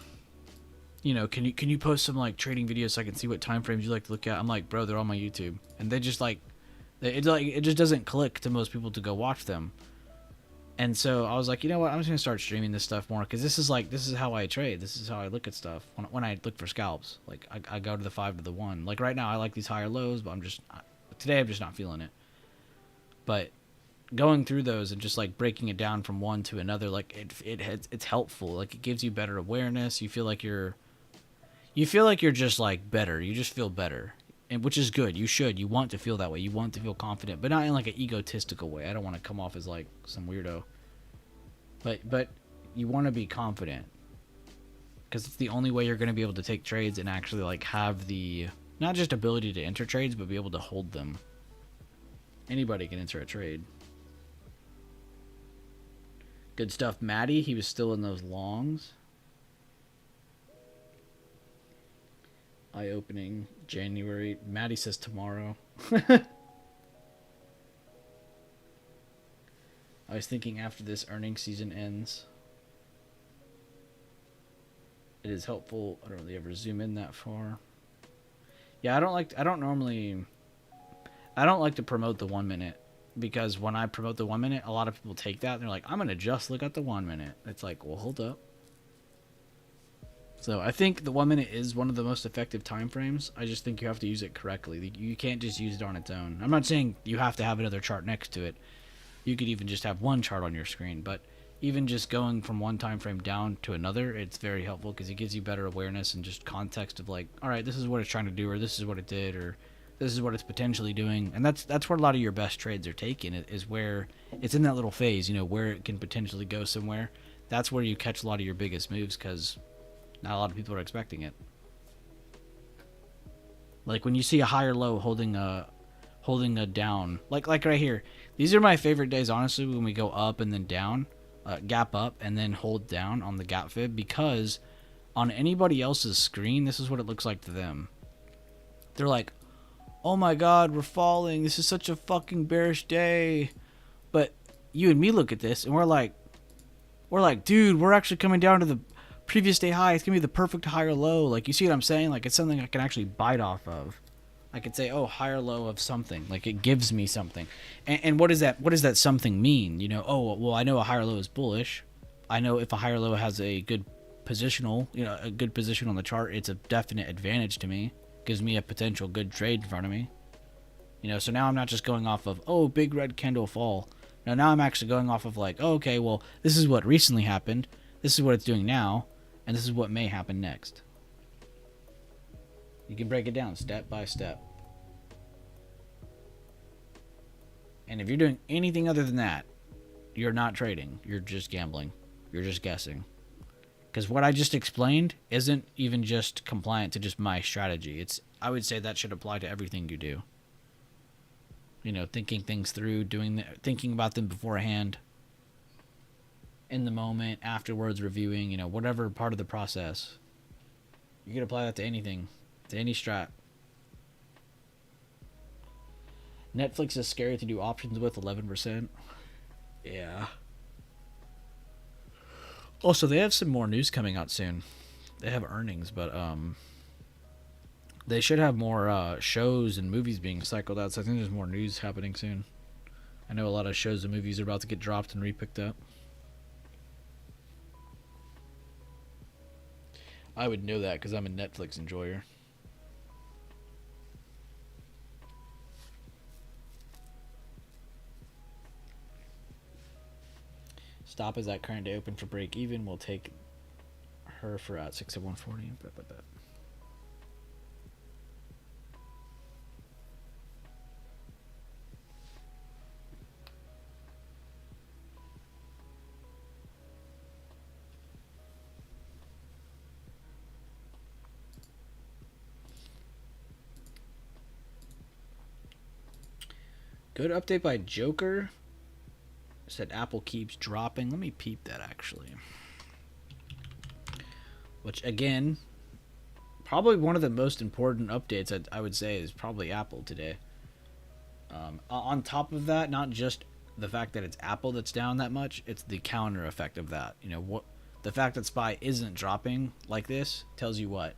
Speaker 1: you know, can you post some like trading videos so I can see what time frames you like to look at? I'm like, bro, they're on my YouTube, and they just like, it just doesn't click to most people to go watch them. And so I was like, you know what? I'm just gonna start streaming this stuff more because this is how I trade. This is how I look at stuff when I look for scalps. Like I go to the 5 to the 1. Like right now I like these higher lows, but today I'm just not feeling it. But going through those and just like breaking it down from one to another, like it's helpful. Like it gives you better awareness. You feel like you're just like better. You just feel better, and which is good. You want to feel that way. You want to feel confident, but not in like an egotistical way. I don't want to come off as like some weirdo. But you want to be confident because it's the only way you're going to be able to take trades and actually like have the not just ability to enter trades, but be able to hold them. Anybody can enter a trade. Good stuff, Maddie. He was still in those longs. Eye-opening January. Maddie says tomorrow. I was thinking after this earnings season ends, it is helpful. I don't really ever zoom in that far. Yeah, I don't like to promote the 1 minute because when I promote the 1 minute, a lot of people take that and they're like, I'm gonna just look at the 1 minute. It's like, well, hold up. So I think the 1 minute is one of the most effective time frames. I just think you have to use it correctly. You can't just use it on its own. I'm not saying you have to have another chart next to it. You could even just have one chart on your screen, but even just going from one time frame down to another, it's very helpful because it gives you better awareness and just context of like, all right, this is what it's trying to do, or this is what it did, or this is what it's potentially doing. And that's where a lot of your best trades are taken, is where it's in that little phase, you know, where it can potentially go somewhere. That's where you catch a lot of your biggest moves because not a lot of people are expecting it. Like when you see a higher low holding a down, like right here. These are my favorite days, honestly, when we go up and then down, gap up and then hold down on the gap fib, because on anybody else's screen, this is what it looks like to them. They're like, oh my god, we're falling. This is such a fucking bearish day. But you and me look at this and we're like, dude, we're actually coming down to the previous day high. It's gonna be the perfect higher low. Like, you see what I'm saying? Like, it's something I can actually bite off of. I could say, oh, higher low of something. Like, it gives me something. And what does that something mean? You know, oh, well, I know a higher low is bullish. I know if a higher low has a good positional, you know, a good position on the chart, it's a definite advantage to me. Gives me a potential good trade in front of me. You know, so now I'm not just going off of, oh, big red candle fall. Now I'm actually going off of like, oh, okay, well, this is what recently happened. This is what it's doing now. And this is what may happen next. You can break it down step by step. And if you're doing anything other than that, you're not trading. You're just gambling. You're just guessing. Because what I just explained isn't even just compliant to just my strategy. I would say that should apply to everything you do. You know, thinking things through, thinking about them beforehand, in the moment, afterwards, reviewing, you know, whatever part of the process. You can apply that to anything, to any strat. Netflix is scary to do options with, 11%. Yeah. Also, they have some more news coming out soon. They have earnings, but they should have more shows and movies being cycled out, so I think there's more news happening soon. I know a lot of shows and movies are about to get dropped and repicked up. I would know that because I'm a Netflix enjoyer. Stop is at current day open for break even. We'll take her for at 6 at 140. Good update by Joker. Said Apple keeps dropping. Let me peep that actually. Which again, probably one of the most important updates I would say is probably Apple today. On top of that, not just the fact that it's Apple that's down that much, it's the counter effect of that. You know what? The fact that Spy isn't dropping like this tells you what?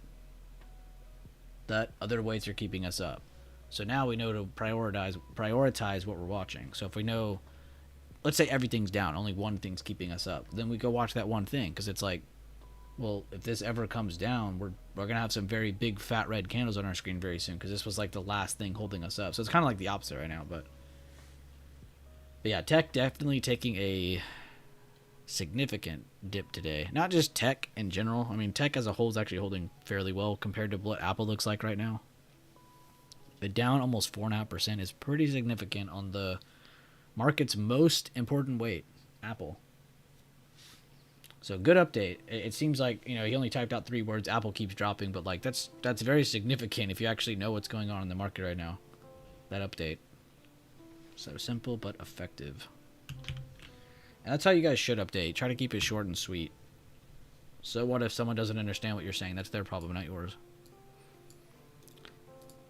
Speaker 1: That other weights are keeping us up. So now we know to prioritize what we're watching. So if we know, let's say everything's down, only one thing's keeping us up, then we go watch that one thing because it's like, well, if this ever comes down, we're gonna have some very big fat red candles on our screen very soon because this was like the last thing holding us up. So it's kind of like the opposite right now, but yeah, tech definitely taking a significant dip today. Not just tech in general. I mean, tech as a whole is actually holding fairly well compared to what Apple looks like right now. But down almost 4.5% is pretty significant on the market's most important weight, Apple. So good update. It seems like, you know, he only typed out 3 words, Apple keeps dropping, but like that's very significant if you actually know what's going on in the market right now. That update. So simple but effective. And that's how you guys should update. Try to keep it short and sweet. So what if someone doesn't understand what you're saying? That's their problem, not yours.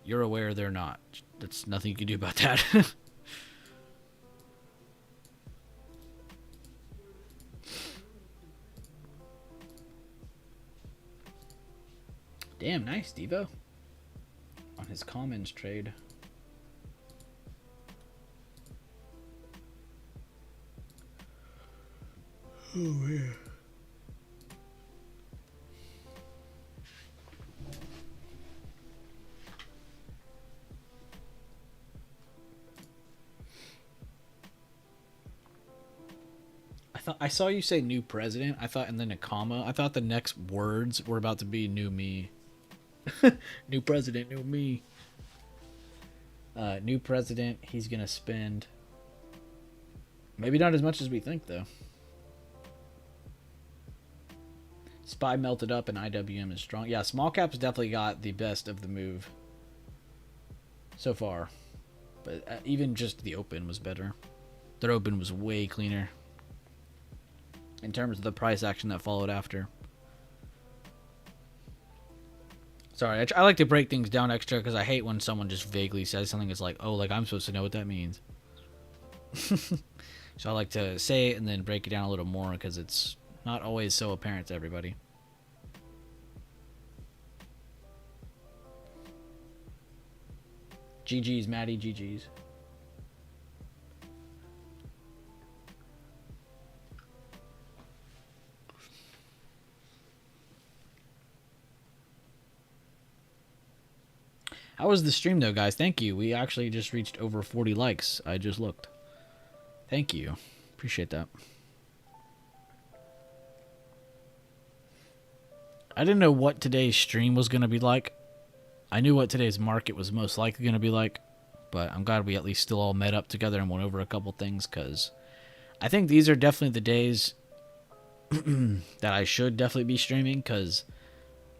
Speaker 1: You're aware they're not. That's nothing you can do about that. Damn, nice, Devo. On his commons trade. Oh, man. I saw you say new president. I thought, and then a comma. I thought the next words were about to be new me. New president, new me. New president. He's gonna spend maybe not as much as we think, though. Spy melted up and IWM is strong. Yeah, small caps definitely got the best of the move so far. But even just the open was better. Their open was way cleaner in terms of the price action that followed after. Sorry, I like to break things down extra because I hate when someone just vaguely says something. It's like, oh, like I'm supposed to know what that means. So I like to say it and then break it down a little more because it's not always so apparent to everybody. GG's, Maddie, GG's. How was the stream, though, guys? Thank you. We actually just reached over 40 likes. I just looked. Thank you. Appreciate that. I didn't know what today's stream was going to be like. I knew what today's market was most likely going to be like, but I'm glad we at least still all met up together and went over a couple things, because I think these are definitely the days that I should definitely be streaming, because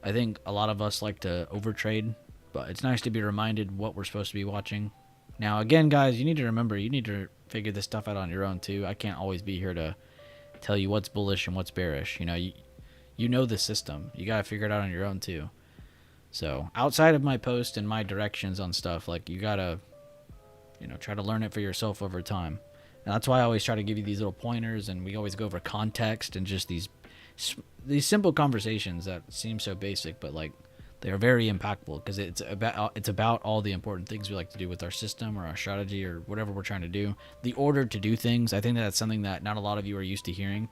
Speaker 1: I think a lot of us like to overtrade, but it's nice to be reminded what we're supposed to be watching. Now, again, guys, you need to remember, you need to figure this stuff out on your own, too. I can't always be here to tell you what's bullish and what's bearish. You know, you know the system. You got to figure it out on your own, too. So, outside of my post and my directions on stuff, like, you got to, you know, try to learn it for yourself over time. And that's why I always try to give you these little pointers, and we always go over context and just these simple conversations that seem so basic, but, like, they are very impactful, because it's about all the important things we like to do with our system or our strategy or whatever we're trying to do. The order to do things, I think that's something that not a lot of you are used to hearing,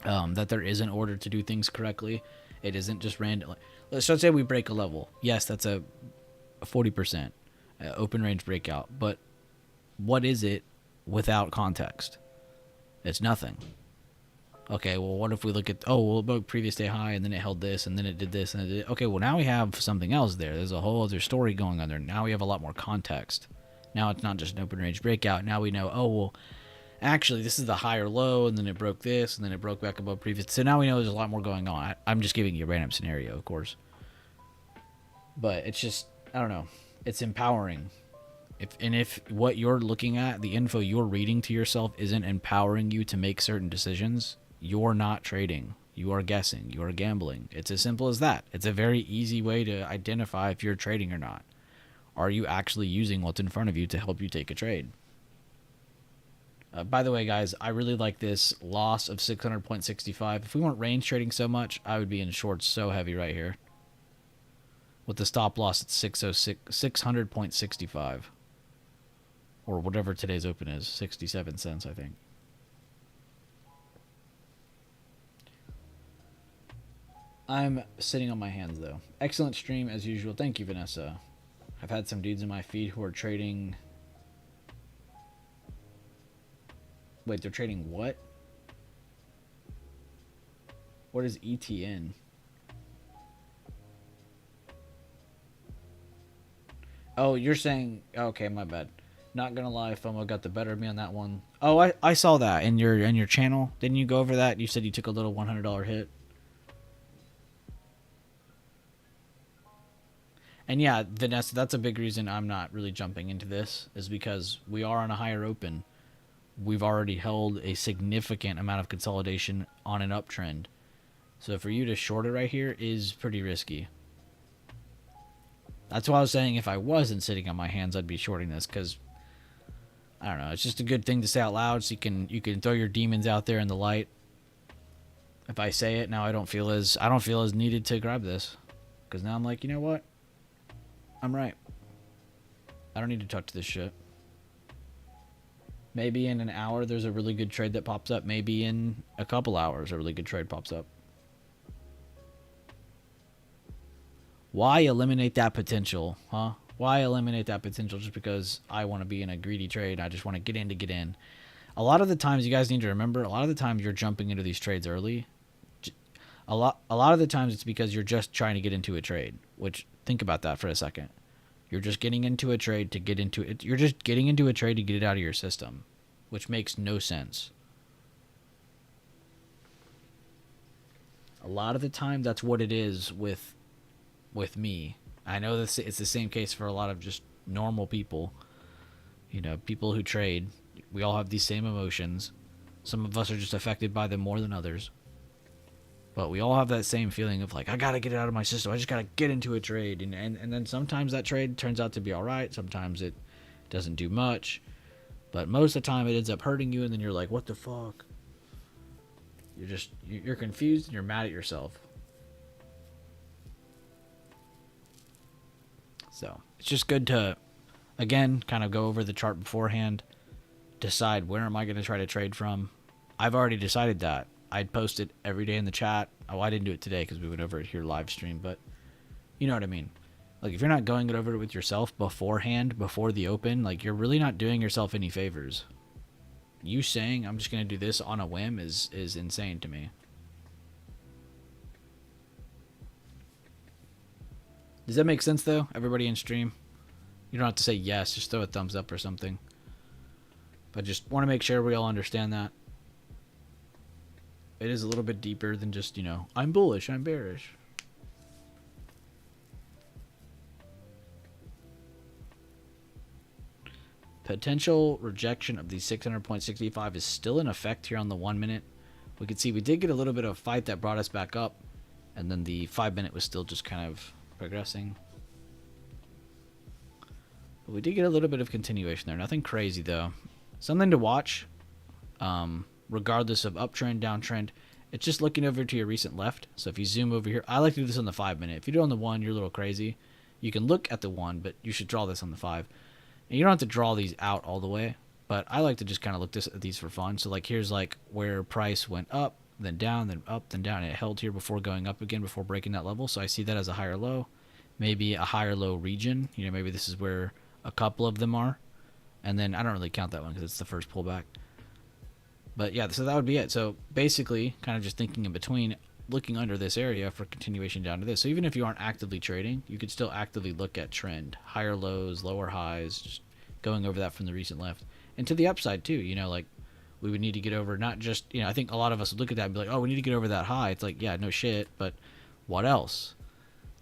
Speaker 1: that there is an order to do things correctly. It isn't just random. Let's say we break a level. Yes, that's a 40% open range breakout, but what is it without context? It's nothing. Okay, well, what if we look at, well, about previous day high, and then it held this, and then it did this, and it did, okay, well, now we have something else there. There's a whole other story going on there. Now we have a lot more context. Now it's not just an open range breakout. Now we know, well, actually, this is the higher low, and then it broke this, and then it broke back above previous. So now we know there's a lot more going on. I'm just giving you a random scenario, of course. But it's just, I don't know. It's empowering If what you're looking at, the info you're reading to yourself isn't empowering you to make certain decisions, you're not trading. You are guessing. You are gambling. It's as simple as that. It's a very easy way to identify if you're trading or not. Are you actually using what's in front of you to help you take a trade? By the way, guys, I really like this loss of 600.65. If we weren't range trading so much, I would be in shorts so heavy right here. With the stop loss at 600.65. Or whatever today's open is, 67 cents, I think. I'm sitting on my hands, though. Excellent stream, as usual. Thank you, Vanessa. I've had some dudes in my feed who are trading... Wait, they're trading what? What is ETN? Oh, you're saying... Okay, my bad. Not gonna lie, FOMO got the better of me on that one. Oh, I saw that in your channel. Didn't you go over that? You said you took a little $100 hit. And yeah, Vanessa, that's a big reason I'm not really jumping into this, is because we are on a higher open. We've already held a significant amount of consolidation on an uptrend. So for you to short it right here is pretty risky. That's why I was saying if I wasn't sitting on my hands, I'd be shorting this, because I don't know, it's just a good thing to say out loud so you can throw your demons out there in the light. If I say it now, I don't feel as needed to grab this, because now I'm like, you know what? I'm right. I don't need to touch this shit. Maybe in an hour there's a really good trade that pops up. Maybe in a couple hours a really good trade pops up. Why eliminate that potential, huh? Why eliminate that potential just because I want to be in a greedy trade? I just want to get in to get in. A lot of the times, you guys need to remember, a lot of the times you're jumping into these trades early. A lot of the times it's because you're just trying to get into a trade, which, think about that for a second. You're just getting into a trade to get into it. You're just getting into a trade to get it out of your system, which makes no sense. A lot of the time, that's what it is with me. I know this it's the same case for a lot of just normal people. You know, people who trade. We all have these same emotions. Some of us are just affected by them more than others. But we all have that same feeling of like, I gotta get it out of my system. I just gotta get into a trade. And then sometimes that trade turns out to be alright. Sometimes it doesn't do much. But most of the time it ends up hurting you, and then you're like, what the fuck? You're confused and you're mad at yourself. So it's just good to, again, kind of go over the chart beforehand. Decide where am I going to try to trade from. I've already decided that. I'd post it every day in the chat. Oh, I didn't do it today because we went over it here live stream, but you know what I mean. Like, if you're not going over it with yourself beforehand, before the open, like, you're really not doing yourself any favors. You saying I'm just going to do this on a whim is insane to me. Does that make sense, though? Everybody in stream? You don't have to say yes. Just throw a thumbs up or something. But just want to make sure we all understand that. It is a little bit deeper than just, you know, I'm bullish, I'm bearish. Potential rejection of the 600.65 is still in effect here on the 1 minute. We can see we did get a little bit of a fight that brought us back up. And then the 5 minute was still just kind of progressing. But we did get a little bit of continuation there. Nothing crazy, though. Something to watch. Regardless of uptrend, downtrend, it's just looking over to your recent left. So if you zoom over here, I like to do this on the 5 minute. If you do it on the 1, you're a little crazy. You can look at the 1, but you should draw this on the 5. And you don't have to draw these out all the way, but I like to just kind of look at these for fun. So like here's like where price went up, then down, then up, then down. And it held here before going up again, before breaking that level. So I see that as a higher low, maybe a higher low region. You know, maybe this is where a couple of them are. And then I don't really count that one because it's the first pullback. But yeah, so that would be it. So basically, kind of just thinking in between, looking under this area for continuation down to this. So even if you aren't actively trading, you could still actively look at trend. Higher lows, lower highs, just going over that from the recent left. And to the upside too, you know, like we would need to get over not just, you know, I think a lot of us would look at that and be like, oh, we need to get over that high. It's like, yeah, no shit, but what else?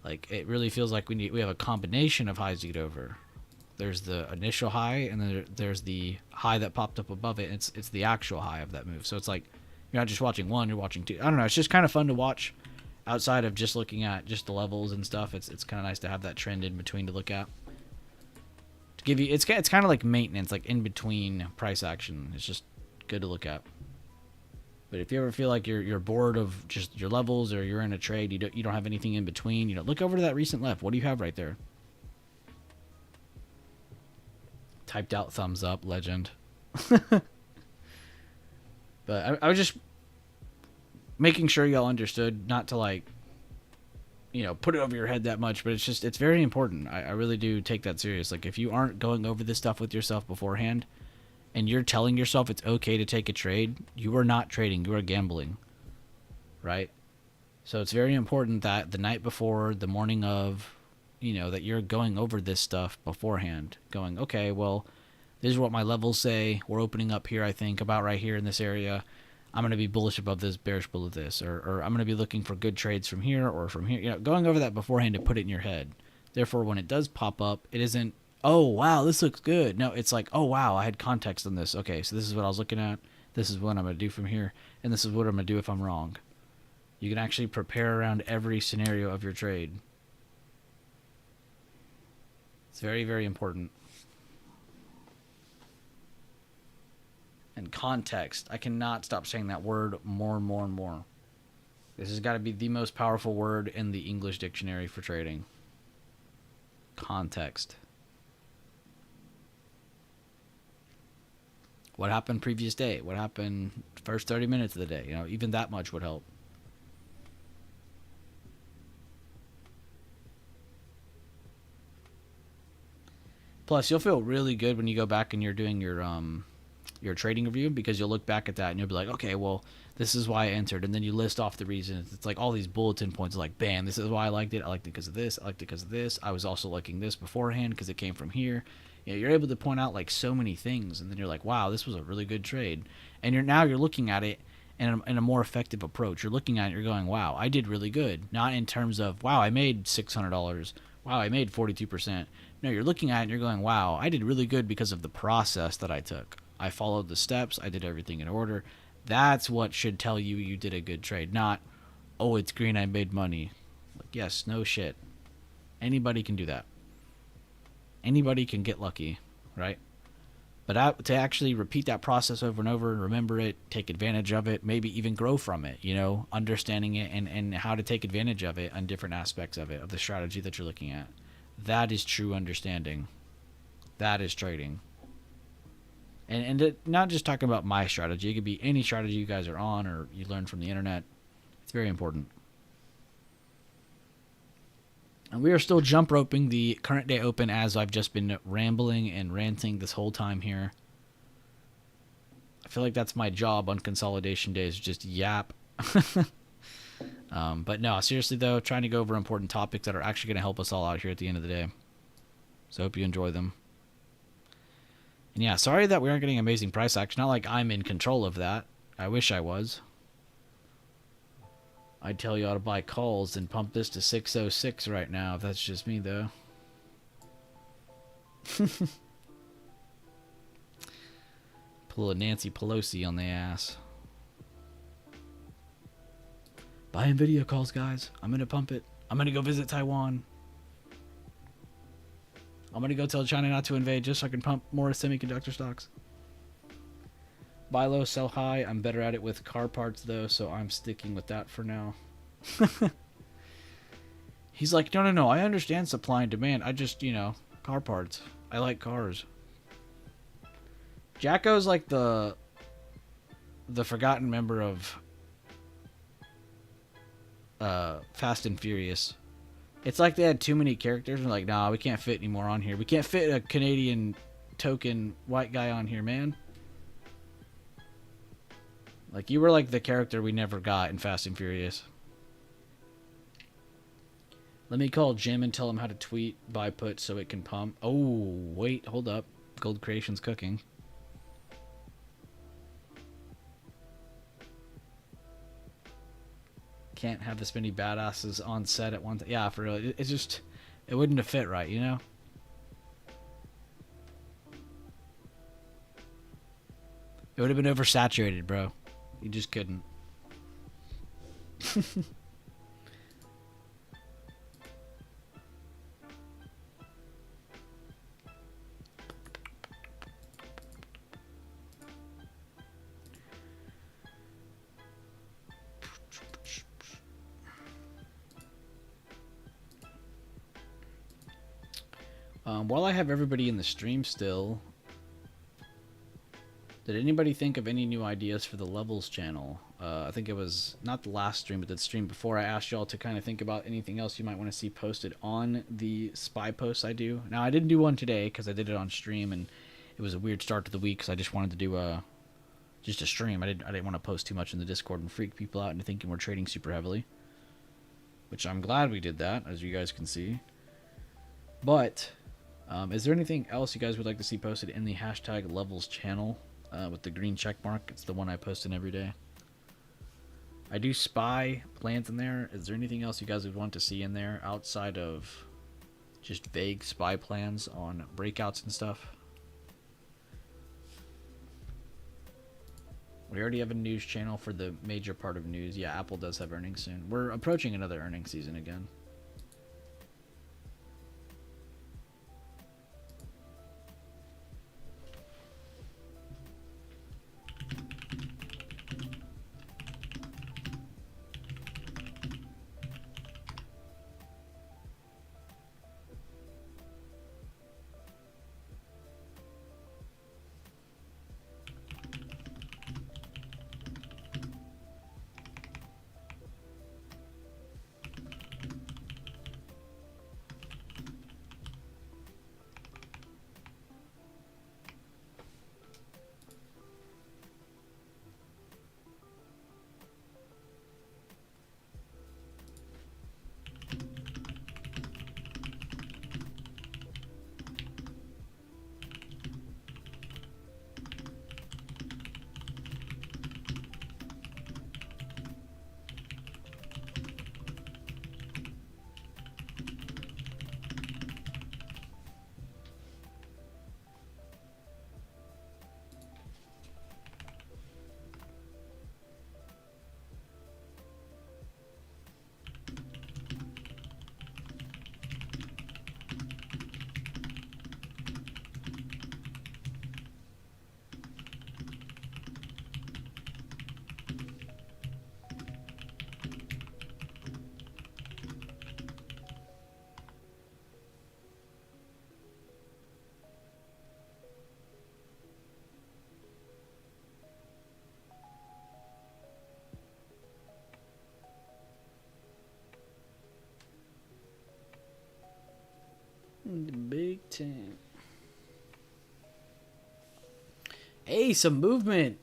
Speaker 1: Like, it really feels like we have a combination of highs to get over. There's the initial high, and then there's the high that popped up above it. It's the actual high of that move. So it's like you're not just watching one, you're watching two. I don't know. It's just kind of fun to watch outside of just looking at just the levels and stuff. It's kind of nice to have that trend in between to look at. To give you, it's kind of like maintenance, like in between price action. It's just good to look at. But if you ever feel like you're bored of just your levels, or you're in a trade, you don't have anything in between, look over to that recent left. What do you have right there? Typed out thumbs up, legend. But I was just making sure y'all understood, not to like, put it over your head that much, but it's very important. I really do take that serious. Like, if you aren't going over this stuff with yourself beforehand, and you're telling yourself it's okay to take a trade, you are not trading, you are gambling, right? So it's very important that the night before, the morning of, that you're going over this stuff beforehand, going, okay, well, this is what my levels say. We're opening up here, I think, about right here in this area. I'm going to be bullish above this, bearish below this, or I'm going to be looking for good trades from here or from here. Going over that beforehand to put it in your head. Therefore, when it does pop up, it isn't, oh, wow, this looks good. No, it's like, oh, wow, I had context on this. Okay, so this is what I was looking at. This is what I'm going to do from here. And this is what I'm going to do if I'm wrong. You can actually prepare around every scenario of your trade. It's very, very important. And context. I cannot stop saying that word more and more and more. This has got to be the most powerful word in the English dictionary for trading. Context. What happened previous day? What happened first 30 minutes of the day? Even that much would help. Plus, you'll feel really good when you go back and you're doing your trading review, because you'll look back at that and you'll be like, okay, well, this is why I entered, and then you list off the reasons. It's like all these bulletin points, like, bam, this is why I liked it. I liked it because of this. I liked it because of this. I was also liking this beforehand because it came from here. You're able to point out like so many things, and then you're like, wow, this was a really good trade. And you're looking at it in a more effective approach. You're looking at it, you're going, wow, I did really good. Not in terms of, wow, I made $600. Wow, I made 42%. No, you're looking at it and you're going, wow, I did really good because of the process that I took. I followed the steps. I did everything in order. That's what should tell you you did a good trade. Not, oh, it's green, I made money. Like, yes, no shit. Anybody can do that. Anybody can get lucky, right? But to actually repeat that process over and over and remember it, take advantage of it, maybe even grow from it, understanding it and how to take advantage of it on different aspects of it, of the strategy that you're looking at. That is true understanding. That is trading. And not just talking about my strategy. It could be any strategy you guys are on or you learn from the internet. It's very important. And we are still jump roping the current day open, as I've just been rambling and ranting this whole time here. I feel like that's my job on consolidation days, just yap. But no, seriously though, trying to go over important topics that are actually going to help us all out here at the end of the day. So I hope you enjoy them. And yeah, sorry that we aren't getting amazing price action. Not like I'm in control of that. I wish I was. I'd tell you how to buy calls and pump this to 606 right now, if that's just me, though. Pull a Nancy Pelosi on the ass. Buying video calls, guys. I'm going to pump it. I'm going to go visit Taiwan. I'm going to go tell China not to invade just so I can pump more semiconductor stocks. Buy low, sell high. I'm better at it with car parts, though, so I'm sticking with that for now. He's like, no, I understand supply and demand. I just, car parts. I like cars. Jacko's like the forgotten member of Fast and Furious. It's like they had too many characters and like, nah, we can't fit any more on here. We can't fit a Canadian token white guy on here, man. Like, you were like the character we never got in Fast and Furious. Let me call Jim and tell him how to tweet buy put so it can pump. Oh, wait, hold up. Gold Creation's cooking. Can't have this many badasses on set at one time. Yeah, for real. It's just, it wouldn't have fit right, It would have been oversaturated, bro. You just couldn't. While I have everybody in the stream still, did anybody think of any new ideas for the Levels channel? I think it was not the last stream, but the stream before. I asked y'all to kind of think about anything else you might want to see posted on the spy posts I do. Now, I didn't do one today because I did it on stream, and it was a weird start to the week because I just wanted to do just a stream. I didn't want to post too much in the Discord and freak people out into thinking we're trading super heavily, which I'm glad we did that, as you guys can see. But is there anything else you guys would like to see posted in the hashtag Levels channel with the green check mark? It's the one I post in every day. I do spy plans in there. Is there anything else you guys would want to see in there outside of just vague spy plans on breakouts and stuff? We already have a news channel for the major part of news. Yeah, Apple does have earnings soon. We're approaching another earnings season again. The big tank. Hey, some movement.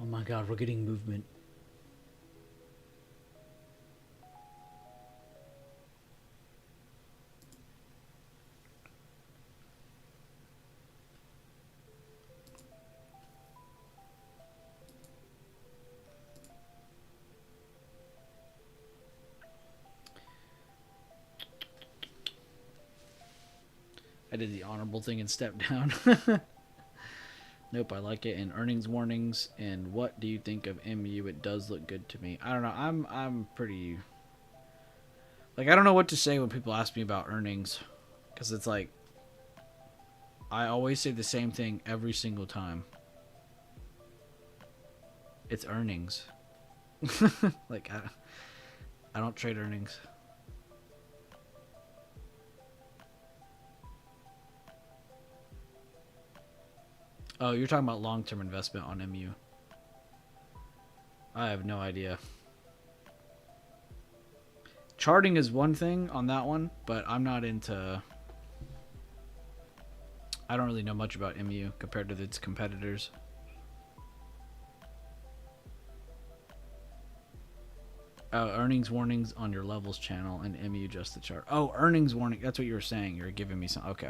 Speaker 1: Oh my god, we're getting movement. I did the honorable thing and stepped down. Nope, I like it. And earnings warnings. And what do you think of MU? It does look good to me. I don't know. I'm pretty like I don't know what to say when people ask me about earnings, because it's like I always say the same thing every single time. It's earnings. Like I don't trade earnings. Oh, you're talking about long-term investment on MU. I have no idea. Charting is one thing on that one, but I'm not into... I don't really know much about MU compared to its competitors. Earnings warnings on your levels channel and MU just the chart. Oh, earnings warning. That's what you were saying. You were giving me some... Okay.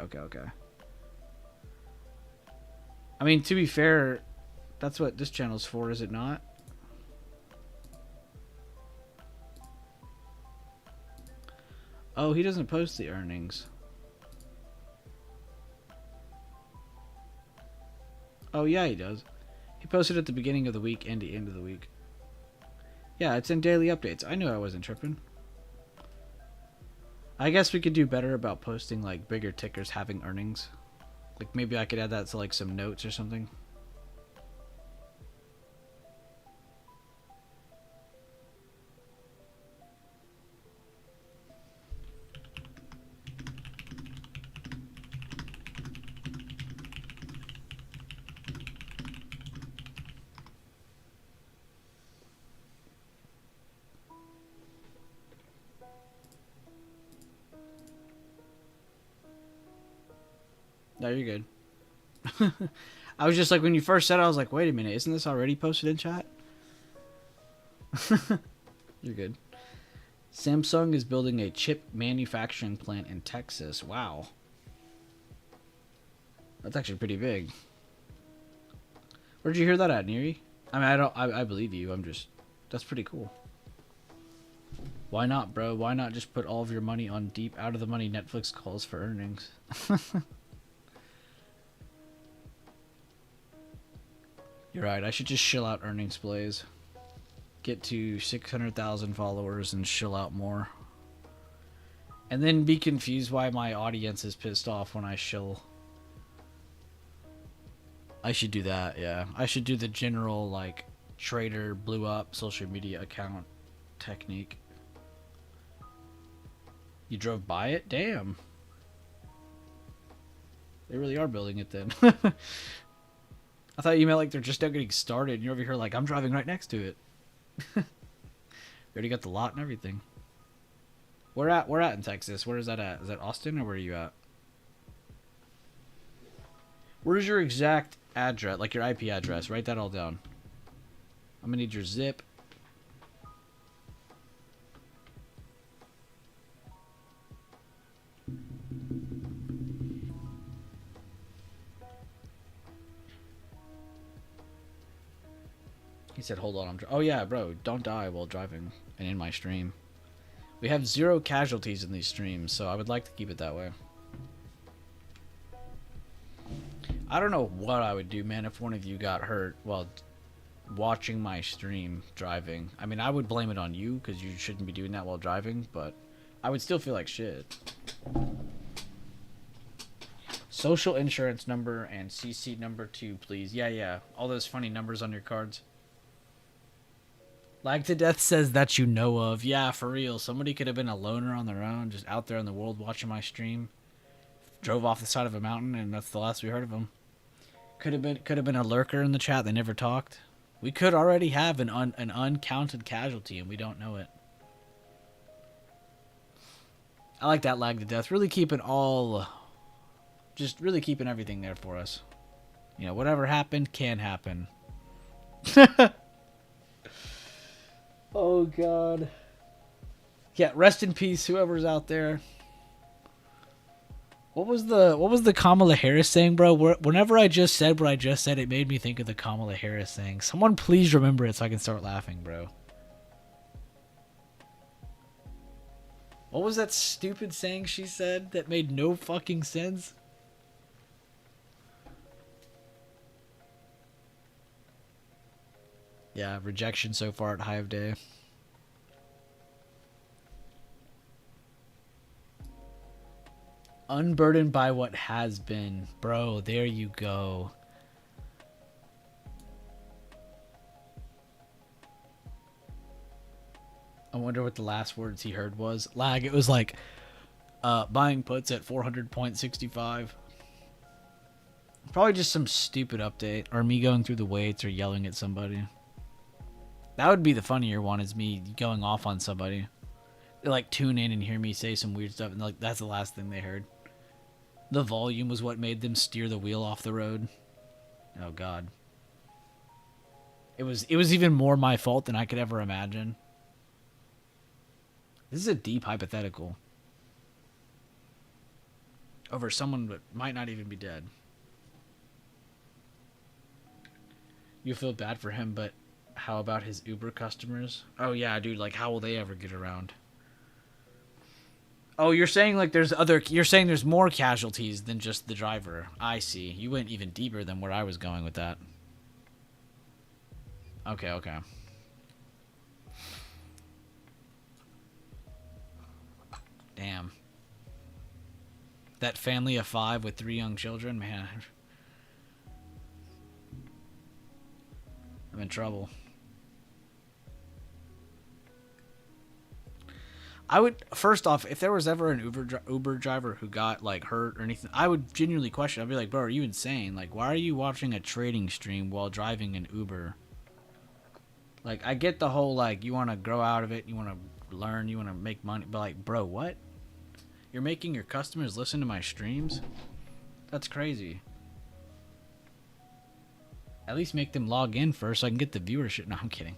Speaker 1: I mean, to be fair, that's what this channel's for, is it not? Oh, he doesn't post the earnings. Oh, yeah, he does. He posted at the beginning of the week and the end of the week. Yeah, it's in daily updates. I knew I wasn't tripping. I guess we could do better about posting, like, bigger tickers having earnings. Like, maybe I could add that to, like, some notes or something. No, you're good. I was just like, when you first said it, I was like, wait a minute, isn't this already posted in chat? You're good. Samsung is building a chip manufacturing plant in Texas. Wow. That's actually pretty big. Where'd you hear that at, Neri? I mean, I believe you. I'm just, that's pretty cool. Why not, bro? Why not just put all of your money on deep out of the money Netflix calls for earnings? You're right. I should just shill out earnings plays. Get to 600,000 followers and shill out more. And then be confused why my audience is pissed off when I shill. I should do that, yeah. I should do the general, like, trader blew up social media account technique. You drove by it? Damn. They really are building it then. I thought you meant like they're just now getting started. And you're over here like, I'm driving right next to it. We already got the lot and everything. We're at in Texas. Where is that at? Is that Austin or where are you at? Where's your exact address? Like your IP address. Write that all down. I'm gonna need your zip. He said, hold on. Oh yeah, bro. Don't die while driving and in my stream. We have 0 casualties in these streams, so I would like to keep it that way. I don't know what I would do, man, if one of you got hurt while watching my stream driving. I mean, I would blame it on you because you shouldn't be doing that while driving, but I would still feel like shit. Social insurance number and CC number 2, please. Yeah. All those funny numbers on your cards. Lag to Death says that you know of. Yeah, for real. Somebody could have been a loner on their own, just out there in the world watching my stream. Drove off the side of a mountain, and that's the last we heard of him. Could have been a lurker in the chat. They never talked. We could already have an uncounted casualty, and we don't know it. I like that Lag to Death. Really keeping really keeping everything there for us. You know, whatever happened can happen. Oh God. Yeah, rest in peace, whoever's out there. What was the Kamala Harris saying, bro? Whenever I just said what I just said, it made me think of the Kamala Harris saying. Someone please remember it so I can start laughing, bro. What was that stupid saying she said that made no fucking sense? Yeah, rejection so far at High of Day. Unburdened by what has been. Bro, there you go. I wonder what the last words he heard was. Lag, it was like, buying puts at 400.65. Probably just some stupid update. Or me going through the weights or yelling at somebody. That would be the funnier one, is me going off on somebody. They like tune in and hear me say some weird stuff, and like that's the last thing they heard. The volume was what made them steer the wheel off the road. Oh god. It was even more my fault than I could ever imagine. This is a deep hypothetical. Over someone that might not even be dead. You feel bad for him, but how about his Uber customers? Oh yeah, dude, like how will they ever get around? Oh, you're saying like you're saying there's more casualties than just the driver. I see. You went even deeper than where I was going with that. Okay. Damn. That family of 5 with 3 young children, man. I'm in trouble. I would, first off, if there was ever an Uber driver who got like hurt or anything, I would genuinely question. I'd be like, bro, are you insane? Like, why are you watching a trading stream while driving an Uber? Like, I get the whole like you want to grow out of it, you want to learn, you want to make money, but like, bro, what? You're making your customers listen to my streams? That's crazy. At least make them log in first so I can get the viewership. No, I'm kidding.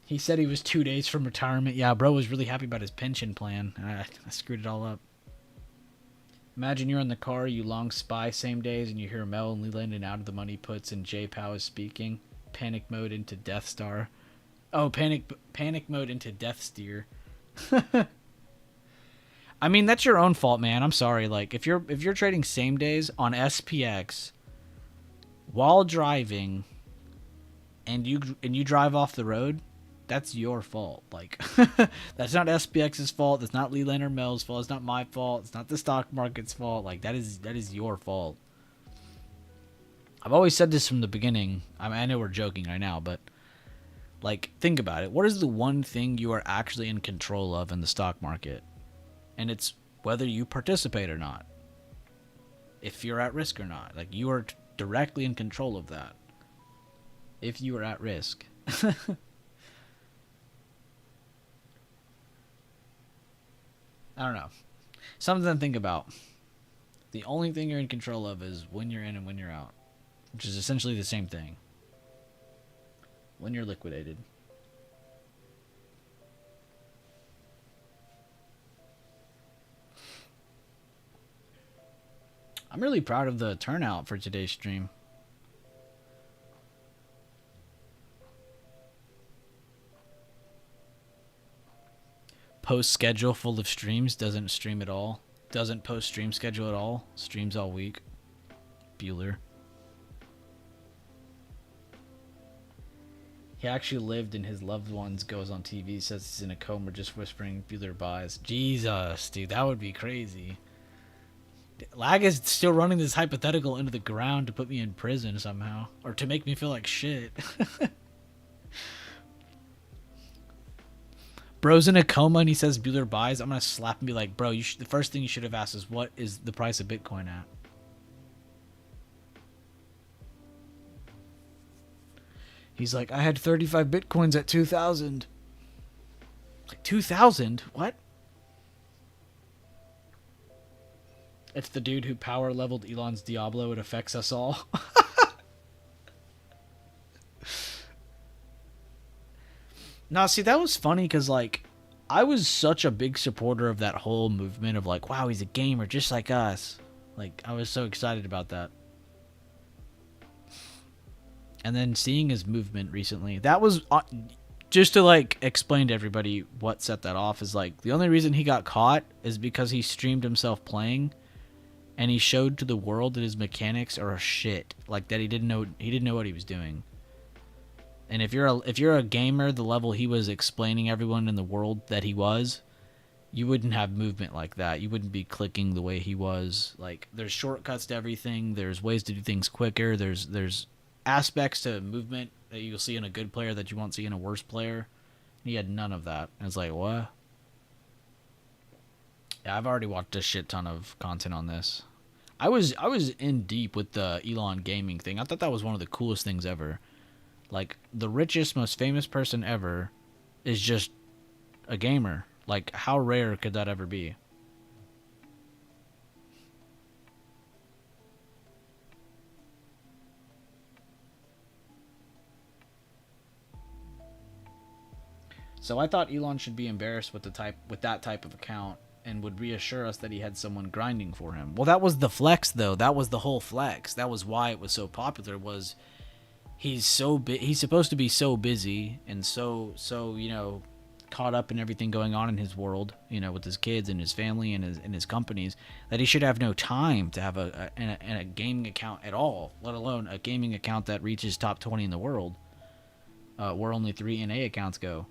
Speaker 1: He said he was 2 days from retirement. Yeah, bro was really happy about his pension plan. I screwed it all up. Imagine you're in the car, you long spy same days, and you hear Mel and Leland and out of the money puts and J Pow is speaking. Panic mode into Death Star. Oh, panic mode into Death Steer. I mean, that's your own fault, man. I'm sorry. Like, if you're trading same days on SPX while driving, and you drive off the road, that's your fault. Like, that's not SPX's fault. That's not Leland or Mel's fault. It's not my fault. It's not the stock market's fault. Like, that is your fault. I've always said this from the beginning. I know we're joking right now, but like, think about it. What is the one thing you are actually in control of in the stock market? And it's whether you participate or not. If you're at risk or not. Like, you are directly in control of that. If you are at risk. I don't know. Something to think about. The only thing you're in control of is when you're in and when you're out. Which is essentially the same thing. When you're liquidated. I'm really proud of the turnout for today's stream. Post schedule full of streams, doesn't stream at all. Doesn't post stream schedule at all. Streams all week. Bueller. He actually lived and his loved ones goes on TV, says he's in a coma just whispering Bueller buys. Jesus, dude, that would be crazy. Lag is still running this hypothetical into the ground to put me in prison somehow. Or to make me feel like shit. Bro's in a coma and he says Bueller buys. I'm going to slap him and be like, bro, the first thing you should have asked is what is the price of Bitcoin at? He's like, I had 35 Bitcoins at 2,000. Like, 2,000? What? It's the dude who power leveled Elon's Diablo. It affects us all. Now, see, that was funny because, like, I was such a big supporter of that whole movement of, like, wow, he's a gamer just like us. Like, I was so excited about that. And then seeing his movement recently, that was, just to, like, explain to everybody what set that off, is, like, the only reason he got caught is because he streamed himself playing. and he showed to the world that his mechanics are a shit, like that he didn't know what he was doing. And if you're a gamer the level he was explaining everyone in the world that he was, you wouldn't have movement like that. You wouldn't be clicking the way he was. Like, there's shortcuts to everything. There's ways to do things quicker. There's aspects to movement that you'll see in a good player that you won't see in a worse player. He had none of that. And it's like, what? Yeah, I've already watched a shit ton of content on this. I was in deep with the Elon gaming thing. I thought that was one of the coolest things ever. Like, the richest, most famous person ever is just a gamer. Like, how rare could that ever be? So I thought Elon should be embarrassed with that type of account and would reassure us that he had someone grinding for him. Well, that was the flex though. That was the whole flex. That was why it was so popular, was he's supposed to be so busy and so caught up in everything going on in his world, with his kids and his family and his companies, that he should have no time to have a gaming account at all, let alone a gaming account that reaches top 20 in the world, where only 3 NA accounts go.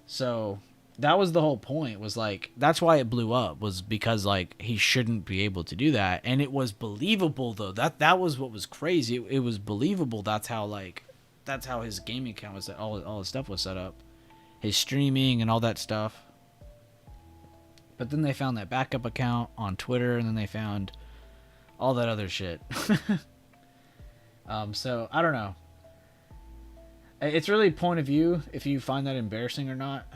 Speaker 1: So that was the whole point, was like, that's why it blew up, was because like he shouldn't be able to do that. And it was believable though. That was what was crazy. It was believable. That's how his gaming account was, all his stuff was set up, his streaming and all that stuff. But then they found that backup account on Twitter, and then they found all that other shit. So I don't know. It's really point of view if you find that embarrassing or not.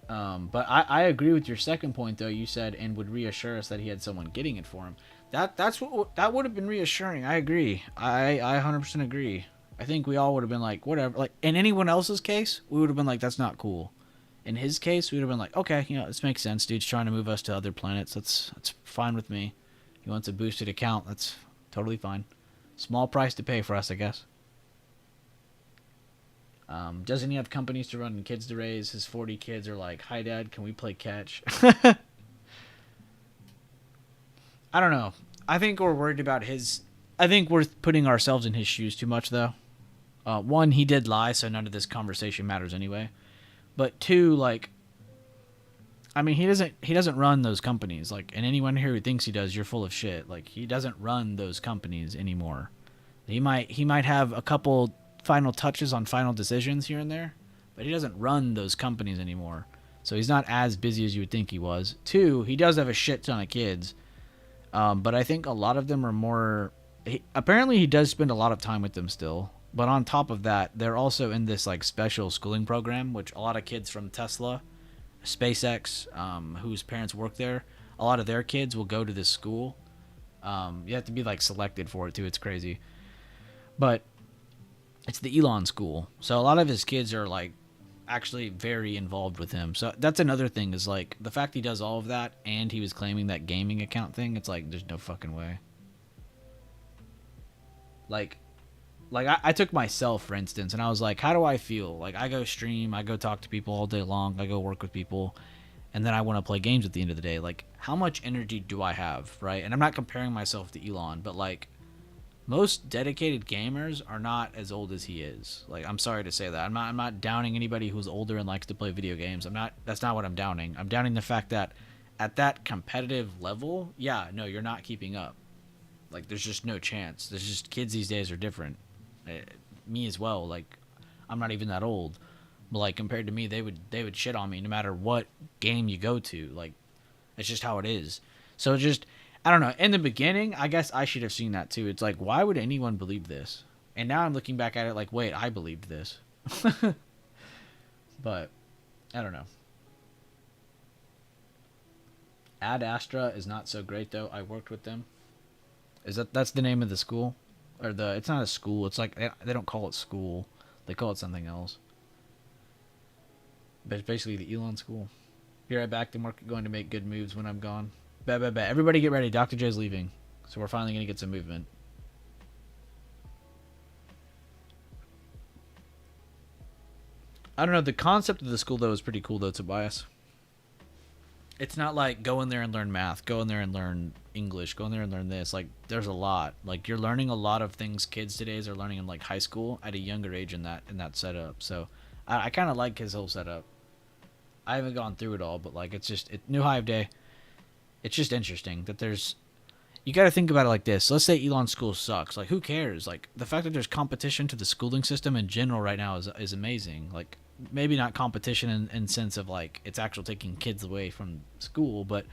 Speaker 1: But I agree with your second point though. You said, and would reassure us that he had someone getting it for him. That would have been reassuring. I agree. I 100% agree. I think we all would have been like, whatever. Like, in anyone else's case, we would have been like, that's not cool. In his case, we would have been like, okay, this makes sense. Dude's trying to move us to other planets. That's fine with me. He wants a boosted account. That's totally fine. Small price to pay for us, I guess. Doesn't he have companies to run and kids to raise? His 40 kids are like, hi, Dad, can we play catch? I don't know. I think we're worried about his... I think we're putting ourselves in his shoes too much, though. One, he did lie, so none of this conversation matters anyway. But two, like... I mean, he doesn't run those companies. Like, and anyone here who thinks he does, you're full of shit. Like, he doesn't run those companies anymore. He might have a couple final touches on final decisions here and there, but he doesn't run those companies anymore. So he's not as busy as you would think he was. Two, he does have a shit ton of kids, but I think a lot of them are more... apparently he does spend a lot of time with them still, but on top of that, they're also in this like special schooling program, which a lot of kids from Tesla, SpaceX, whose parents work there, a lot of their kids will go to this school. You have to be like selected for it too. It's crazy, but it's the Elon school. So a lot of his kids are like actually very involved with him. So that's another thing, is like the fact he does all of that and he was claiming that gaming account thing. It's like, there's no fucking way. Like I took myself, for instance, and I was like, how do I feel? Like, I go stream, I go talk to people all day long, I go work with people, and then I want to play games at the end of the day. Like, how much energy do I have, right? And I'm not comparing myself to Elon, but like, most dedicated gamers are not as old as he is. Like, I'm sorry to say that. I'm not downing anybody who's older and likes to play video games. That's not what I'm downing. I'm downing the fact that at that competitive level, yeah, no, you're not keeping up. Like, there's just no chance. There's just, kids these days are different. Me as well. Like, I'm not even that old, but like, compared to me, they would shit on me no matter what game you go to. Like, it's just how it is. So just, I don't know. In the beginning, I guess I should have seen that too. It's like, why would anyone believe this? And now I'm looking back at it like, wait, I believed this. But I don't know. Ad Astra is not so great though. I worked with them. That's the name of the school? Or it's not a school. It's like, they don't call it school. They call it something else. But it's basically the Elon school. Be right back. The market going to make good moves when I'm gone. Bet. Everybody get ready. Dr. J's leaving. So we're finally going to get some movement. I don't know. The concept of the school, though, is pretty cool, though, Tobias. It's not like go in there and learn math, go in there and learn English, go in there and learn this. Like there's a lot. Like you're learning a lot of things kids today's are learning in like high school at a younger age in that setup. So I kind of like his whole setup. I haven't gone through it all, but like it's just new Hive Day. It's just interesting that there's you got to think about it like this. Let's say Elon's school sucks. Like, who cares? Like, the fact that there's competition to the schooling system in general right now is amazing. Like, maybe not competition in sense of, like, it's actually taking kids away from school, but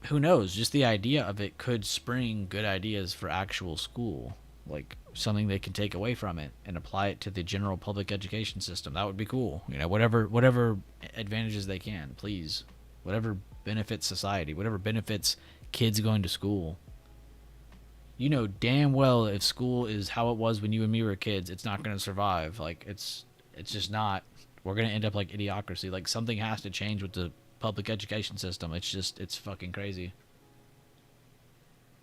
Speaker 1: who knows? Just the idea of it could spring good ideas for actual school. Like, something they can take away from it and apply it to the general public education system. That would be cool. You know, whatever advantages they can, please. Whatever benefits society, whatever benefits kids going to school. You know damn well if school is how it was when you and me were kids, it's not going to survive. Like it's just not. We're going to end up like idiocracy. Like something has to change with the public education system. It's fucking crazy.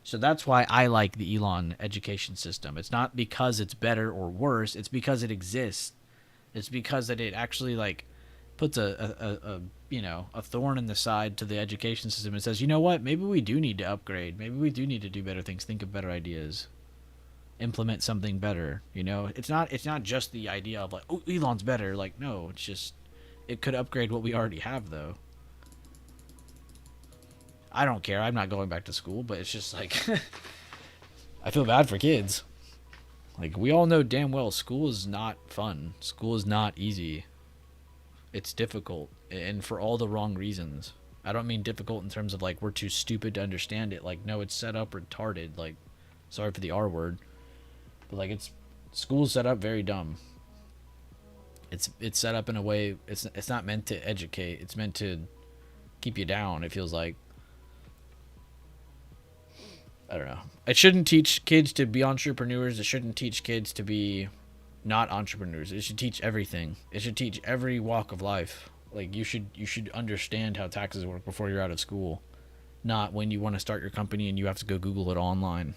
Speaker 1: So that's why I like the Elon education system. It's not because it's better or worse, it's because it exists. It's because that it actually like puts a a thorn in the side to the education system and says, you know what, maybe we do need to upgrade, maybe we do need to do better things, think of better ideas, implement something better. You know, it's not just the idea of like, oh, Elon's better. Like, no, it's just it could upgrade what we already have though. I don't care, I'm not going back to school, but it's just like I feel bad for kids. Like, we all know damn well school is not fun, school is not easy. It's difficult, and for all the wrong reasons. I don't mean difficult in terms of like we're too stupid to understand it. Like, no, it's set up retarded. Like, sorry for the R word, but like school's set up very dumb. It's set up in a way it's not meant to educate. It's meant to keep you down. It feels like, I don't know. It shouldn't teach kids to be entrepreneurs. It shouldn't teach kids to be not entrepreneurs. It should teach everything. It should teach every walk of life. Like you should understand how taxes work before you're out of school, not when you want to start your company and you have to go Google it online.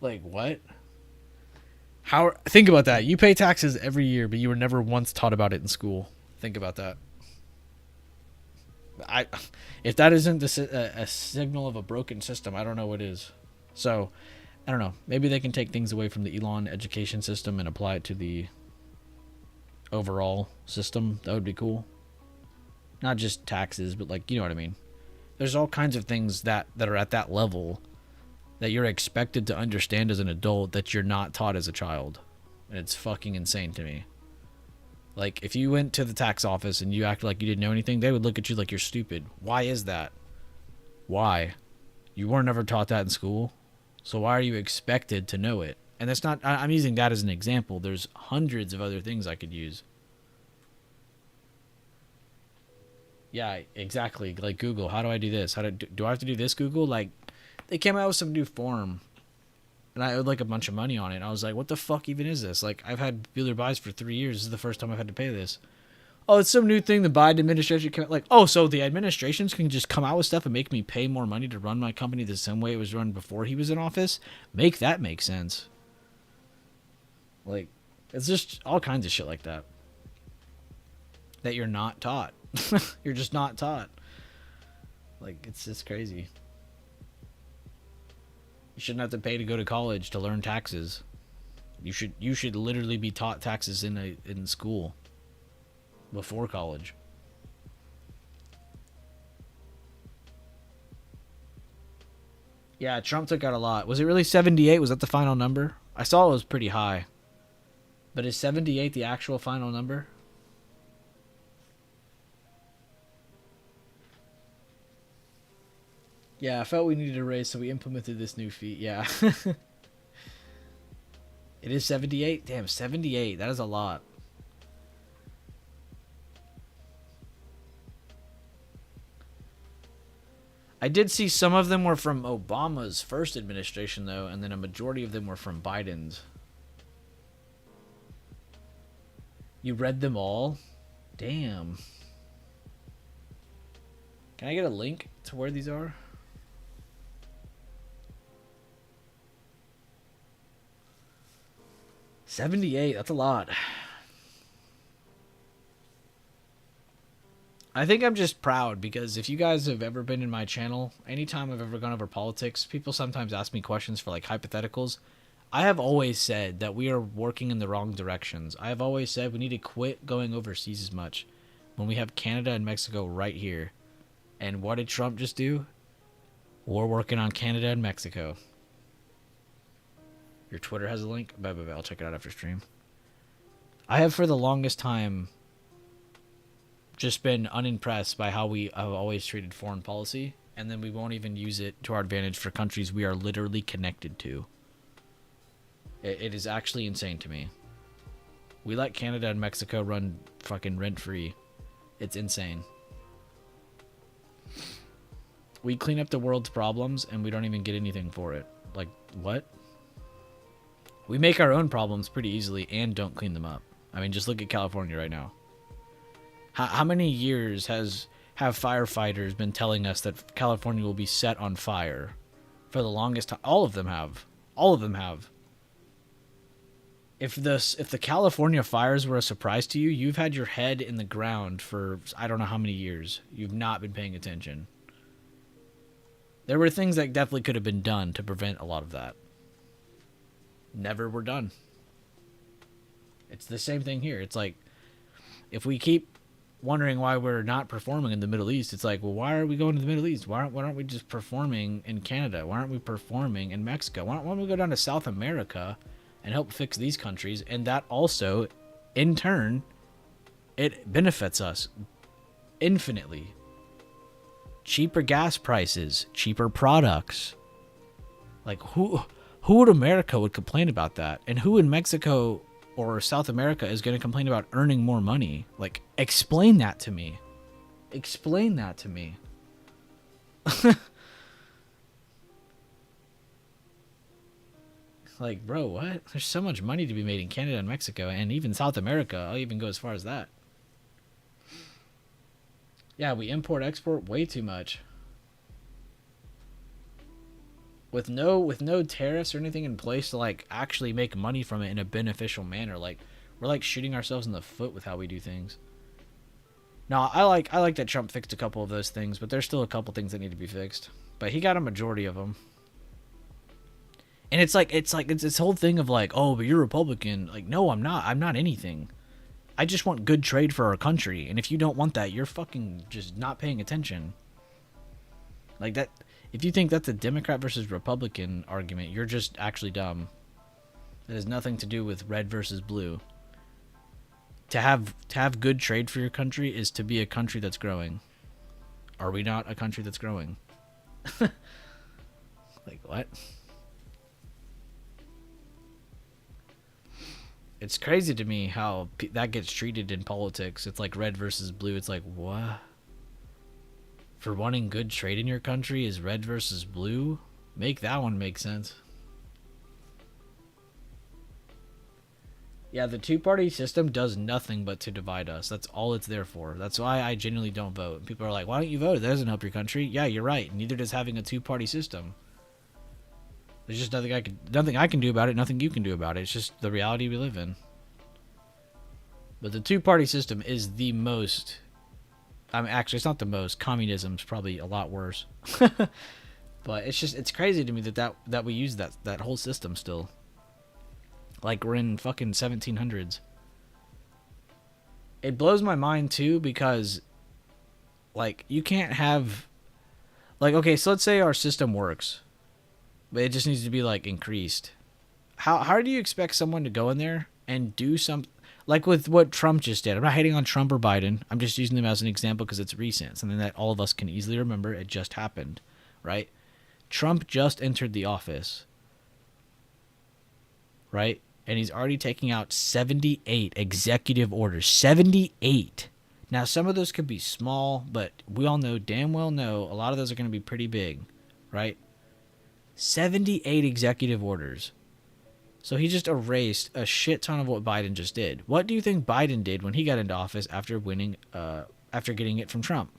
Speaker 1: Like what? How? Think about that. You pay taxes every year, but you were never once taught about it in school. Think about that. If that isn't a signal of a broken system, I don't know what is. So, I don't know. Maybe they can take things away from the Elon education system and apply it to the overall system. That would be cool. Not just taxes, but like, you know what I mean. There's all kinds of things that are at that level that you're expected to understand as an adult that you're not taught as a child. And it's fucking insane to me. Like, if you went to the tax office and you acted like you didn't know anything, they would look at you like you're stupid. Why is that? Why? You weren't ever taught that in school. So why are you expected to know it? And that's not, I'm using that as an example. There's hundreds of other things I could use. Yeah, exactly. Like Google, how do I do this? Do I have to do this, Google? Like, they came out with some new form, and I owed like a bunch of money on it. And I was like, what the fuck even is this? Like, I've had Bueller buys for 3 years. This is the first time I've had to pay this. Oh, it's some new thing the Biden administration came out. Like, oh, so the administrations can just come out with stuff and make me pay more money to run my company the same way it was run before he was in office? Make that make sense. Like, it's just all kinds of shit like that that you're not taught. You're just not taught. Like, it's just crazy. You shouldn't have to pay to go to college to learn taxes. You should literally be taught taxes in school before college. Yeah, Trump took out a lot. Was it really 78? Was that the final number? I saw it was pretty high. But is 78 the actual final number? Yeah, I felt we needed a raise, so we implemented this new fee. Yeah. It is 78? Damn, 78. That is a lot. I did see some of them were from Obama's first administration, though, and then a majority of them were from Biden's. You read them all? Damn. Can I get a link to where these are? $78, that's a lot. I think I'm just proud because if you guys have ever been in my channel, anytime I've ever gone over politics, people sometimes ask me questions for like hypotheticals. I have always said that we are working in the wrong directions. I have always said we need to quit going overseas as much when we have Canada and Mexico right here. And what did Trump just do? We're working on Canada and Mexico. Your Twitter has a link? Bye. I'll check it out after stream. I have for the longest time just been unimpressed by how we have always treated foreign policy, and then we won't even use it to our advantage for countries we are literally connected to. It is actually insane to me. We let Canada and Mexico run fucking rent-free. It's insane. We clean up the world's problems, and we don't even get anything for it. Like, what? We make our own problems pretty easily and don't clean them up. I mean, just look at California right now. How many years have firefighters been telling us that California will be set on fire? For the longest time. All of them have. All of them have. If the California fires were a surprise to you, you've had your head in the ground for I don't know how many years. You've not been paying attention. There were things that definitely could have been done to prevent a lot of that. Never were done. It's the same thing here. It's like, if we keep wondering why we're not performing in the Middle East, it's like, well, why are we going to the Middle East? Why aren't we just performing in Canada? Why aren't we performing in Mexico? Why don't we go down to South America and help fix these countries? And that also, in turn, it benefits us infinitely. Cheaper gas prices, cheaper products. Like, who in America would complain about that? And who in Mexico or South America is going to complain about earning more money? Like, explain that to me. Explain that to me. Like, bro, what? There's so much money to be made in Canada and Mexico, and even South America. I'll even go as far as that. Yeah, we import-export way too much. With no tariffs or anything in place to like actually make money from it in a beneficial manner, like we're like shooting ourselves in the foot with how we do things. Now, I like that Trump fixed a couple of those things, but there's still a couple things that need to be fixed. But he got a majority of them. And it's this whole thing of like, oh, but you're Republican. Like, no, I'm not. I'm not anything. I just want good trade for our country. And if you don't want that, you're fucking just not paying attention. Like that. If you think that's a Democrat versus Republican argument, you're just actually dumb. It has nothing to do with red versus blue. To have good trade for your country is to be a country that's growing. Are we not a country that's growing? Like, what? It's crazy to me how that gets treated in politics. It's like red versus blue. It's like, what? For wanting good trade in your country is red versus blue? Make that one make sense. Yeah, the two-party system does nothing but to divide us. That's all it's there for. That's why I genuinely don't vote. People are like, why don't you vote? That doesn't help your country. Yeah, you're right. Neither does having a two-party system. There's just nothing I can do about it, nothing you can do about it. It's just the reality we live in. But the two-party system is the most... I mean, actually, it's not the most. Communism's probably a lot worse. But it's crazy to me that we use that whole system still. Like we're in fucking 1700s. It blows my mind too because, like, you can't have... Like, okay, so let's say our system works. But it just needs to be, like, increased. How do you expect someone to go in there and do something... Like with what Trump just did. I'm not hating on Trump or Biden. I'm just using them as an example because it's recent. Something that all of us can easily remember. It just happened, right? Trump just entered the office, right? And he's already taking out 78 executive orders. 78. Now, some of those could be small, but we all damn well know a lot of those are going to be pretty big, right? 78 executive orders. So he just erased a shit ton of what Biden just did. What do you think Biden did when he got into office after getting it from Trump?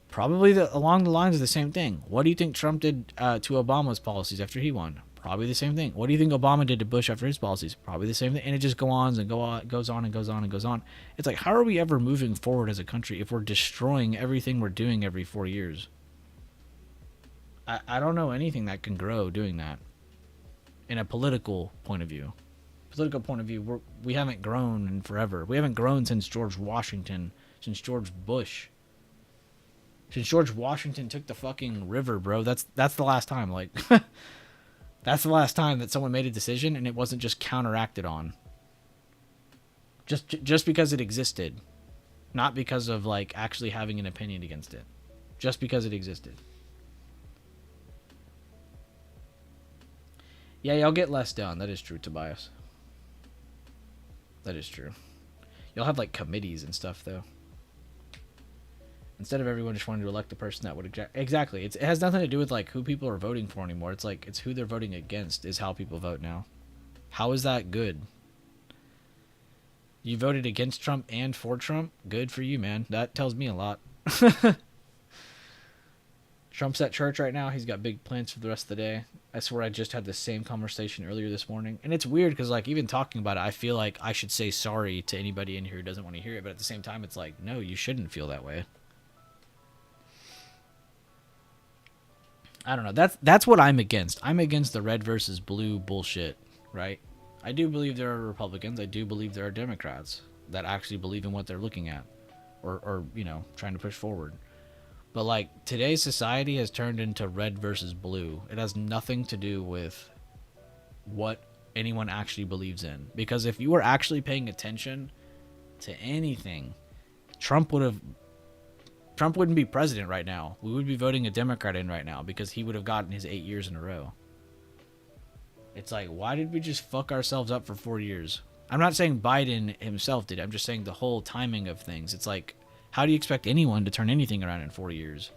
Speaker 1: Probably along the lines of the same thing. What do you think Trump did to Obama's policies after he won? Probably the same thing. What do you think Obama did to Bush after his policies? Probably the same thing. And it just goes on and goes on and goes on. It's like, how are we ever moving forward as a country if we're destroying everything we're doing every 4 years? I don't know anything that can grow doing that. In a political point of view. We haven't grown in forever. We haven't grown since George Washington, since George Bush. Since George Washington took the fucking river, bro. That's the last time. Like, that's the last time that someone made a decision and it wasn't just counteracted on. Just because it existed, not because of like actually having an opinion against it. Just because it existed. Yeah, y'all get less done. That is true, Tobias. That is true. Y'all have like committees and stuff though. Instead of everyone just wanting to elect the person that would exactly. It has nothing to do with like who people are voting for anymore. It's like it's who they're voting against is how people vote now. How is that good? You voted against Trump and for Trump? Good for you, man. That tells me a lot. Trump's at church right now. He's got big plans for the rest of the day. I swear I just had the same conversation earlier this morning. And it's weird because like even talking about it, I feel like I should say sorry to anybody in here who doesn't want to hear it. But at the same time, it's like, no, you shouldn't feel that way. I don't know. That's what I'm against. I'm against the red versus blue bullshit, right? I do believe there are Republicans. I do believe there are Democrats that actually believe in what they're looking at or you know, trying to push forward. But like today's society has turned into red versus blue. It has nothing to do with what anyone actually believes in. Because if you were actually paying attention to anything, Trump wouldn't be president right now. We would be voting a Democrat in right now because he would have gotten his 8 years in a row. It's like, why did we just fuck ourselves up for 4 years? I'm not saying Biden himself did. I'm just saying the whole timing of things. It's like, how do you expect anyone to turn anything around in 4 years?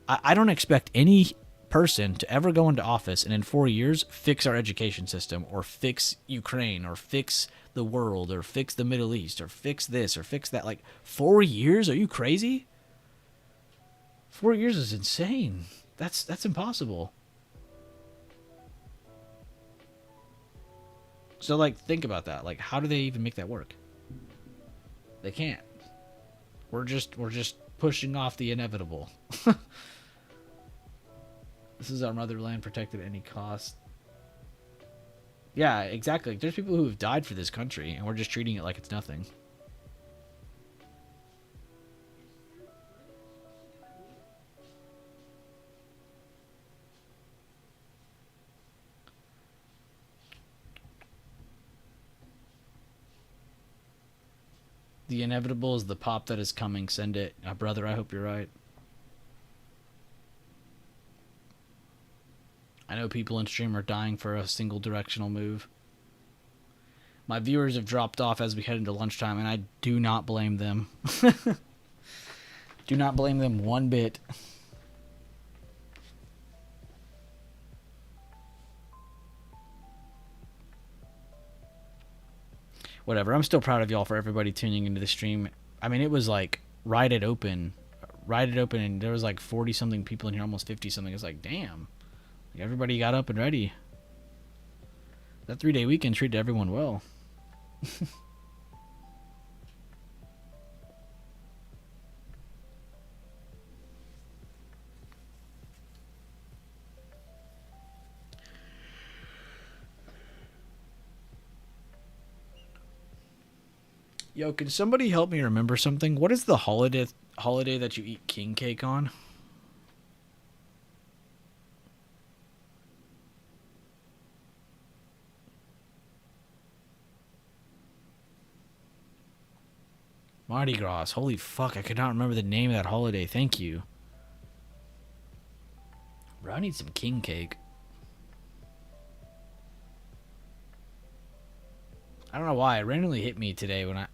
Speaker 1: I don't expect any person to ever go into office and in 4 years fix our education system or fix Ukraine or fix the world or fix the Middle East or fix this or fix that. Like 4 years? Are you crazy? 4 years is insane. That's impossible. So like think about that. Like how do they even make that work? They can't. We're just pushing off the inevitable. This is our motherland, protected at any cost. Yeah, exactly. There's people who have died for this country, and we're just treating it like it's nothing. The inevitable is the pop that is coming. Send it. Brother, I hope you're right. I know people in stream are dying for a single directional move. My viewers have dropped off as we head into lunchtime, and I do not blame them. Do not blame them one bit. Whatever. I'm still proud of y'all for everybody tuning into the stream. I mean, it was like right at open, and there was like 40 something people in here, almost 50 something. It's like, damn. Like everybody got up and ready. That 3-day weekend treated everyone well. Yo, can somebody help me remember something? What is the holiday that you eat king cake on? Mardi Gras. Holy fuck, I could not remember the name of that holiday. Thank you. Bro, I need some king cake. I don't know why. It randomly hit me today when I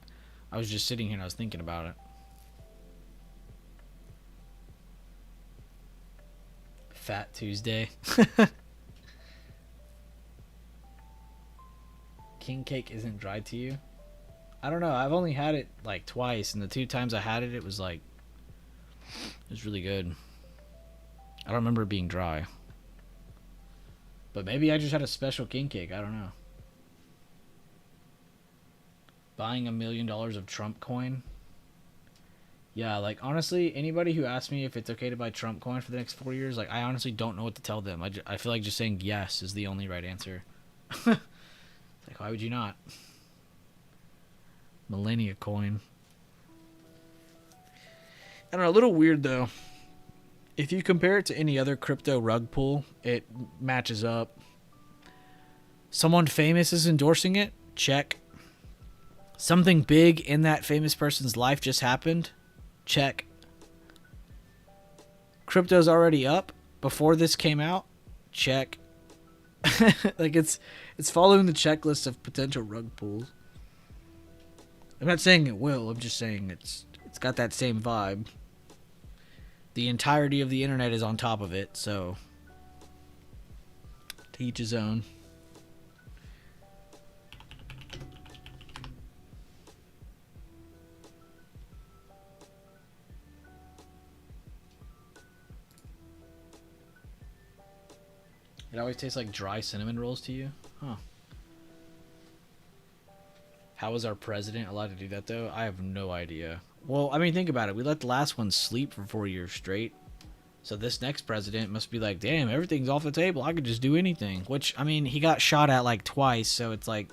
Speaker 1: was just sitting here and I was thinking about it. Fat Tuesday. King cake isn't dry to you? I don't know. I've only had it like twice, and the 2 times I had it, it was like, it was really good. I don't remember it being dry. But maybe I just had a special king cake. I don't know. Buying $1 million of Trump coin. Yeah, like honestly, anybody who asks me if it's okay to buy Trump coin for the next 4 years, like I honestly don't know what to tell them. I feel like just saying yes is the only right answer. Like, why would you not? Millennia coin. I don't know, a little weird though. If you compare it to any other crypto rug pull, it matches up. Someone famous is endorsing it? Check. Something big in that famous person's life just happened? Check. Crypto's already up before this came out? Check. Like it's following the checklist of potential rug pulls. I'm not saying it will, I'm just saying it's got that same vibe. The entirety of the internet is on top of it, so to each his own. It always tastes like dry cinnamon rolls to you? Huh. How is our president allowed to do that, though? I have no idea. Well, I mean, think about it. We let the last one sleep for 4 years straight. So this next president must be like, damn, everything's off the table. I could just do anything. Which, I mean, he got shot at like twice, so it's like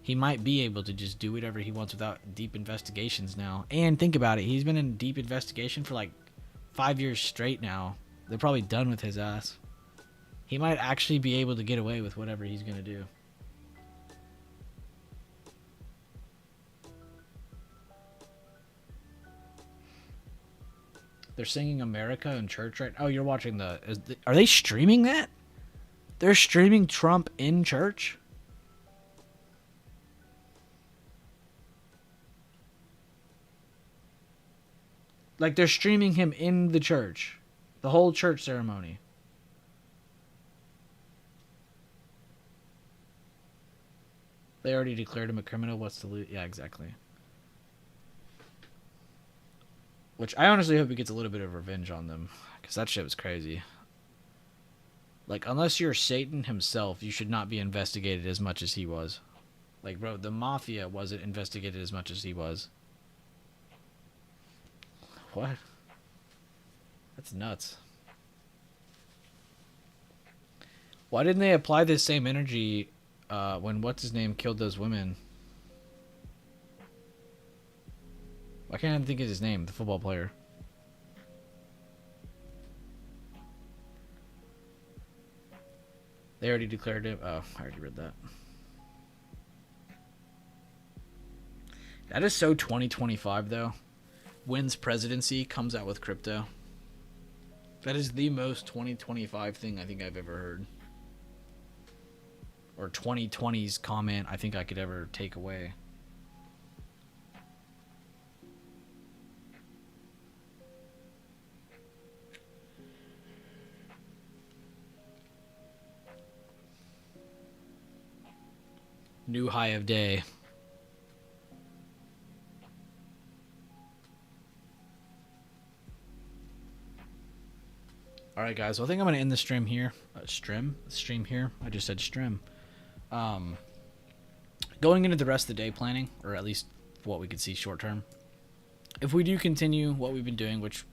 Speaker 1: he might be able to just do whatever he wants without deep investigations now. And think about it. He's been in deep investigation for like 5 years straight now. They're probably done with his ass. He might actually be able to get away with whatever he's going to do. They're singing America in church right now. Oh, you're watching are they streaming that? They're streaming Trump in church? Like they're streaming him in the church. The whole church ceremony. They already declared him a criminal. What's the loot? Yeah, exactly. Which I honestly hope he gets a little bit of revenge on them. Because that shit was crazy. Like, unless you're Satan himself, you should not be investigated as much as he was. Like, bro, the mafia wasn't investigated as much as he was. What? That's nuts. Why didn't they apply this same energy when what's-his-name killed those women? I can't think of his name, the football player. They already declared him. Oh, I already read that. That is so 2025, though. Wins presidency, comes out with crypto. That is the most 2025 thing I think I've ever heard. Or 2020's comment I think I could ever take away. New high of day. Alright guys, well, I think I'm going to end the stream here. Stream here. I just said stream. Going into the rest of the day planning, or at least what we could see short term. If we do continue what we've been doing, which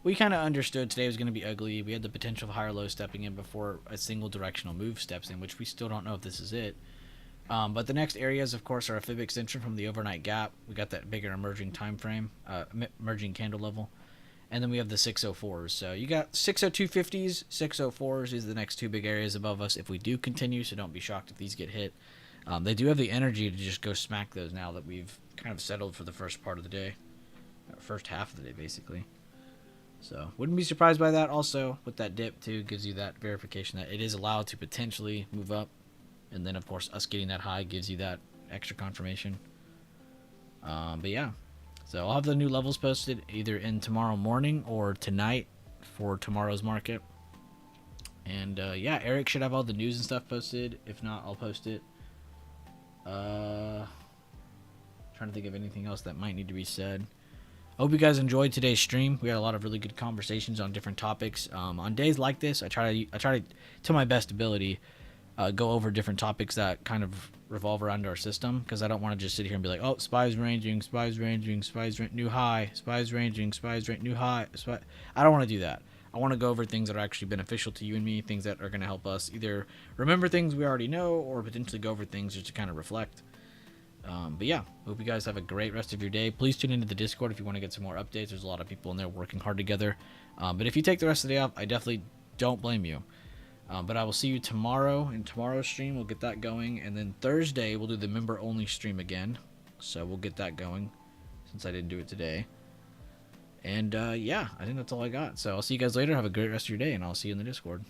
Speaker 1: we kind of understood today was going to be ugly. We had the potential of higher low stepping in before a single directional move steps in, which we still don't know if this is it. But the next areas, of course, are a fib extension from the overnight gap. We got that bigger emerging time frame, emerging candle level. And then we have the 604s. So you got 60250s, 604s. These are the next two big areas above us if we do continue, so don't be shocked if these get hit. They do have the energy to just go smack those now that we've kind of settled for the first part of the day. First half of the day, basically. So wouldn't be surprised by that. Also, with that dip, too, gives you that verification that it is allowed to potentially move up. And then, of course, us getting that high gives you that extra confirmation. But yeah. So I'll have the new levels posted either in tomorrow morning or tonight for tomorrow's market. And yeah, Eric should have all the news and stuff posted. If not, I'll post it. Trying to think of anything else that might need to be said. I hope you guys enjoyed today's stream. We had a lot of really good conversations on different topics. On days like this, I try to my best ability, go over different topics that kind of revolve around our system, because I don't want to just sit here and be like, oh, spies ranging, new high, spies ranging, new high. I don't want to do that. I want to go over things that are actually beneficial to you and me, things that are going to help us either remember things we already know or potentially go over things just to kind of reflect. But yeah, hope you guys have a great rest of your day. Please tune into the Discord if you want to get some more updates. There's a lot of people in there working hard together. But if you take the rest of the day off, I definitely don't blame you. But I will see you tomorrow in tomorrow's stream. We'll get that going. And then Thursday, we'll do the member-only stream again. So we'll get that going since I didn't do it today. And yeah, I think that's all I got. So I'll see you guys later. Have a great rest of your day, and I'll see you in the Discord.